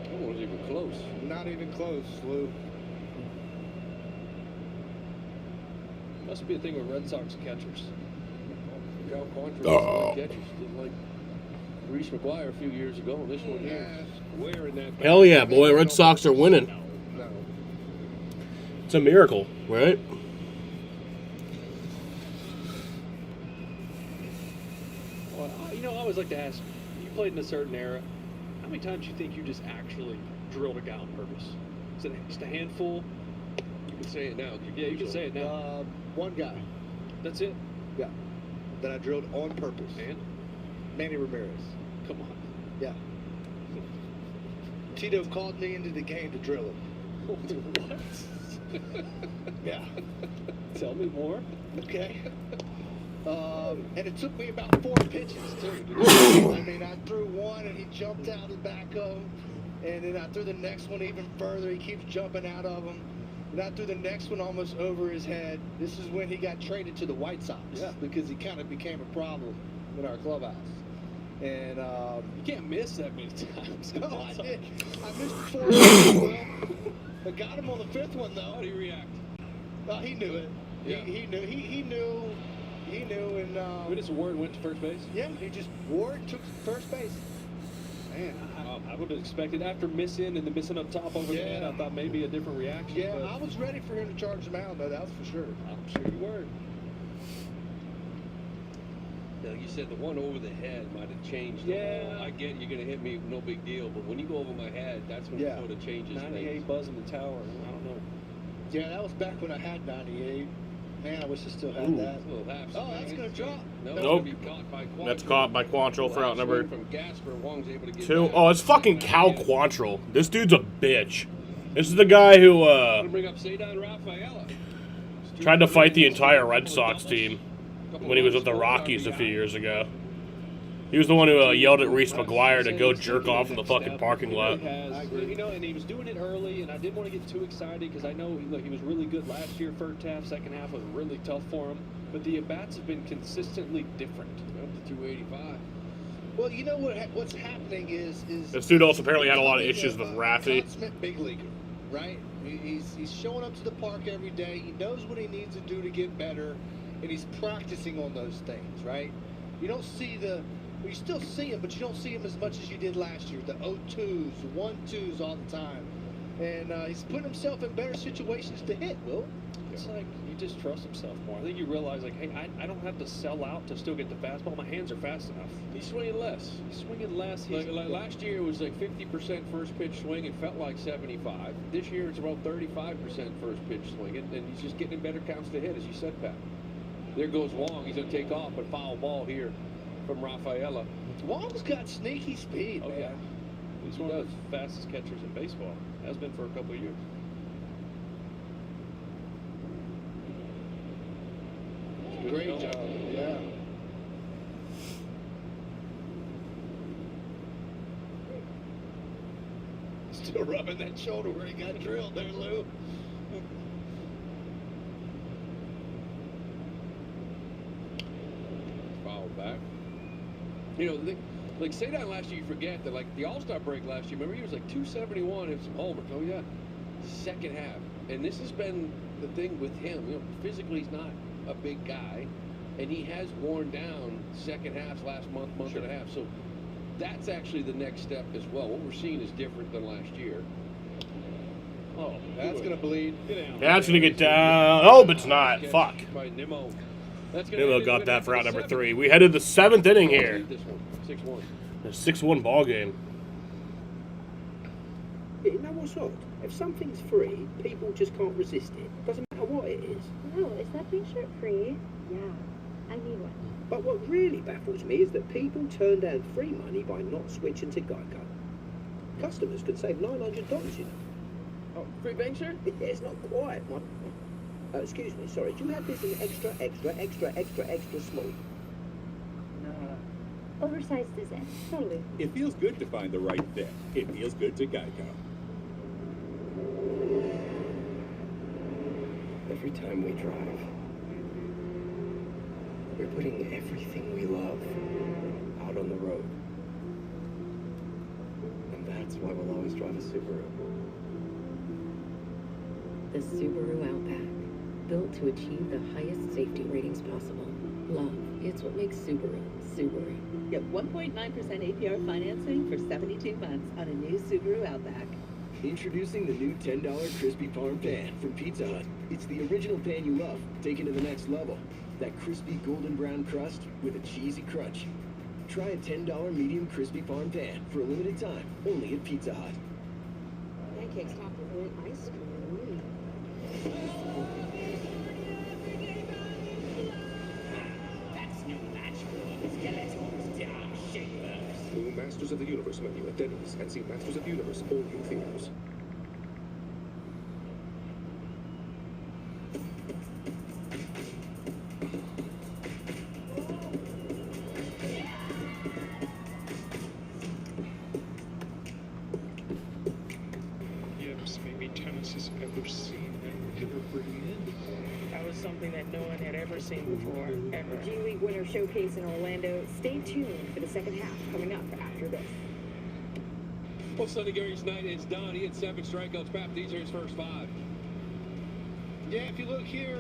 That wasn't even close. Not even close, Lou. Must be a thing with Red Sox catchers. Cal Quantrill catchers. Didn't like Reese McGuire a few years ago. And this one here, wearing that. Hell yeah, boy. Red Sox are winning. No. It's a miracle, right? Well, I always like to ask, you played in a certain era, how many times do you think you just actually drilled a guy on purpose? Is it just a handful? You can say it now. Yeah, you can say it now. One guy. That's it? Yeah. That I drilled on purpose. And? Manny Ramirez. Come on. Yeah. Tito called me into the game to drill him. What? Yeah. Tell me more. Okay. And it took me about 4 pitches, too. I mean, I threw one, and he jumped out of the back of him. And then I threw the next one even further. He keeps jumping out of him. And I threw the next one almost over his head. This is when he got traded to the White Sox. Yeah. Because he kind of became a problem in our clubhouse. And you can't miss that many times. No, I did. I missed 4 I got him on the 5th one, though. How do you react? He knew it. Yeah. He knew. He knew. And When his word went to first base? yeah, he just wore it, took first base. Man, I would have expected after missing and the missing up top over the head, I thought maybe a different reaction. Yeah, but I was ready for him to charge the mound, though. That's for sure. I'm sure you were. Now, you said the one over the head might have changed. Yeah. I get you're going to hit me, no big deal. But when you go over my head, that's when it sort of changes 98 things. buzz in the tower. I don't know. Yeah, that was back when I had 98. Man, I wish I still had that. Oh, that's going to drop. No, Nope. it's gonna be caught by Quantrill. That's caught by Quantrill for out number From Gasper, Wong's able to get 2. back. Oh, it's fucking Cal Quantrill. This dude's a bitch. This is the guy who Gonna bring up Cedar Rafaela. tried to fight the entire Red Sox team when he was with the Rockies a few years ago. He was the one who yelled at Reese McGuire to go jerk off in the fucking parking lot. And he was doing it early, and I didn't want to get too excited because I know he was really good last year, first half, second half was really tough for him. But the at-bats have been consistently different. Up to 285. Well, you know what's happening is This dude also apparently had a lot of issues with Raffy. consummate big leaguer, right? He's showing up to the park every day. He knows what he needs to do to get better, and he's practicing on those things, right? You don't see you still see him, but you don't see him as much as you did last year. The 0-2s, 1-2s all the time. And he's putting himself in better situations to hit, Will. It's like he just trusts himself more. I think you realize, like, hey, I don't have to sell out to still get the fastball. My hands are fast enough. He's swinging less. He's swinging less. Like last year, it was like 50% first pitch swing. It felt like 75. This year, it's about 35% first pitch swing. And he's just getting in better counts to hit, as you said, Pat. There goes Wong. He's going to take off, but foul ball here from Rafaela. Wong's got sneaky speed, Oh, man. yeah. He's one of the fastest catchers in baseball. Has been for a couple of years. Great job. Yeah. Still rubbing that shoulder where he got drilled there, Lou. Foul back. You know, like say that last year, you forget that, like the All-Star break last year, remember he was like 271 and some homers. Oh, yeah. Second half. And this has been the thing with him. You know, physically he's not a big guy, and he has worn down second half, last month and a half. So that's actually the next step as well. What we're seeing is different than last year. Oh, that's going to bleed. That's going to get down. Oh, but it's not. Fuck. By Nimmo. Nimmo got that for out number 3. We headed the 7th inning here. This one, 6-1. A 6-1 ball game. Yeah, you know what's odd? If something's free, people just can't resist it. Doesn't matter what it is. Oh, is that pink shirt free? Yeah, I need one. But what really baffles me is that people turn down free money by not switching to Geico. Customers could save $900, you know. Oh, free bank shirt? Yeah, it's not quite one. Excuse me, sorry. Do you have this in extra small? Oversized is in. Totally. It feels good to find the right fit. It feels good to Geico. Every time we drive, we're putting everything we love out on the road. And that's why we'll always drive a Subaru. The Subaru Outback, built to achieve the highest safety ratings possible. Love, it's what makes Subaru, Subaru. Get 1.9% APR financing for 72 months on a new Subaru Outback. Introducing the new $10 Crispy Parm Pan from Pizza Hut. It's the original pan you love, taken to the next level. That crispy golden brown crust with a cheesy crunch. Try a $10 medium crispy parm pan for a limited time, only at Pizza Hut. Pancakes topped with mint ice cream. That's new match for Skeletor's Dark Shapers. New Masters of the Universe menu at Denny's and see Masters of the Universe all new theaters. Yes, maybe tennis has ever seen and ever bring in. That was something that no one had ever seen before, ever. G League Winter Showcase in Orlando. Stay tuned for the second half coming up after this. Well, Sonny Gary's night is done. He had 7 strikeouts. Pap, these are his first 5. Yeah, if you look here,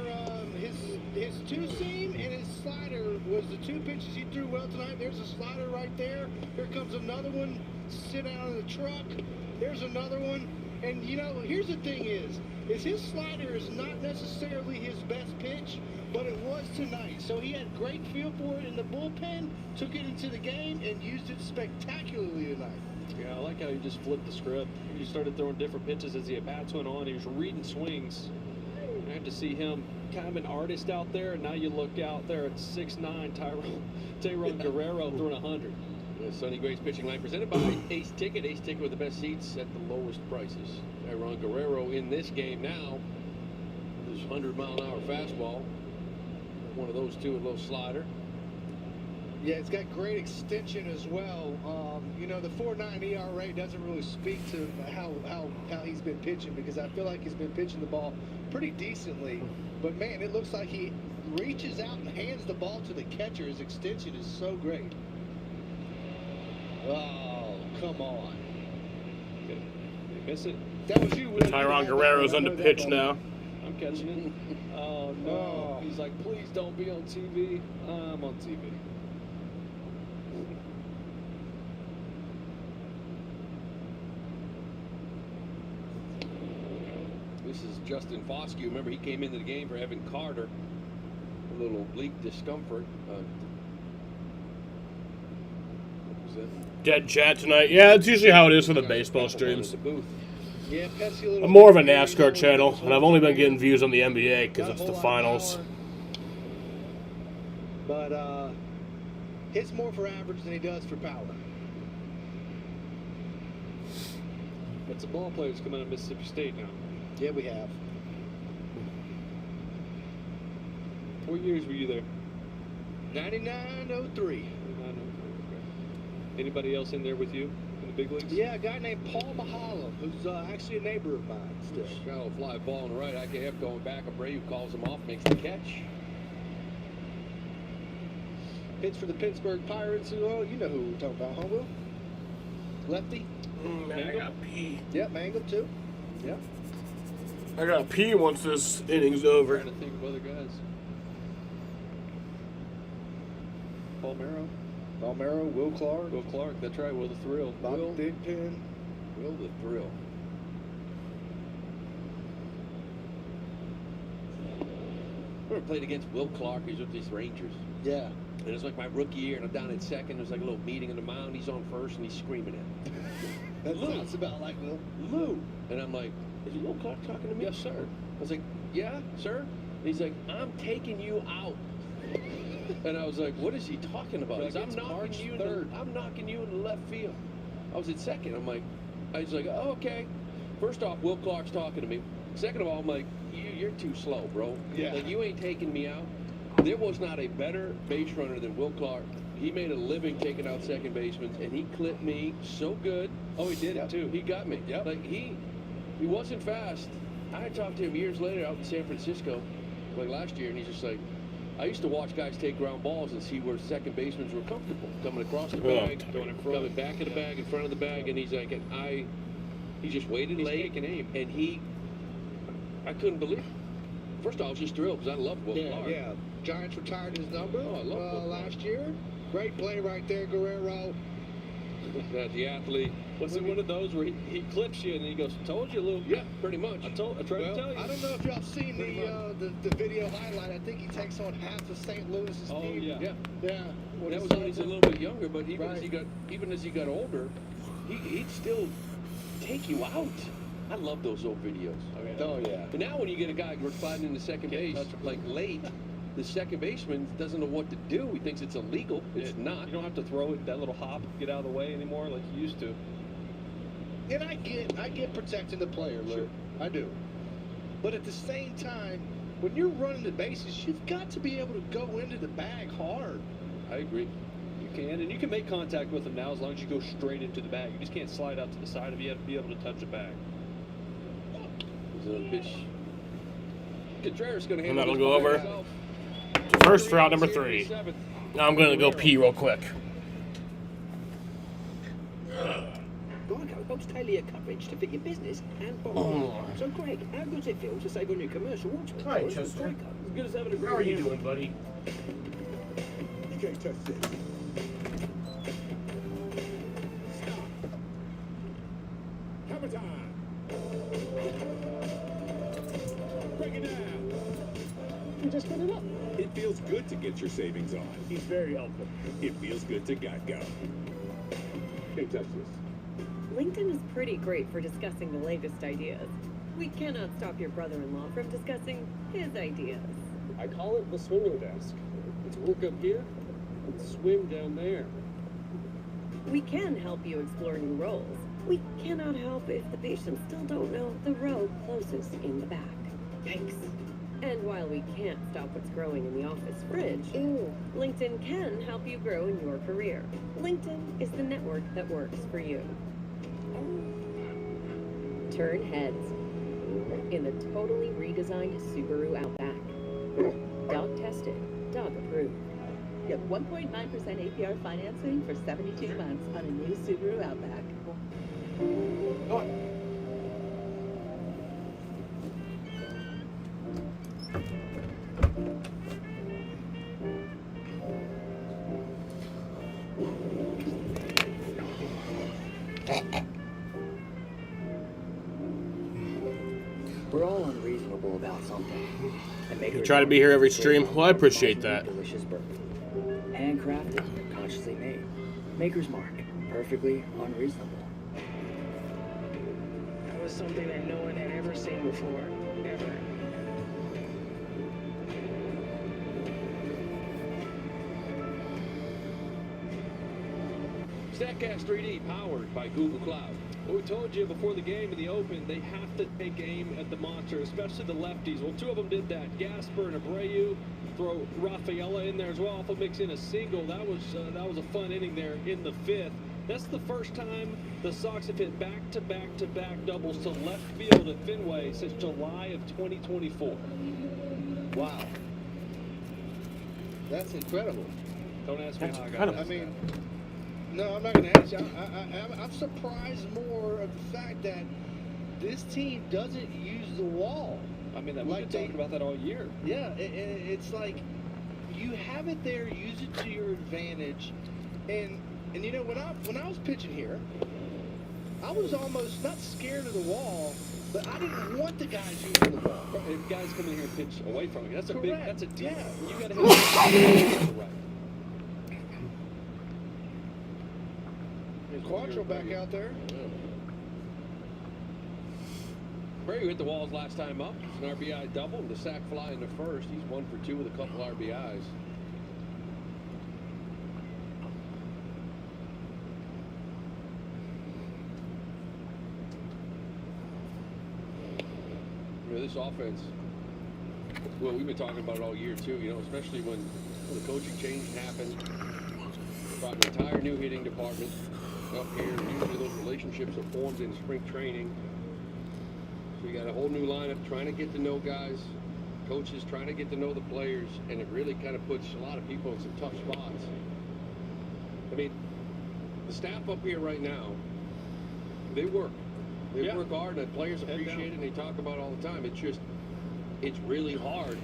his two-seam and his slider was the 2 pitches he threw well tonight. There's a slider right there. Here comes another one. Sit out of the truck. There's another one. And, you know, here's the thing is his slider is not necessarily his best pitch, but it was tonight. So he had great feel for it in the bullpen, took it into the game, and used it spectacularly tonight. Yeah, I like how he just flipped the script. He started throwing different pitches as the at-bats went on. He was reading swings. I had to see him kind of an artist out there, and now you look out there at 6'9", Tayron Guerrero throwing 100. Sonny Gray's pitching line presented by Ace Ticket. Ace Ticket with the best seats at the lowest prices. Tayron Guerrero in this game now. His 100-mile-an-hour fastball. One of those two, a little slider. Yeah, it's got great extension as well. You know, the 4.9 ERA doesn't really speak to how he's been pitching, because I feel like he's been pitching the ball pretty decently. But man, it looks like he reaches out and hands the ball to the catcher. His extension is so great. Oh, come on. Did he miss it? That was you, Will. Tayron Guerrero's on the pitch now. I'm catching it. Oh, no. He's like, please don't be on TV. I'm on TV. This is Justin Foscue. Remember, he came into the game for Evan Carter. A little oblique discomfort. What was that? Dead chat tonight. Yeah, that's usually how it is for the baseball streams. Yeah, Pepsi a little I'm more of a NASCAR channel, and I've only been getting views on the NBA because it's the finals. But hits more for average than he does for power. But some ball players coming out of Mississippi State now. Yeah, we have. What years were you there? 99-03. Anybody else in there with you in the big leagues? Yeah, a guy named Paul Mahala, who's actually a neighbor of mine still. Shallow fly ball on the right. IKF going back. Abreu calls him off, makes the catch. Hits for the Pittsburgh Pirates. Oh, you know who we're talking about, huh, Will? Lefty. Man, I got pee. Yep, Mangum too. Yep. I gotta pee once this inning's over. Trying to think of other guys. Palmero, Will Clark. Will Clark, that's right, Will the Thrill. Bobby Will Thigpen. Will the Thrill. I remember played against Will Clark. He's with these Rangers. Yeah. And it was like my rookie year, and I'm down at second. There's like a little meeting on the mound. He's on first, and he's screaming at me. That sounds about like Will. Lou. And I'm like, is Will Clark talking to me? Yes, sir. I was like, yeah, sir. And he's like, I'm taking you out. And I was like, what is he talking about? Like, He's, I'm it's knocking March you. 3rd. I'm knocking you in the left field. I was at second. I'm like, I was like, oh, okay. First off, Will Clark's talking to me. Second of all, I'm like, you're too slow, bro. Yeah. Like, you ain't taking me out. There was not a better base runner than Will Clark. He made a living taking out second basemen, and he clipped me so good. Oh, he did it too. He got me. Yep. Like, he wasn't fast. I talked to him years later out in San Francisco, like last year, and he's just like, I used to watch guys take ground balls and see where second basemen were comfortable. Coming across the bag, coming back of the bag, in front of the bag, and he's like, he just waited late. Taking aim. And I couldn't believe it. First off, I was just thrilled because I loved Will Clark. Yeah. Giants retired his number Oh, I love Will Clark. last year. Great play right there, Guerrero. That the athlete. Was it one of those where he clips you and he goes, told you, Lou? Yeah, pretty much. I tried to tell you. I don't know if y'all seen the video highlight. I think he takes on half of St. Louis's Oh, team. yeah. Yeah. Well, that was when he's a little bit younger, but even as he got older, he'd still take you out. I love those old videos. Oh yeah. But now when you get a guy sliding into second base, like late, the second baseman doesn't know what to do. He thinks it's illegal. It's not. You don't have to throw it that little hop, get out of the way anymore like you used to. And I get protecting the player, Lou. Sure. I do. But at the same time, when you're running the bases, you've got to be able to go into the bag hard. I agree. You can, and you can make contact with him now as long as you go straight into the bag. You just can't slide out to the side of you. You have to be able to touch the bag. There's a pitch. Contreras going to And handle that'll this go by over. himself. First for out number 3. Now I'm going to go pee real quick. Geico helps tailor your coverage to fit your business and bottom line. So, Greg, how does it feel to save on your commercial auto Hi, insurance with Chester. Geico? As good as having a great How are you hand. doing, buddy? You can't touch this. Hammer time. Break it down. You just put it up. It feels good to get your savings on. He's very helpful. It feels good to Geico. Can't touch this. LinkedIn is pretty great for discussing the latest ideas. We cannot stop your brother-in-law from discussing his ideas. I call it the swimming desk. It's work up here and swim down there. We can help you explore new roles. We cannot help if the patients still don't know the row closest in the back. Yikes. And while we can't stop what's growing in the office fridge, LinkedIn can help you grow in your career. LinkedIn is the network that works for you. Turn heads in the totally redesigned Subaru Outback. Dog tested, dog approved. Get 1.9% APR financing for 72 months on a new Subaru Outback. We're all unreasonable about something. And You try to be here every stream? Well, I appreciate that. Delicious bourbon. Handcrafted, consciously made. Maker's Mark. Perfectly unreasonable. That was something that no one had ever seen before, ever. StatCast 3D powered by Google Cloud. Well, we told you before the game in the Open, they have to take aim at the monster, especially the lefties. Well, 2 of them did that. Gasper and Abreu. Throw Rafaela in there as well. Alpha mix in a single. That was a fun inning there in the 5th. That's the first time the Sox have hit back-to-back-to-back doubles to left field at Fenway since July of 2024. Wow. That's incredible. Don't ask me That's how I got incredible. that. I mean, no, I'm not going to ask you. I'm surprised more of the fact that this team doesn't use the wall. I mean, we've been talking about that all year. Yeah, it's like you have it there, use it to your advantage. And you know, when I was pitching here, I was almost not scared of the wall, but I didn't want the guys using the ball. If guys come in here and pitch away from you, that's a Correct. that's a deep. Yeah. You got to have right. And Quattro back out there. Abreu hit the walls last time up. It's an RBI double. The sac fly in the first. He's 1 for 2 with a couple RBIs. You know, this offense, well, we've been talking about it all year too, you know, especially when the coaching change happened. Brought an entire new hitting department up here. Usually those relationships are formed in spring training. So you got a whole new lineup trying to get to know guys, coaches trying to get to know the players, and it really kind of puts a lot of people in some tough spots. I mean, the staff up here right now, they work. They work hard, and the players appreciate it, and they talk about it all the time. It's just, it's really hard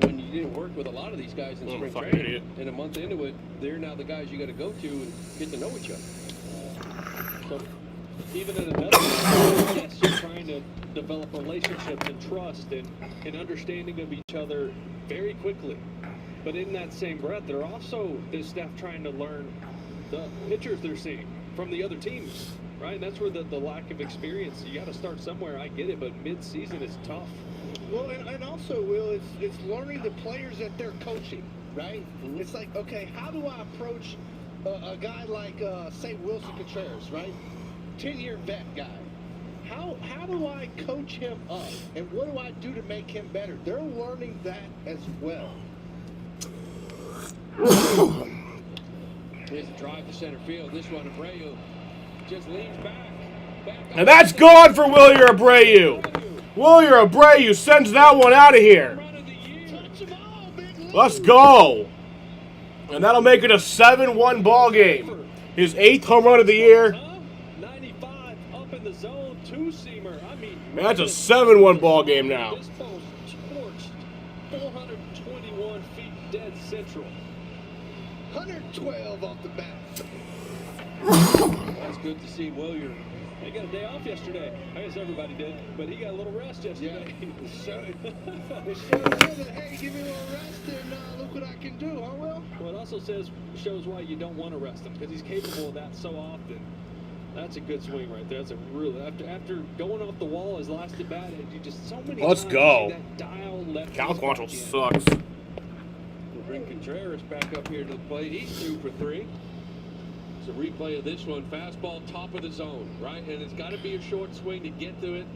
when you didn't work with a lot of these guys in spring training. And a month into it, they're now the guys you got to go to and get to know each other. So even at another level, yes, you're trying to develop relationships and trust and understanding of each other very quickly. But in that same breath, they're also, this staff trying to learn the pitchers they're seeing from the other teams, right? And that's where the lack of experience, you got to start somewhere. I get it, but mid-season is tough. Well, and also, Will, it's learning the players that they're coaching, right? It's like, okay, how do I approach a guy like, say, Wilson Contreras, right? 10-year vet guy. How do I coach him up? And what do I do to make him better? They're learning that as well. Here's a drive to center field. This one, Abreu just leans back. And that's gone for Wilyer Abreu. Wilyer Abreu sends that one out of here. Let's go. And that'll make it a 7-1 ball game. His 8th home run of the year. 95 up in the zone, two-seamer. I mean, Man, that's a 7-1 ball game now. This ball's torched 421 feet dead central. 112 off the bat. That's good to see Wilyer. He got a day off yesterday. I guess everybody did, but he got a little rest yesterday. It shows that, hey, give me a little rest and look what I can do, huh, Will? Well, it also shows why you don't want to rest him, because he's capable of that so often. That's a good swing right there. That's a really, after going off the wall his last at bat, you just so many Let's times go. you see that dial left. Cal Quantrill sucks. We'll bring Contreras back up here to the plate. He's 2 for 3. It's a replay of this one. Fastball, top of the zone, right? And it's got to be a short swing to get to it.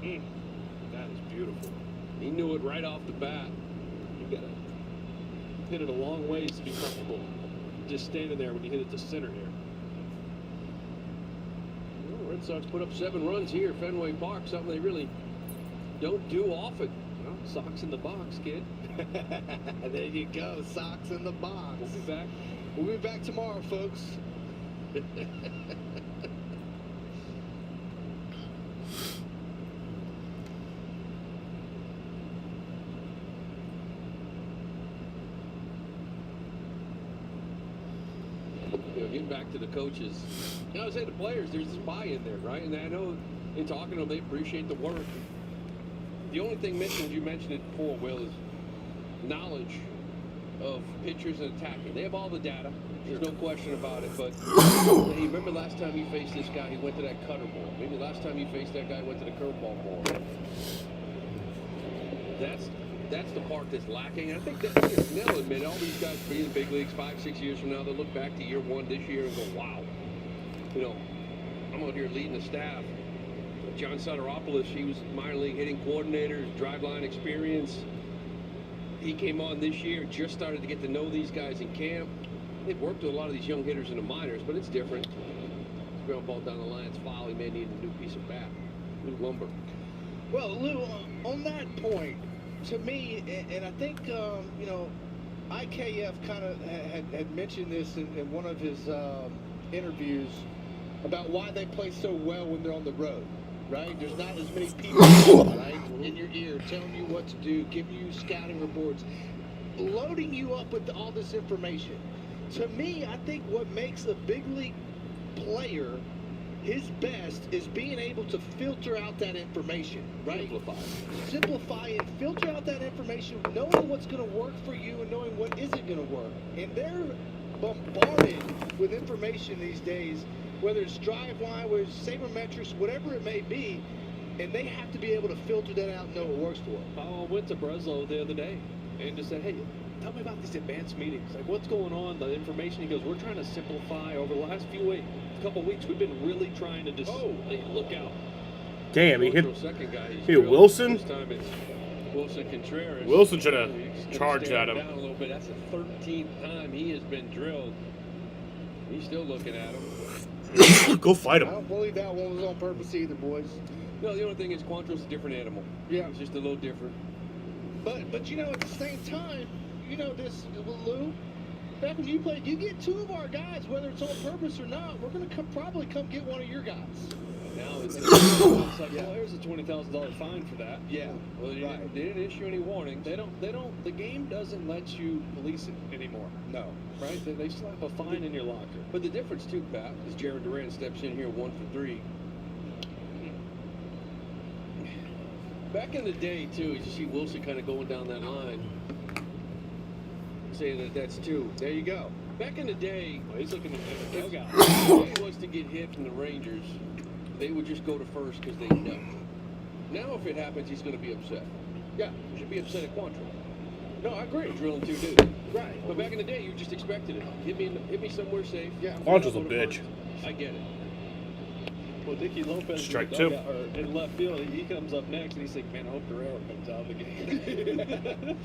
That is beautiful. He knew it right off the bat. You got to hit it a long ways to be comfortable. Just standing there when you hit it to center here. Well, Red Sox put up 7 runs here at Fenway Park, something they really don't do often. Well, Sox in the box, kid. There you go, Sox in the box. We'll be back. We'll be back tomorrow, folks. Getting back to the coaches, I was saying the players, there's this buy-in there, right? And I know in talking to them, they appreciate the work. The only thing you mentioned it before, Will, is knowledge of pitchers and attacking. They have all the data. There's no question about it. But hey, remember last time you faced this guy, he went to that cutter ball. Maybe last time you faced that guy, he went to the curveball ball. That's the part that's lacking. I think that they'll admit all these guys will be in the big leagues 5-6 years from now. They'll look back to year 1 this year and go, wow. You know, I'm out here leading the staff. John Soteropoulos, he was minor league hitting coordinator, driveline experience. He came on this year, just started to get to know these guys in camp. They've worked with a lot of these young hitters in the minors, but it's different. Ground ball down the line, it's foul. He may need a new piece of bat, new lumber. Well, Lou, on that point, to me, and I think, you know, IKF kind of had mentioned this in one of his interviews about why they play so well when they're on the road, right? There's not as many people, right, in your ear telling you what to do, giving you scouting reports. loading you up with all this information. To me, I think what makes a big league player his best is being able to filter out that information, right? Simplify and filter out that information, knowing what's going to work for you and knowing what isn't going to work. And they're bombarded with information these days, whether it's Driveline, whether it's sabermetrics, whatever it may be, and they have to be able to filter that out and know what works for them. I went to Breslow the other day and just said, hey, tell me about these advanced meetings. Like, what's going on? The information. He goes, we're trying to simplify. Over the last couple weeks, we've been really trying to just look out. Damn, he hit second guy. Wilson. This time it's Wilson Contreras. Wilson should have charged at him. Down a little bit. That's the 13th time he has been drilled. He's still looking at him. Go fight him. I don't believe that one was on purpose either, boys. No, the only thing is Quantrill's a different animal. Yeah. It's just a little different. But you know, at the same time, you know this, Lou, back when you played, you get two of our guys, whether it's on purpose or not, we're going to probably come get one of your guys. Now it's like, well, here's a $20,000 fine for that. Yeah. Well, they didn't issue any warnings. They don't. The game doesn't let you police it anymore. No. Right? They slap a fine in your locker. But the difference too, Pat, is Jared Duran steps in here 1 for 3. Back in the day, too, you see Wilson kind of going down that line, saying that that's 2. There you go. Back in the day, he's looking at the dugout. If he was to get hit from the Rangers, they would just go to first because they know. Now, if it happens, he's going to be upset. Yeah, he should be upset at Quantrill. No, I agree. Drilling 2 dudes. Right. But back in the day, you just expected it. Hit me somewhere safe. Yeah. Quantrill's a bitch. I get it. Well, Nicky Lopez Strike in, 2. Or in left field, he comes up next and he's like, man, I hope Guerrero comes out of the game.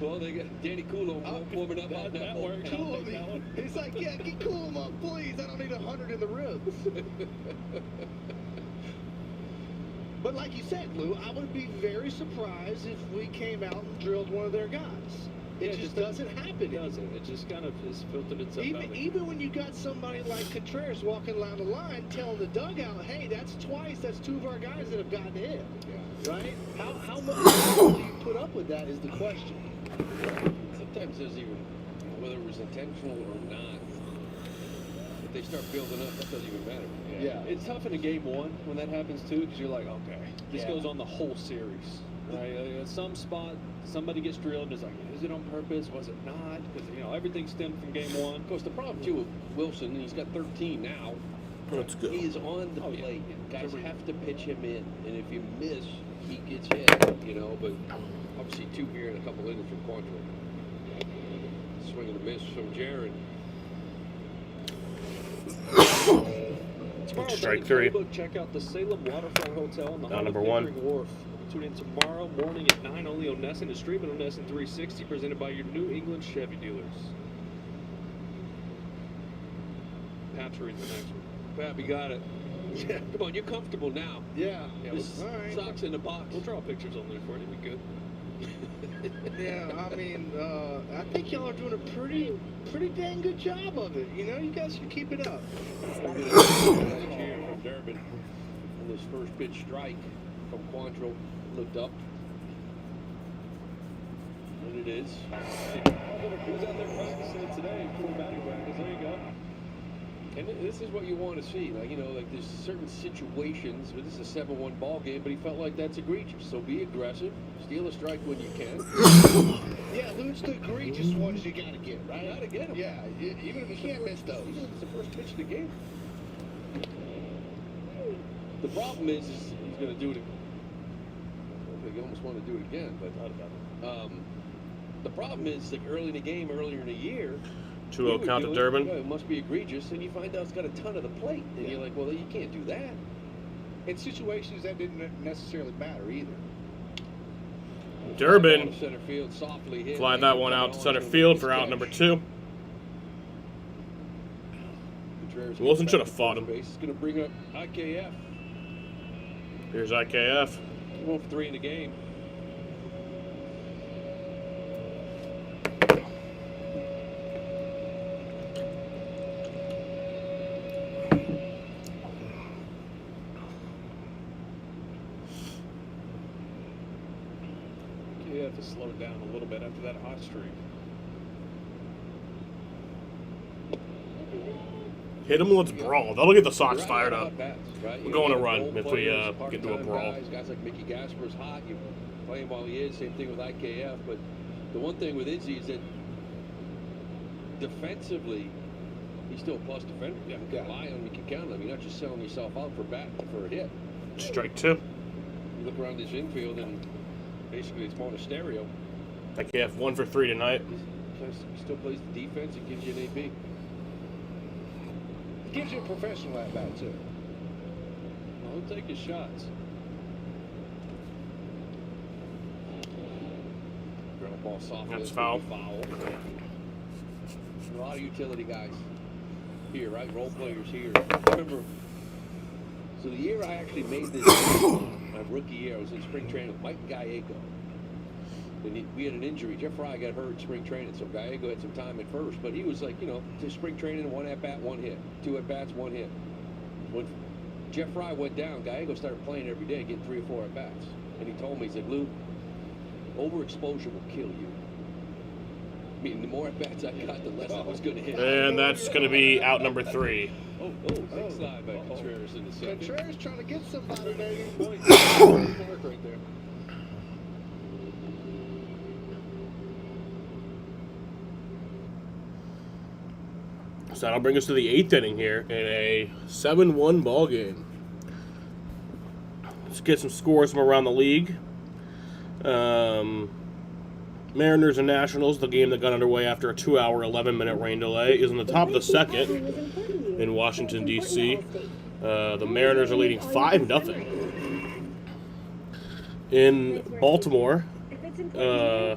Well, they got Danny Coulomb warming up out that works. Cool him. He's like, yeah, get Coulomb up, please. I don't need 100 in the ribs. But like you said, Lou, I would be very surprised if we came out and drilled one of their guys. It just doesn't happen. It doesn't. It just kind of has filtered itself out. Even when you got somebody like Contreras walking down the line telling the dugout, hey, that's 2 of our guys that have gotten hit. Yeah. Right? How much do you put up with that is the question. Sometimes there's even, whether it was intentional or not, if they start building up, that doesn't even matter. Yeah. It's tough in a game 1 when that happens too, because you're like, okay, this goes on the whole series. Right? At some spot, somebody gets drilled and it's like, is it on purpose? Was it not? Because, everything stemmed from game 1. Of course, the problem, too, with Wilson, he's got 13 now. That's good. He is on the plate. Guys have to pitch him in. And if you miss, he gets hit, But obviously 2 here and a couple innings from Quantrill. Swing and a miss from Jared. Tomorrow, Strike 3. Check out the Salem Waterfront Hotel on the Now number 1. Wharf. Tune in tomorrow morning at 9 only on Nesson and streaming on Nesson 360, presented by your New England Chevy dealers. Pat's reading the next one. Pat, you got it. Yeah, come on, you're comfortable now. Yeah. All right. Socks in the box. We'll draw pictures on there for it. It'll be good. Yeah, I mean, I think y'all are doing a pretty dang good job of it. You guys should keep it up. Here from Durbin on this first pitch strike from Quantrill. Looked up. And it is. Who's out there practicing today for batting practice? There you go. And this is what you want to see. Like there's certain situations, but this is a 7-1 ball game, but he felt like that's egregious. So be aggressive. Steal a strike when you can. Yeah, Lou, the egregious ones you got to get, right? You got to get them. Yeah, even if you can't miss those. Even if it's the first pitch of the game. The problem is he's going to do it. You almost want to do it again, but the problem is, like early in the game, earlier in the year, 2-0 count to Durbin. It must be egregious, and you find out it's got a ton of the plate, and you're like, well, you can't do that. In situations that didn't necessarily matter either. Durbin center field, softly hit. fly that one out to center field for out number 2. Wilson should have fought him. He's going to bring up IKF. Here's IKF. 1 for 3 in the game. IKF has slowed down a little bit after that hot streak. Hit him, let's brawl. That'll get the Sox fired up. Right? We're going to run if we get into a brawl. Guys like Mickey Gasper's hot. You play him while he is. Same thing with IKF. But the one thing with Izzy is that defensively, he's still a plus defender. You can rely on him. You can count on him. You're not just selling yourself out for a hit. Strike two. You look around this infield, and basically it's more a stereo. IKF 1 for 3 tonight. He still plays the defense and gives you an AB. Gives you a professional at bat, too. Well, he'll take his shots. Ground ball softly. That's foul. A lot of utility guys here, right? Role players here. I remember, so the year I actually made this my rookie year, I was in spring training with Mike Gallego. And we had an injury. Jeff Fry got hurt in spring training, so Gallego had some time at first. But he was like, to spring training, 1 at-bat, 1 hit. 2 at-bats, 1 hit. When Jeff Fry went down, Gallego started playing every day, getting 3 or 4 at-bats. And he told me, he said, Lou, overexposure will kill you. I mean, the more at-bats I got, the less I was going to hit. And that's going to be out number 3. Big slide by Contreras in the second. Contreras trying to get somebody, baby. Mark right there. So that'll bring us to the 8th inning here in a 7-1 ball game. Let's get some scores from around the league. Mariners and Nationals, the game that got underway after a 2-hour, 11-minute rain delay, is in the top of the second in Washington, D.C. The Mariners are leading 5-0. In Baltimore, the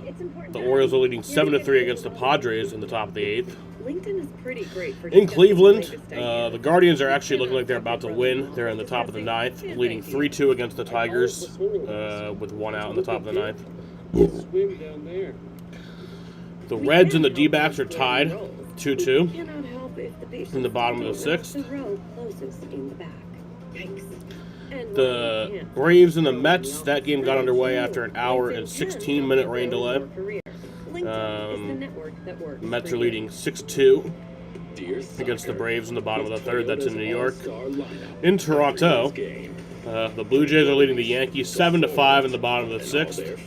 Orioles are leading 7-3 against the Padres in the top of the 8th. LinkedIn is pretty great for In Cleveland, the Guardians are actually looking like they're about to win. They're in the top of the 9th, leading 3-2 against the Tigers, with 1 out in the top of the 9th. Swim down there. The Reds and the D-backs are tied, 2-2, in the bottom of the 6th. The Braves and the Mets, that game got underway after an hour and 16-minute rain delay. Mets are leading 6-2 against the Braves in the bottom of the 3rd. That's in New York. In Toronto, the Blue Jays are leading the Yankees 7-5 in the bottom of the 6th.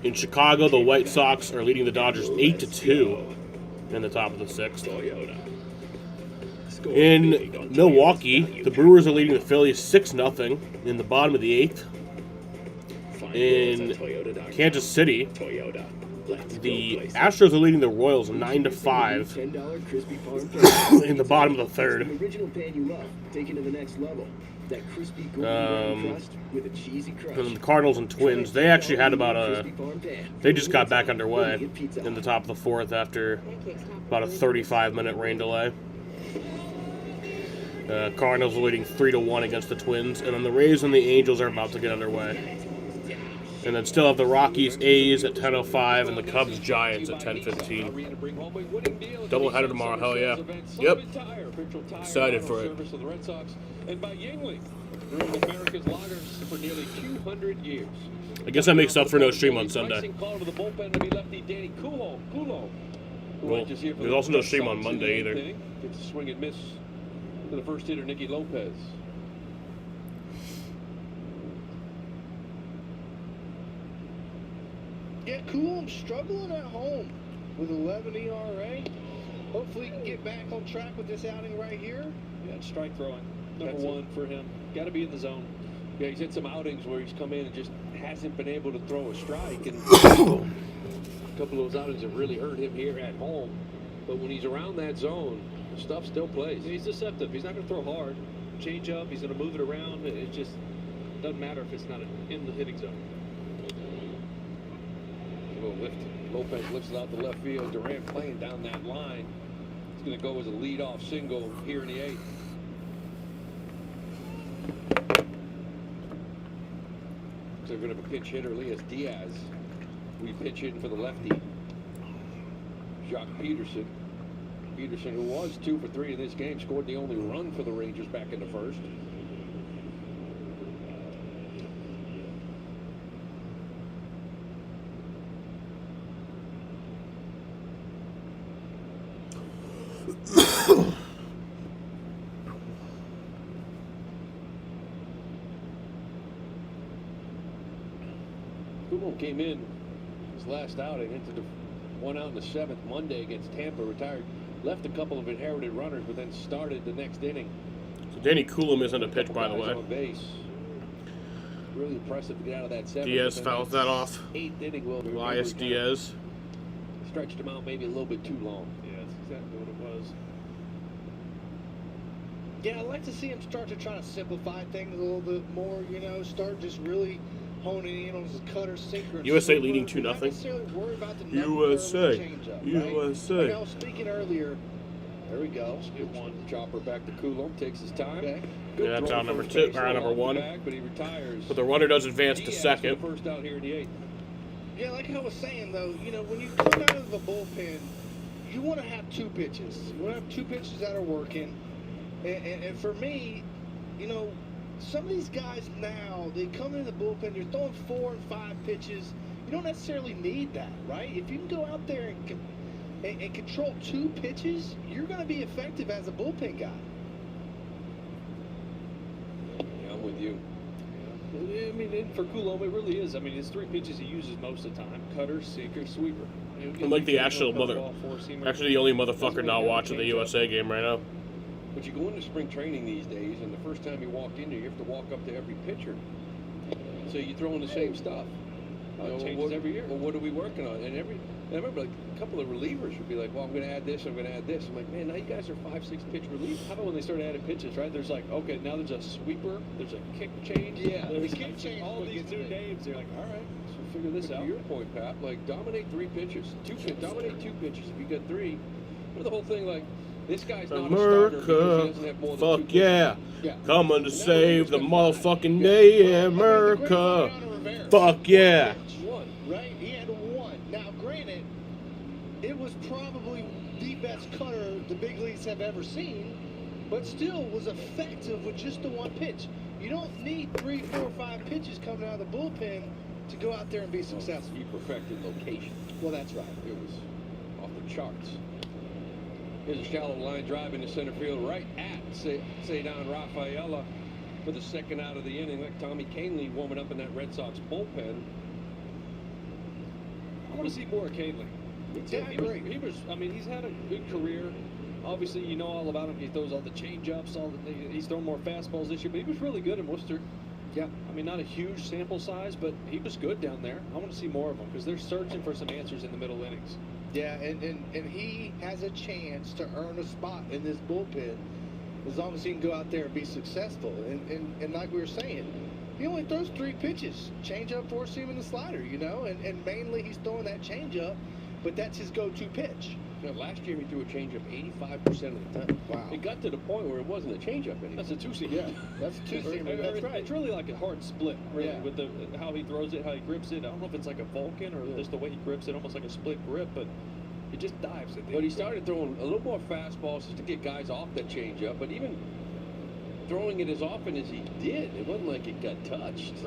In Chicago, the White Sox are leading the Dodgers 8-2 in the top of the 6th. In Milwaukee, the Brewers are leading the Phillies 6-0 in the bottom of the 8th. In Kansas City, the Astros are leading the Royals 9-5 in the bottom of the 3rd. And the Cardinals and Twins, they actually had they just got back underway in the top of the 4th after about a 35-minute rain delay. Cardinals are leading 3-1 against the Twins, and then the Rays and the Angels are about to get underway. And then still have the Rockies, A's at 10:05, and the Cubs, Giants at 10:15. Doubleheader tomorrow, hell yeah. Yep. Excited for it. And by Yingling, brewing America's lagers for nearly 200 years. I guess that makes up for no stream on Sunday. Call to the bullpen to be lefty Danny Coulomb. Well, there's also no stream on Monday either. Gets a swing and miss to the first hitter, Nicky Lopez. Yeah, Coulomb's struggling at home with 11 ERA. Hopefully he can get back on track with this outing right here. Yeah, strike throwing. Number 1 for him. Got to be in the zone. Yeah, he's had some outings where he's come in and just hasn't been able to throw a strike. And a couple of those outings have really hurt him here at home. But when he's around that zone, the stuff still plays. He's deceptive. He's not going to throw hard. Change up. He's going to move it around. It just doesn't matter if it's not in the hitting zone. Lopez lifts it out to left field. Durant playing down that line. It's going to go as a leadoff single here in the 8th. So they're going to have a pinch hitter, Elias Diaz. We pitch hitting for the lefty, Jacques Peterson. Peterson, who was 2 for 3 in this game, scored the only run for the Rangers back in the 1st. Coulomb came in his last outing, went out in the 7th Monday against Tampa, retired, left a couple of inherited runners, but then started the next inning. So Danny Coulomb is on the pitch, by the way. On base. Really impressive to get out of that 7th. Diaz fouls that off. 8th inning, will Elias Diaz. Stretched him out maybe a little bit too long. Yeah, that's exactly what it was. Yeah, I'd like to see him start to try to simplify things a little bit more, you know, start just really honing in on his cutter, sinker, and USA sweeper. leading 2-0. Not necessarily worry about the USA. Changeup, right? USA. Like I was speaking earlier, there we go. Good one. Chopper back to Coulomb, takes his time. Okay. Good Yeah, that's throw out to number first 2, base, or number off the 1. back, but he retires. But the runner does advance to Diaz second. for the first out here in the 8th. Yeah, like I was saying, though, you know, when you come out of the bullpen, you want to have 2 pitches. You want to have 2 pitches that are working. And for me, you know, some of these guys now, they come in the bullpen, you're throwing 4 and 5 pitches. You don't necessarily need that, right? If you can go out there and control 2 pitches, you're going to be effective as a bullpen guy. Yeah, I'm with you. Yeah. I mean, for Coulomb, it really is. I mean, it's 3 pitches he uses most of the time: cutter, sinker, sweeper. I'm like the actually the only motherfucker not watching the USA game right now. But you go into spring training these days, and the first time you walk in there, you have to walk up to every pitcher. So you're throwing the same stuff. It changes every year. Well, what are we working on? And I remember like a couple of relievers would be like, well, I'm going to add this, I'm going to add this. I'm like, man, now you guys are 5-6 pitch relievers. How about when they started adding pitches, right? There's like, okay, now there's a sweeper, there's a kick change. Yeah, there's the kick change all is what these gets new me. names. You're like, all right, so figure this But out. to your point, Pat, like dominate 3 pitches. Dominate 2 pitches. If you got 3, but the whole thing like, this guy's not a starter because he America, doesn't have more than 2 fuck yeah. pitches. Coming to save the motherfucking day, America. Fuck yeah. Right? He had 1. Now, granted, it was probably the best cutter the big leagues have ever seen, but still was effective with just the 1 pitch. You don't need 3, 4, 5 pitches coming out of the bullpen to go out there and be successful. He perfected location. Well, that's right. It was off the charts. Here's a shallow line drive into center field right at Cedar Rafaela for the 2nd out of the inning. Like Tommy Kahnle warming up in that Red Sox bullpen. I want to see more of Kahnle. Yeah, He was. I mean, he's had a good career. Obviously, you know all about him. He throws all the change-ups. He's thrown more fastballs this year, but he was really good in Worcester. Yeah. I mean, not a huge sample size, but he was good down there. I want to see more of him because they're searching for some answers in the middle innings. Yeah, and he has a chance to earn a spot in this bullpen as long as he can go out there and be successful. And like we were saying, he only throws 3 pitches, changeup, 4-seam, and the slider, you know, and mainly he's throwing that changeup, but that's his go-to pitch. Now, last year he threw a changeup 85% of the time. Wow. It got to the point where it wasn't a changeup anymore. That's a 2-seam. Yeah, that's a 2-seam. That's right. It's really like a hard split, really, Yeah. with how he throws it, how he grips it. I don't know if it's like a Vulcan or just the way he grips it, almost like a split grip, but it just dives at the But he started throwing a little more fastballs just to get guys off that changeup. But even throwing it as often as he did, it wasn't like it got touched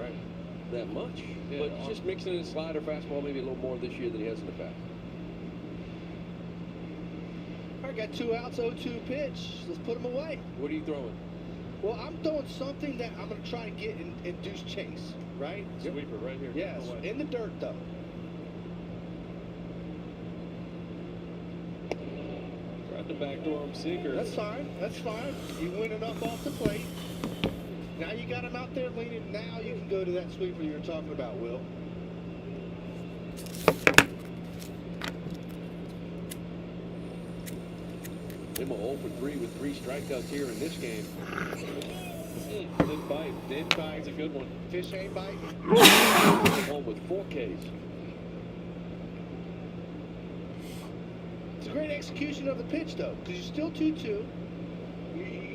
that much. Yeah, but he's just mixing in a slider, fastball maybe a little more this year than he has in the past. All right, got 2 outs, 0-2 pitch. Let's put him away. What are you throwing? Well, I'm throwing something that I'm going to try to get and induce chase, right? Sweeper right here. Yes, in the dirt, though. Tried to backdoor him, sinker. That's fine. That's fine. You win enough off the plate. Now you got him out there leaning. Now you can go to that sweeper you were talking about, Will. Nimmo 0 for 3 with 3 strikeouts here in this game. Didn't bite. Didn't bite. It's a good one. Fish ain't biting. Home with 4 Ks. It's a great execution of the pitch, though, because you're still 2-2.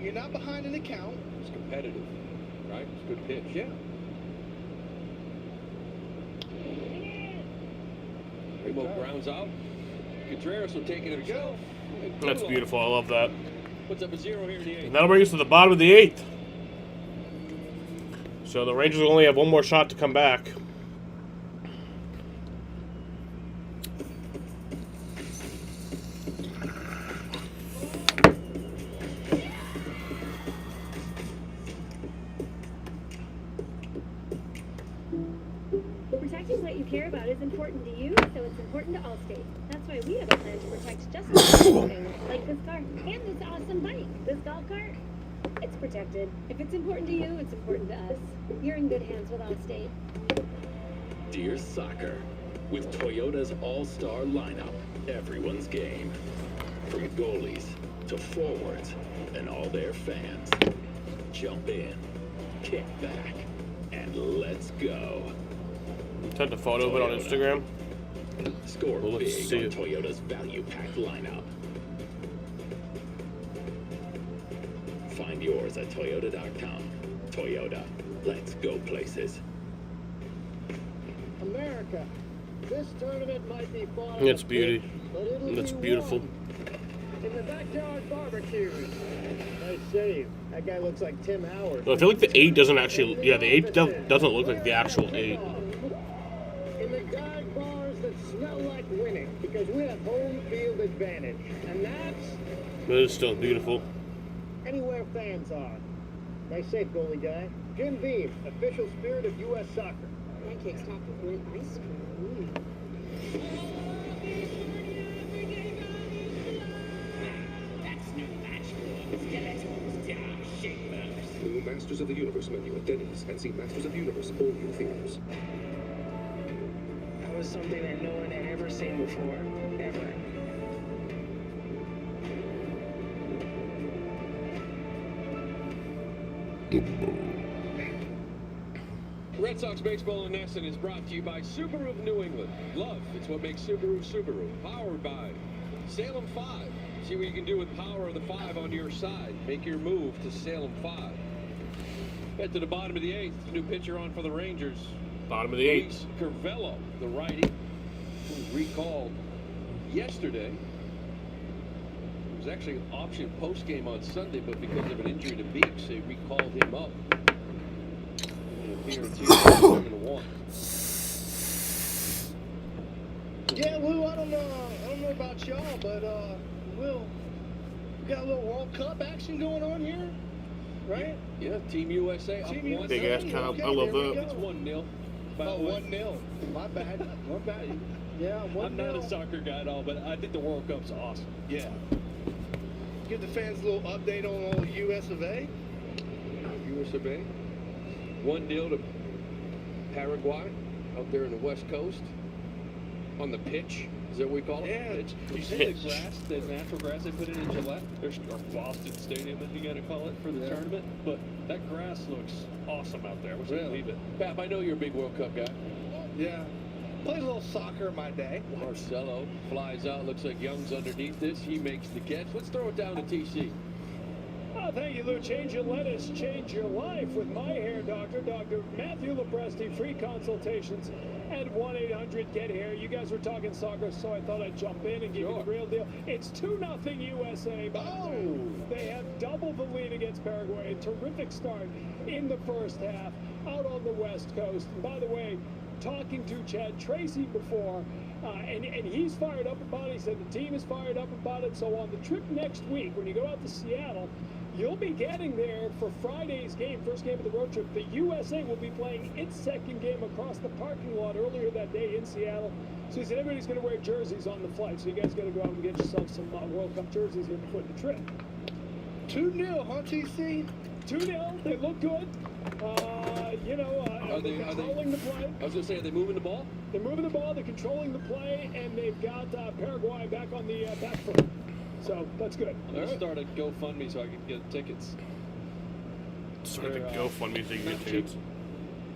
You're not behind in the count. It's competitive, right? It's a good pitch. Yeah. Nimmo grounds out. Contreras will take it himself. That's beautiful. I love that. Puts up a 0 here in the 8th. And that'll bring us to the bottom of the 8th. So the Rangers only have 1 more shot to come back. Protecting what you care about is important to you, so it's important to Allstate. That's why we have a plan to protect just about everything, like this car and this awesome bike, this golf cart. It's protected. If it's important to you, it's important to us. You're in good hands with Allstate. Dear Soccer, with Toyota's all-star lineup, everyone's game. From goalies to forwards and all their fans. Jump in, kick back, and let's go. Sent a photo of it on Instagram. Score Well, let's big see on it. Toyota's value-packed lineup. Find yours at Toyota.com. Toyota, let's go places. America, this tournament might be fought. It's beauty. But it'll That's be beautiful. won. In the backyard barbecues. Nice save. That guy looks like Tim Howard. Well, I feel like the 8 doesn't actually. Yeah, the 8 doesn't look like the actual 8. In the dive bars that smell like winning, because we have home field advantage. And that's But it's still beautiful. anywhere fans are. Nice save, goalie guy. Jim Beam, official spirit of U.S. soccer. Pancakes topped with mint ice cream. New Masters of the Universe menu at Denny's and see Masters of the Universe all new theaters. That was something that no one had ever seen before, ever. Red Sox Baseball in Essen is brought to you by Subaru of New England. Love, it's what makes Subaru Subaru. Powered by Salem 5. See what you can do with power of the 5 on your side. Make your move to Salem 5. Head to the bottom of the 8th. New pitcher on for the Rangers. Bottom of the 8th. Luis Curvelo, the righty, who was recalled yesterday. He was actually an option post-game on Sunday, but because of an injury to Beeks, they recalled him up. Here 7-1. Yeah, Lou, I don't know about y'all, but we got a little World Cup action going on here, right? Yeah, Team USA. Team up USA. Big ass count. Okay, I love there we that. It's go. 1-0. Oh, 1-0. My bad. My bad. Yeah, 1-0. I'm not a soccer guy at all, but I think the World Cup's awesome. Yeah. Give the fans a little update on old US of A. US of A. 1-0 to Paraguay out there in the West Coast. On the pitch, is that what we call it? Yeah. You see the grass, the natural grass they put in Gillette? There's or Boston Stadium, if you gotta call it, for the tournament. But that grass looks awesome out there. I wish I could leave it. Pap, I know you're a big World Cup guy. Yeah. Played a little soccer in my day. Marcelo flies out, looks like Young's underneath this. He makes the catch. Let's throw it down to TC. Oh, thank you, Lou. Change your lettuce, change your life with my hair doctor, Dr. Matthew Lepresti. Free consultations at 1-800-GET-HAIR. You guys were talking soccer, so I thought I'd jump in and give you the real deal. It's 2-0 USA. Oh! They have doubled the lead against Paraguay. A terrific start in the first half out on the West Coast. And by the way, talking to Chad Tracy before, and he's fired up about it. He said the team is fired up about it. So on the trip next week, when you go out to Seattle, you'll be getting there for Friday's game, first game of the road trip. The USA will be playing its second game across the parking lot earlier that day in Seattle. So he said everybody's going to wear jerseys on the flight. So you guys got to go out and get yourself some World Cup jerseys here before the trip. 2-0, huh, TC? 2-0. They look good. Are they controlling the play. I was going to say, are they moving the ball? They're moving the ball. They're controlling the play, and they've got Paraguay back on the back foot. So that's good. I'm gonna start a GoFundMe so I can get tickets. Start the GoFundMe so you can get tickets.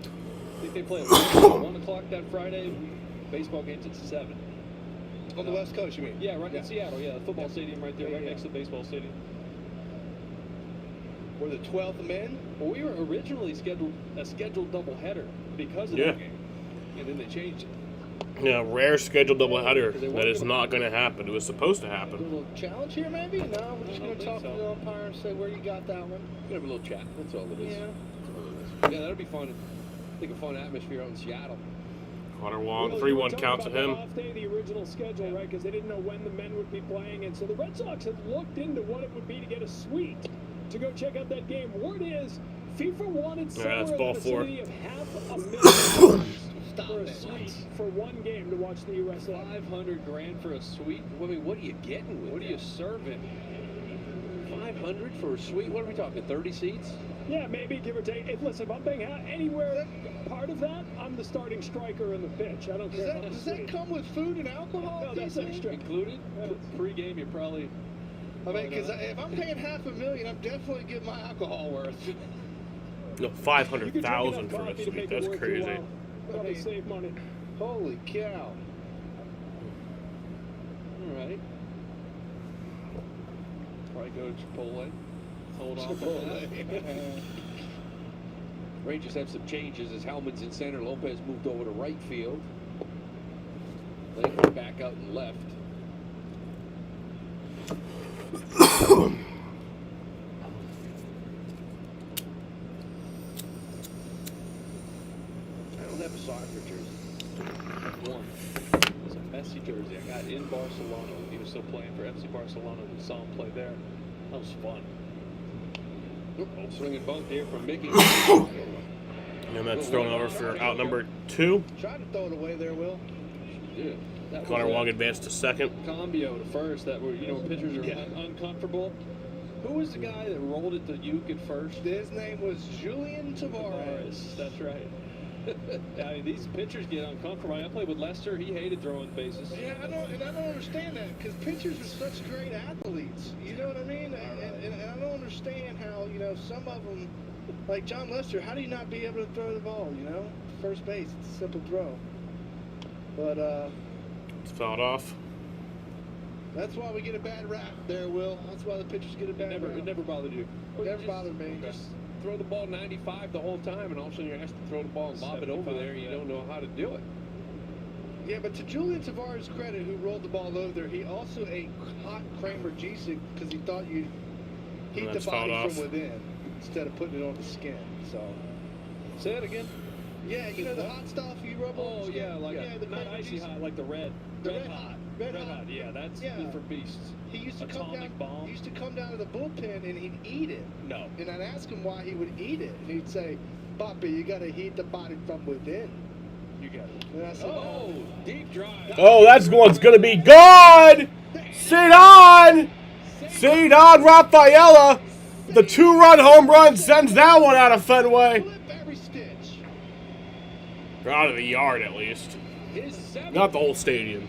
I think they play at 1 o'clock that Friday. Baseball game's at 7. On the West Coast, you mean? Yeah, right in Seattle. Yeah, the football stadium right there, right next to the baseball stadium. We're the 12th men. Well, we were originally a scheduled doubleheader because of Yeah. that game, and then they changed it. Yeah, rare scheduled doubleheader. That is not going to happen. It was supposed to Do a happen. little challenge here, maybe? No, we're just going to talk to so. the umpire and say where you got that one. We're gonna have a little chat. That's all it is. Yeah. That's all it is. Yeah, that'll be fun. I think a fun atmosphere out in Seattle. Carter Well, Wong, you were 3-1 talking count to about him. that off day of the original schedule, right? Because they didn't know when the men would be playing, and so the Red Sox had looked into what it would be to get a suite to go check out that game. Word is, FIFA wanted somewhere that's in ball the four. vicinity of $500,000 for a suite for one game to watch the USA. $500,000 for a suite? I mean, what are you getting with What are that? you serving? 500 for a suite? What are we talking, 30 seats? Yeah, maybe give or take. If, listen, if I'm paying anywhere part of that, I'm the starting striker in the pitch. I don't care. Does that come with food and alcohol? No, that's extra. Included? Pre-game, you're probably... I mean, because if I'm paying $500,000, I'm definitely getting my alcohol worth. No, 500,000 for a suite. That's crazy. Probably save money. Holy cow. All right. Probably go to Chipotle. Hold off on that. Rangers have some changes as Hellman's in center. Lopez moved over to right field. Lakeman back out and left. I don't have a soccer jersey. One. It's a Messi jersey I got in Barcelona when he was still playing for FC Barcelona. We saw him play there. That was fun. Swinging bunt here from Mickey. And that's thrown over for out number 2. Try to throw it away there, Will. Yeah. That Connor was Wong advanced to second. Cambio to first. That were, when pitchers are uncomfortable. Who was the guy that rolled it to Uke at first? His name was Julian Tavares. That's right. I mean, these pitchers get uncomfortable. I played with Lester. He hated throwing bases. Yeah, I don't understand that because pitchers are such great athletes. You know what I mean? And I don't understand how, some of them, like John Lester, how do you not be able to throw the ball, First base, it's a simple throw. But, It's fouled off. that's why we get a bad rap there, Will. That's why the pitchers get a bad rap. It never bothered you. Never bothered me. Just throw the ball 95 the whole time, and all of a sudden you're asked to throw the ball and lob it over there, and you don't know how to do it. Yeah, but to Julian Tavares' credit, who rolled the ball over there, he also ate hot Kramer G-Sig because he thought you'd heat the body from within instead of putting it on the skin. So, say it again. Yeah, the hot stuff you rub on. Oh the skin. yeah, the not Kramer icy G-Sig. hot, like the red. Red hot. Red hot. Yeah, that's for beasts. He used to Atomic bomb. He used to come down to the bullpen and he'd eat it. No. And I'd ask him why he would eat it, and he'd say, "Papi, you got to heat the body from within." You got it. And I said, deep drive. Oh, that's one's going to be gone! Cedon! Cedon Rafaela! The 2-run home run sends that one out of Fenway. Or out of the yard, at least. Not the whole stadium.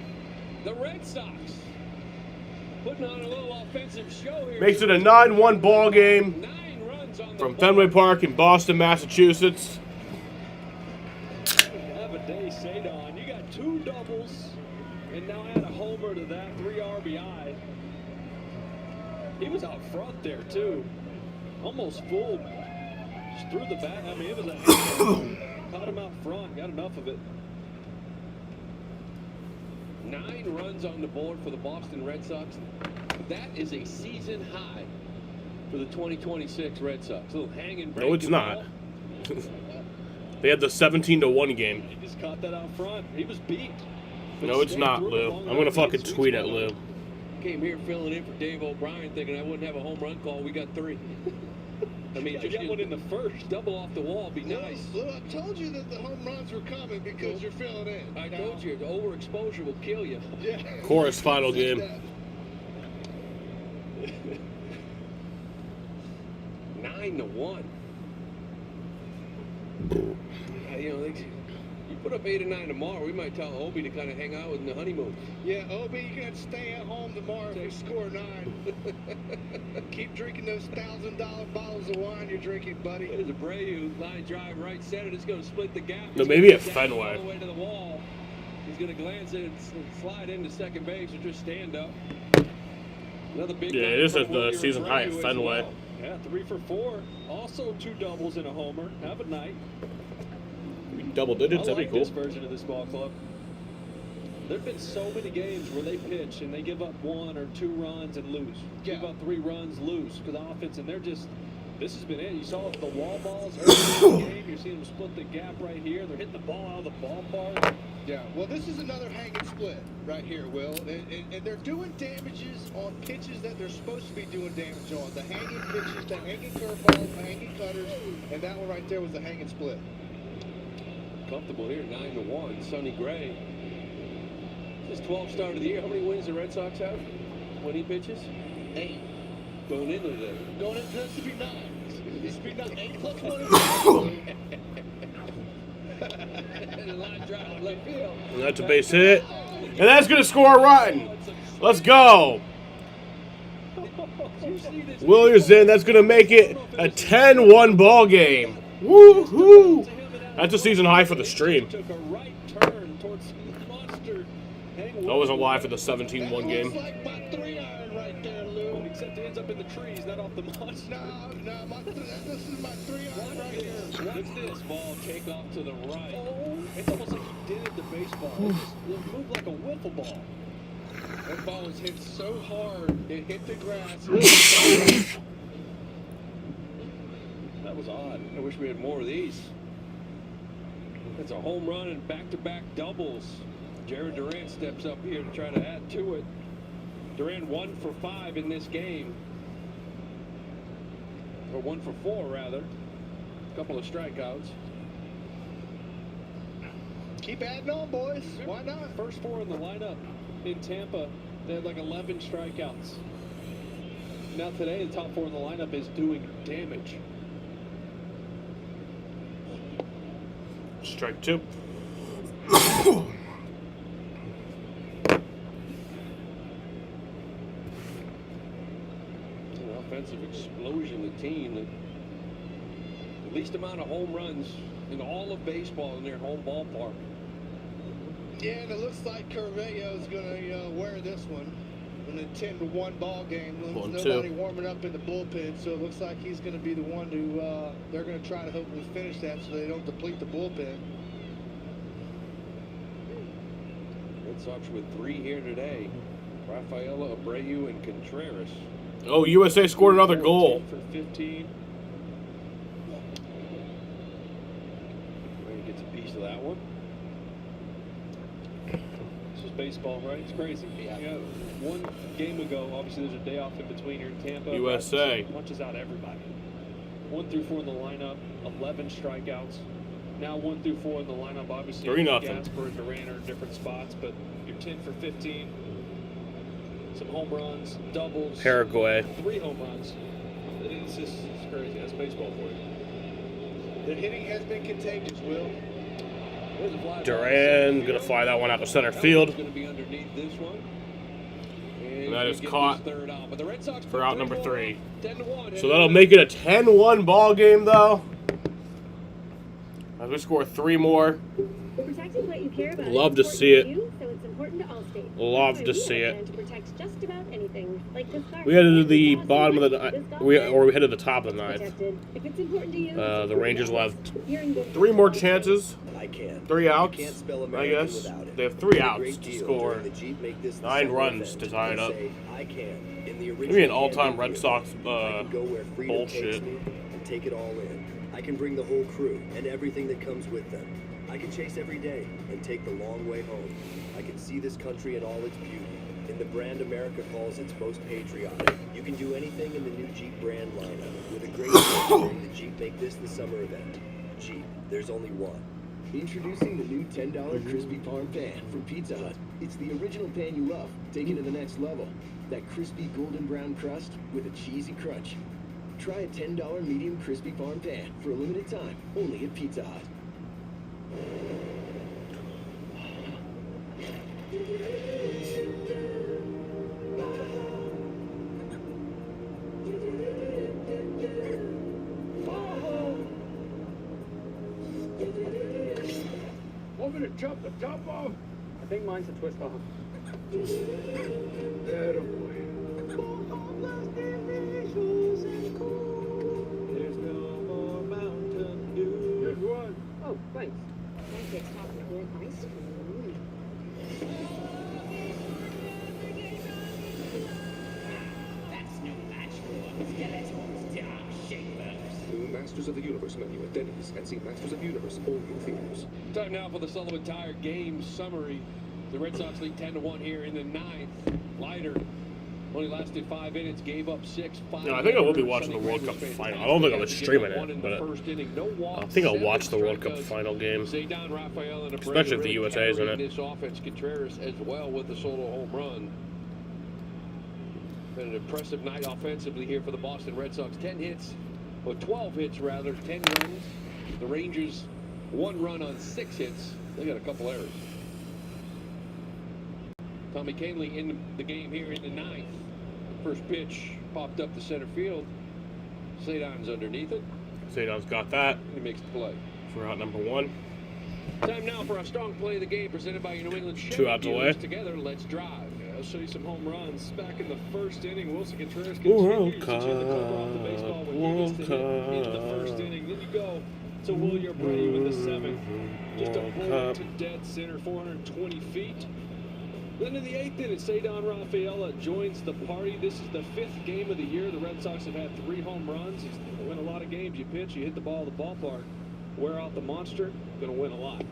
The Red Sox putting on a little offensive show here. Makes it a 9-1 ball game from Fenway Park in Boston, Massachusetts. Have a day, Cedon. You got 2 doubles, and now add a homer to that, 3 RBI. He was out front there, too. Almost full. Just threw the bat. I mean, it was a caught him out front. Got enough of it. 9 runs on the board for the Boston Red Sox. That is a season high for the 2026 Red Sox. A little hanging break. No, it's not. They had the 17-1 game. He just caught that out front. He was beat. No, it's not, Lou. I'm going to fucking tweet at Lou. Came here filling in for Dave O'Brien thinking I wouldn't have a home run call. We got 3. I mean, just get one in the first. Double off the wall would be nice. Lou, I told you that the home runs were coming because you're filling in. I told you, the overexposure will kill you. Yeah. Chorus final game. 9-1. You put up 8 or 9 tomorrow, we might tell Obi to kind of hang out in the honeymoon. Yeah, Obi, you can stay at home tomorrow if you score 9. Keep drinking those $1,000 bottles of wine you're drinking, buddy. There's Abreu, line drive right center. It's going to split the gap. No, maybe at Fenway. All the way to the wall. He's going to glance it and slide into second base or just stand up. Another big. Yeah, it is at the season high at Fenway. Well. Yeah, 3 for 4. Also 2 doubles and a homer. Have a night. Double digits, that'd be cool. This version of this ball club. There have been so many games where they pitch and they give up 1 or 2 runs and lose. Give up 3 runs, lose because of offense, and they're just. This has been it. You saw the wall balls early in the game. You're seeing them split the gap right here. They're hitting the ball out of the ballpark. Yeah, well, this is another hanging split right here, Will. And they're doing damages on pitches that they're supposed to be doing damage on. The hanging pitches, the hanging curveballs, the hanging cutters, and that one right there was the hanging split. comfortable here, 9-1. Sonny Gray. His 12th start of the year. How many wins the Red Sox have when he pitches? 8. Going into the Going into this to be 9. It should be 9. 8 plus 1 is and a line drive left field. And that's a base hit. And that's going to score a run. Let's go. Williams in. That's going to make it a 10-1 ball game. Woo-hoo. That's a season high for the stream. Took a right turn towards Monster. That wasn't live for the 17-1 game. like my 3-iron right there, Lou. Except it ends up in the trees, not off the Monster. No, this is my 3-iron right here. What's this? Ball take off to the right. It's almost like he did it to baseball. It just moved like a wiffle ball. That ball was hit so hard, it hit the grass. That was odd. I wish we had more of these. It's a home run and back-to-back doubles. Jared Durant steps up here to try to add to it. Durant 1 for 5 in this game. Or 1 for 4, rather. A couple of strikeouts. Keep adding on, boys. Why not? First 4 in the lineup in Tampa, they had like 11 strikeouts. Now today, the top 4 in the lineup is doing damage. Strike 2. An offensive explosion, the team that the least amount of home runs in all of baseball in their home ballpark. Yeah, and it looks like Carvalho is going to wear this one in a 10-1 ball game. There's nobody warming up in the bullpen, so it looks like he's going to be the one to, they're going to try to hopefully finish that so they don't deplete the bullpen. Red Sox with 3 here today. Rafaela, Abreu, and Contreras. Oh, USA scored another goal. For 15. Ray gets a piece of that one. This is baseball, right? It's crazy. Yeah. One game ago, obviously there's a day off in between here in Tampa. USA. Punches out everybody. 1 through 4 in the lineup, 11 strikeouts. Now 1 through 4 in the lineup, obviously. 3-0. Gasper and Durant are in different spots, but you're 10 for 15. Some home runs, doubles. Paraguay. 3 home runs. It's crazy. That's baseball for you. The hitting has been contagious, Will. Duran going to fly that one out to center field. Going to be underneath this one. And that is caught But the Red Sox for out number 3. 10-1. So that'll make it a 10-1 ball game, though. As we score 3 more. Protecting what you care about Love to is see important it. to you, so it's important to Allstate. Love That's to why see we have a it. plan to protect just about anything, like this car. We headed to and the this awesome bottom of the bike. This golf we cart, headed to the top of the ninth. protected. If it's important to you, it's The important Rangers to left us. You're in good 3 more hands. chances. I can. 3 outs. You can't spell I American guess without it. they have 3 A outs great to deal score during the Jeep Make This the 9 Summer runs event. to tie it They up. say, I can. In the Maybe an original all-time Camry Red vehicle. Sox I can go where freedom bullshit. takes me and take it all in. I can bring the whole crew and everything that comes with them. I can chase every day and take the long way home. I can see this country in all its beauty. In the brand America calls its most patriotic. You can do anything in the new Jeep brand lineup with a great deal during the Jeep Make This the Summer event. Jeep, there's only one. Introducing the new $10 Crispy Farm Pan from Pizza Hut. It's the original pan you love, taken to the next level. That crispy golden brown crust with a cheesy crunch. Try a $10 medium crispy farm pan for a limited time, only at Pizza Hut. Want me to chop the top off? I think mine's a twist off. There's no more Mountain Dew. Here's one. Oh, thanks. Pancakes topped with ice cream. That's no match for Skeletor's Dark Shapers. New Masters of the Universe menu at Denny's and see Masters of the Universe only in theaters. Time now for the Sullivan Tire game summary. The Red Sox lead 10-1 here in the 9th. Leiter Only lasted 5 innings, gave up 6. No, I think I will be watching the World Cup final. I don't think I'm streaming it, but I think I'll watch the World Cup final game, especially if the USA is in it. This offense, Contreras as well with the solo home run. Been an impressive night offensively here for the Boston Red Sox. 10 hits, or 12 hits rather, 10 runs. The Rangers 1 run on 6 hits. They got a couple errors. Tommy Kahnle in the game here in the 9th. First pitch popped up to center field. Cedon's underneath it. Cedon's got that. He makes the play. For out number 1. Time now for our strong play of the game presented by your New England Chevy 2 outs away. Together, let's drive. I'll show you some home runs. Back in the first inning, Wilson Contreras World continues to hit the cover off the baseball when he gets to hit in the first inning. Then you go to Wilyer Abreu in the 7th. Just a bullet to dead center, 420 feet. Then in the 8th inning, Cedon Rafaela joins the party. This is the 5th game of the year. The Red Sox have had 3 home runs. You win a lot of games. You pitch, you hit the ball at the ballpark. Wear out the monster, going to win a lot.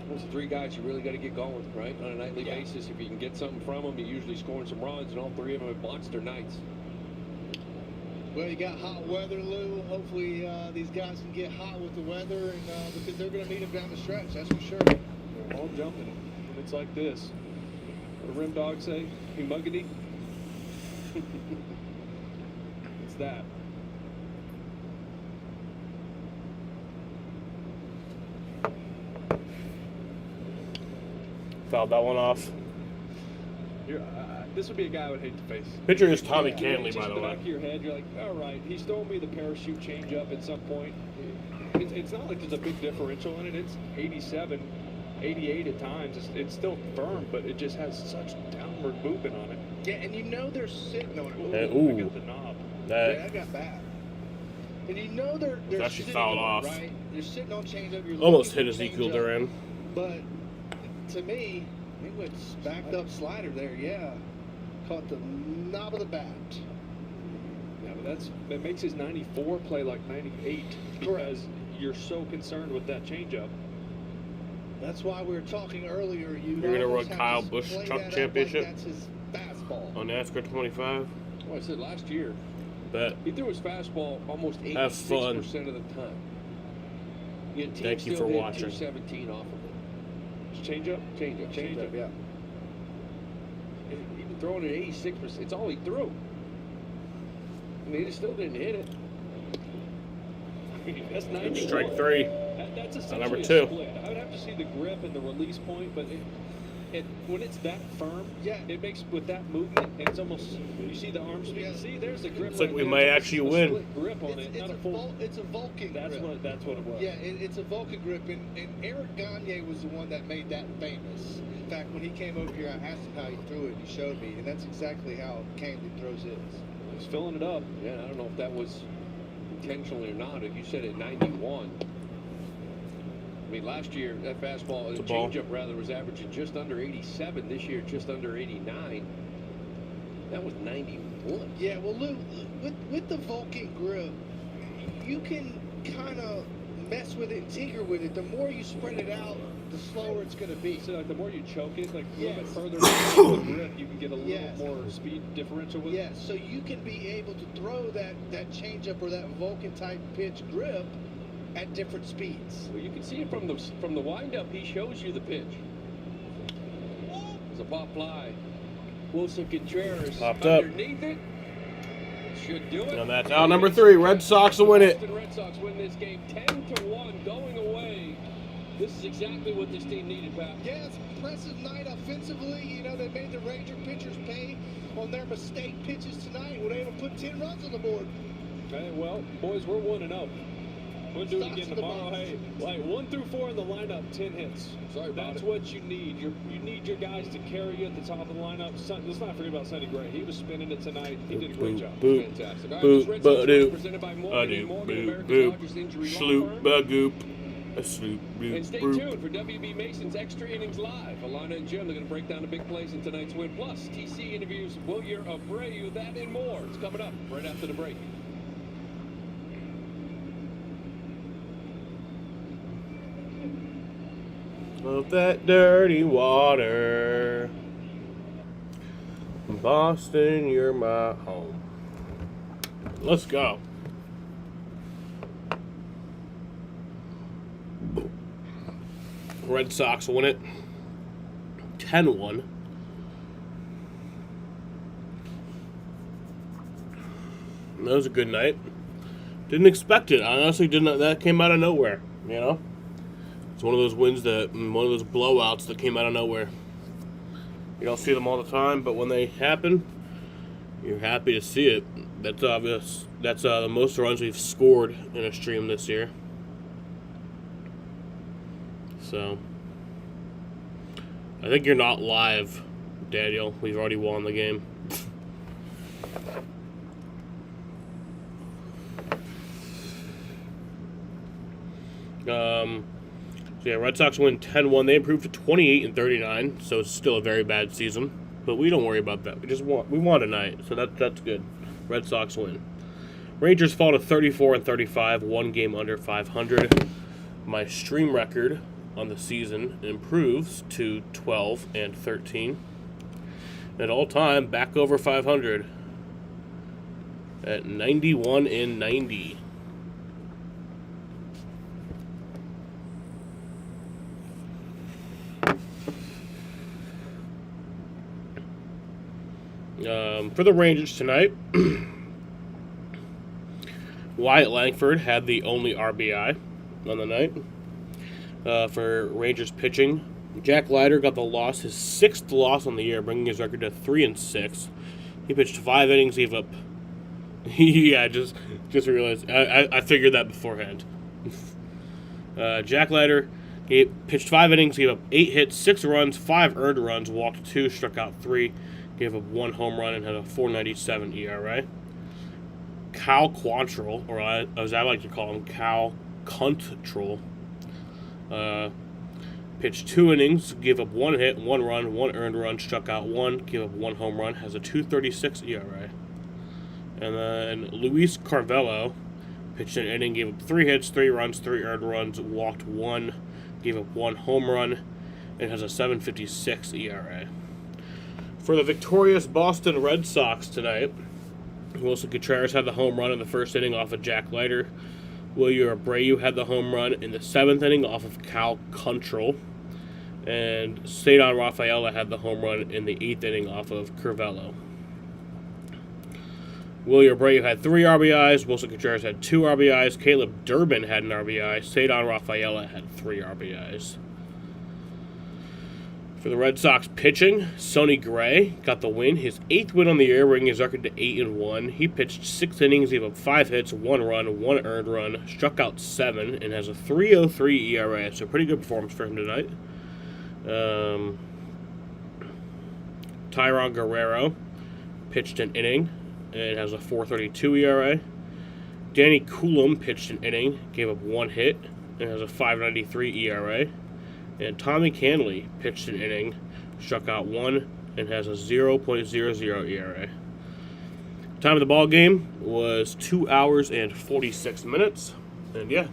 Those are 3 guys you really got to get going with, right? On a nightly basis. If you can get something from them, you're usually scoring some runs, and all 3 of them have monster nights. Well, you got hot weather, Lou. Hopefully these guys can get hot with the weather, and because they're going to need them down the stretch, that's for sure. They're all jumping. And it's like this. What do rim dogs say? Humugity? It's that. Fouled that one off. This would be a guy I would hate to face. Pitcher is Tommy Kahnle, Just by in the way. back of your head, you're like, all right, he's throwing me the parachute changeup at some point. It's not like there's a big differential in it. It's 87, 88 at times. It's still firm, but it just has such downward movement on it. Yeah, and you know they're sitting on it. Ooh, I got the knob. Yeah, I got that. And you know they're actually sitting fouled on off. it, right? They're sitting on changeup. You're Almost looking hit for Ezekiel changeup. Duran. But to me, he went backed up slider there. Yeah, caught the knob of the bat. Yeah, but that makes his 94 play like 98 because you're so concerned with that changeup. That's why we were talking earlier. You're gonna run Kyle Busch Truck Championship That's his fastball. on NASCAR 25. Well, I said last year, Bet. he threw his fastball almost Have fun. 86% of the time. Yet team Thank you still for hit watching. 217 off of it. Changeup? Changeup, yeah. Even throwing it 86%, it's all he threw. I mean, he still didn't hit it. That's 91. Strike 3. That's essentially number a 2. split. I would have to see the grip and the release point, but when it's that firm, it makes with that movement, it's almost, you see the arm speed. See, there's the grip. Looks like right we there. might It's actually a win. split grip on it, not a full. It's a Vulcan That's grip. what it was. Yeah, it's a Vulcan grip, and Eric Gagne was the one that made that famous. In fact, when he came over here, I asked him how he threw it. He showed me, and that's exactly how Kahnle throws his. He's filling it up. Yeah, I don't know if that was intentionally or not. If you said at 91. I mean, last year, that fastball, the changeup rather, was averaging just under 87. This year, just under 89. That was 91. Yeah, well, Lou, with the Vulcan grip, you can kind of mess with it and tinker with it. The more you spread it out, the slower it's going to be. So, like, the more you choke it, like a little bit further down the grip, you can get a little more speed differential with it. Yeah, so you can be able to throw that changeup or that Vulcan type pitch grip at different speeds. Well, you can see it from the windup. He shows you the pitch. It's a pop fly. Wilson Contreras Popped up. underneath it. Should do it. And that's out number 3. Red Sox will win it. The Red Sox win this game 10-1 going away. This is exactly what this team needed, Pat. Yeah, it's an impressive night offensively. You know, they made the Ranger pitchers pay on their mistake pitches tonight. Were able to put 10 runs on the board. Okay, well, boys, we're 1-0. We'll do it again tomorrow. Hey, like 1 through 4 in the lineup, 10 hits. That's what you need. You need your guys to carry you at the top of the lineup. Let's not forget about Sonny Gray. He was spinning it tonight. He did a great job. Fantastic. All right, Boop, this Red Sox ba-doop. presented by A Morgan & doop, Morgan, boop, America's boop. largest injury law Sloop, firm. ba goop. A sloop, boop, And stay boop. tuned for WB Mason's Extra Innings Live. Alana and Jim, they're going to break down the big plays in tonight's win. Plus, TC interviews Wilyer Abreu, that and more. It's coming up right after the break. of that dirty water. Boston, you're my home. Let's go. Red Sox win it 10-1. That was a good night. Didn't expect it. I honestly didn't. That came out of nowhere, you know? It's one of those wins one of those blowouts that came out of nowhere. You don't see them all the time, but when they happen, you're happy to see it. That's obvious. That's the most runs we've scored in a stream this year. So, I think you're not live, Daniel. We've already won the game. So yeah, Red Sox win 10-1. They improved to 28-39, so it's still a very bad season. But we don't worry about that. We won tonight, so that's good. Red Sox win. Rangers fall to 34-35, one game under 500. My stream record on the season improves to 12-13. At all time, back over 500 at 91-90. For the Rangers tonight, Wyatt Langford had the only RBI on the night. For Rangers pitching, Jack Leiter got the loss, his 6th loss on the year, bringing his record to 3-6. He pitched 5 innings, gave up. Yeah, just realized. I figured that beforehand. Jack Leiter pitched 5 innings, gave up 8 hits, 6 runs, 5 earned runs, walked 2, struck out 3. Gave up 1 home run and had a .497 ERA. Cal Quantrill, or as I like to call him, Cal Cuntrill, pitched 2 innings, gave up 1 hit, 1 run, 1 earned run, struck out 1, gave up 1 home run, has a .236 ERA. And then Luis Carvalho pitched an inning, gave up 3 hits, 3 runs, 3 earned runs, walked 1, gave up 1 home run, and has a .756 ERA. For the victorious Boston Red Sox tonight, Wilson Contreras had the home run in the first inning off of Jack Leiter. Wilyer Abreu had the home run in the 7th inning off of Cal Cuntrill. And Cedar Rafaela had the home run in the 8th inning off of Curvelo. Wilyer Abreu had 3 RBIs. Wilson Contreras had 2 RBIs. Caleb Durbin had an RBI. Cedar Rafaela had 3 RBIs. For the Red Sox pitching, Sonny Gray got the win, his 8th win on the year, bringing his record to 8-1. He pitched 6 innings, gave up 5 hits, 1 run, 1 earned run, struck out 7, and has a .303 ERA. So pretty good performance for him tonight. Tyron Guerrero pitched an inning and has a .432 ERA. Danny Coulomb pitched an inning, gave up 1 hit, and has a .593 ERA. And Tommy Canley pitched an inning, struck out 1, and has a .000 ERA. Time of the ball game was 2 hours and 46 minutes. And yeah,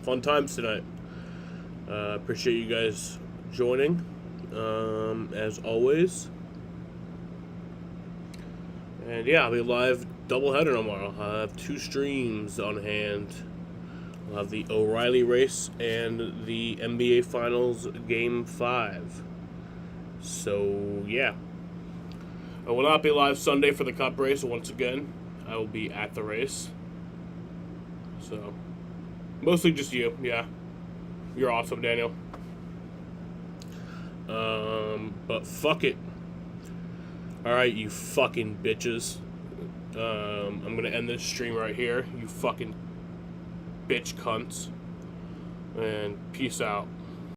fun times tonight. Appreciate you guys joining, as always. And yeah, I'll be live doubleheader tomorrow. I have 2 streams on hand. We'll have the O'Reilly race and the NBA Finals Game 5. So, yeah. I will not be live Sunday for the Cup race once again. I will be at the race. So, mostly just you, yeah. You're awesome, Daniel. But fuck it. Alright, you fucking bitches. I'm gonna end this stream right here. You fucking bitch cunts. And peace out.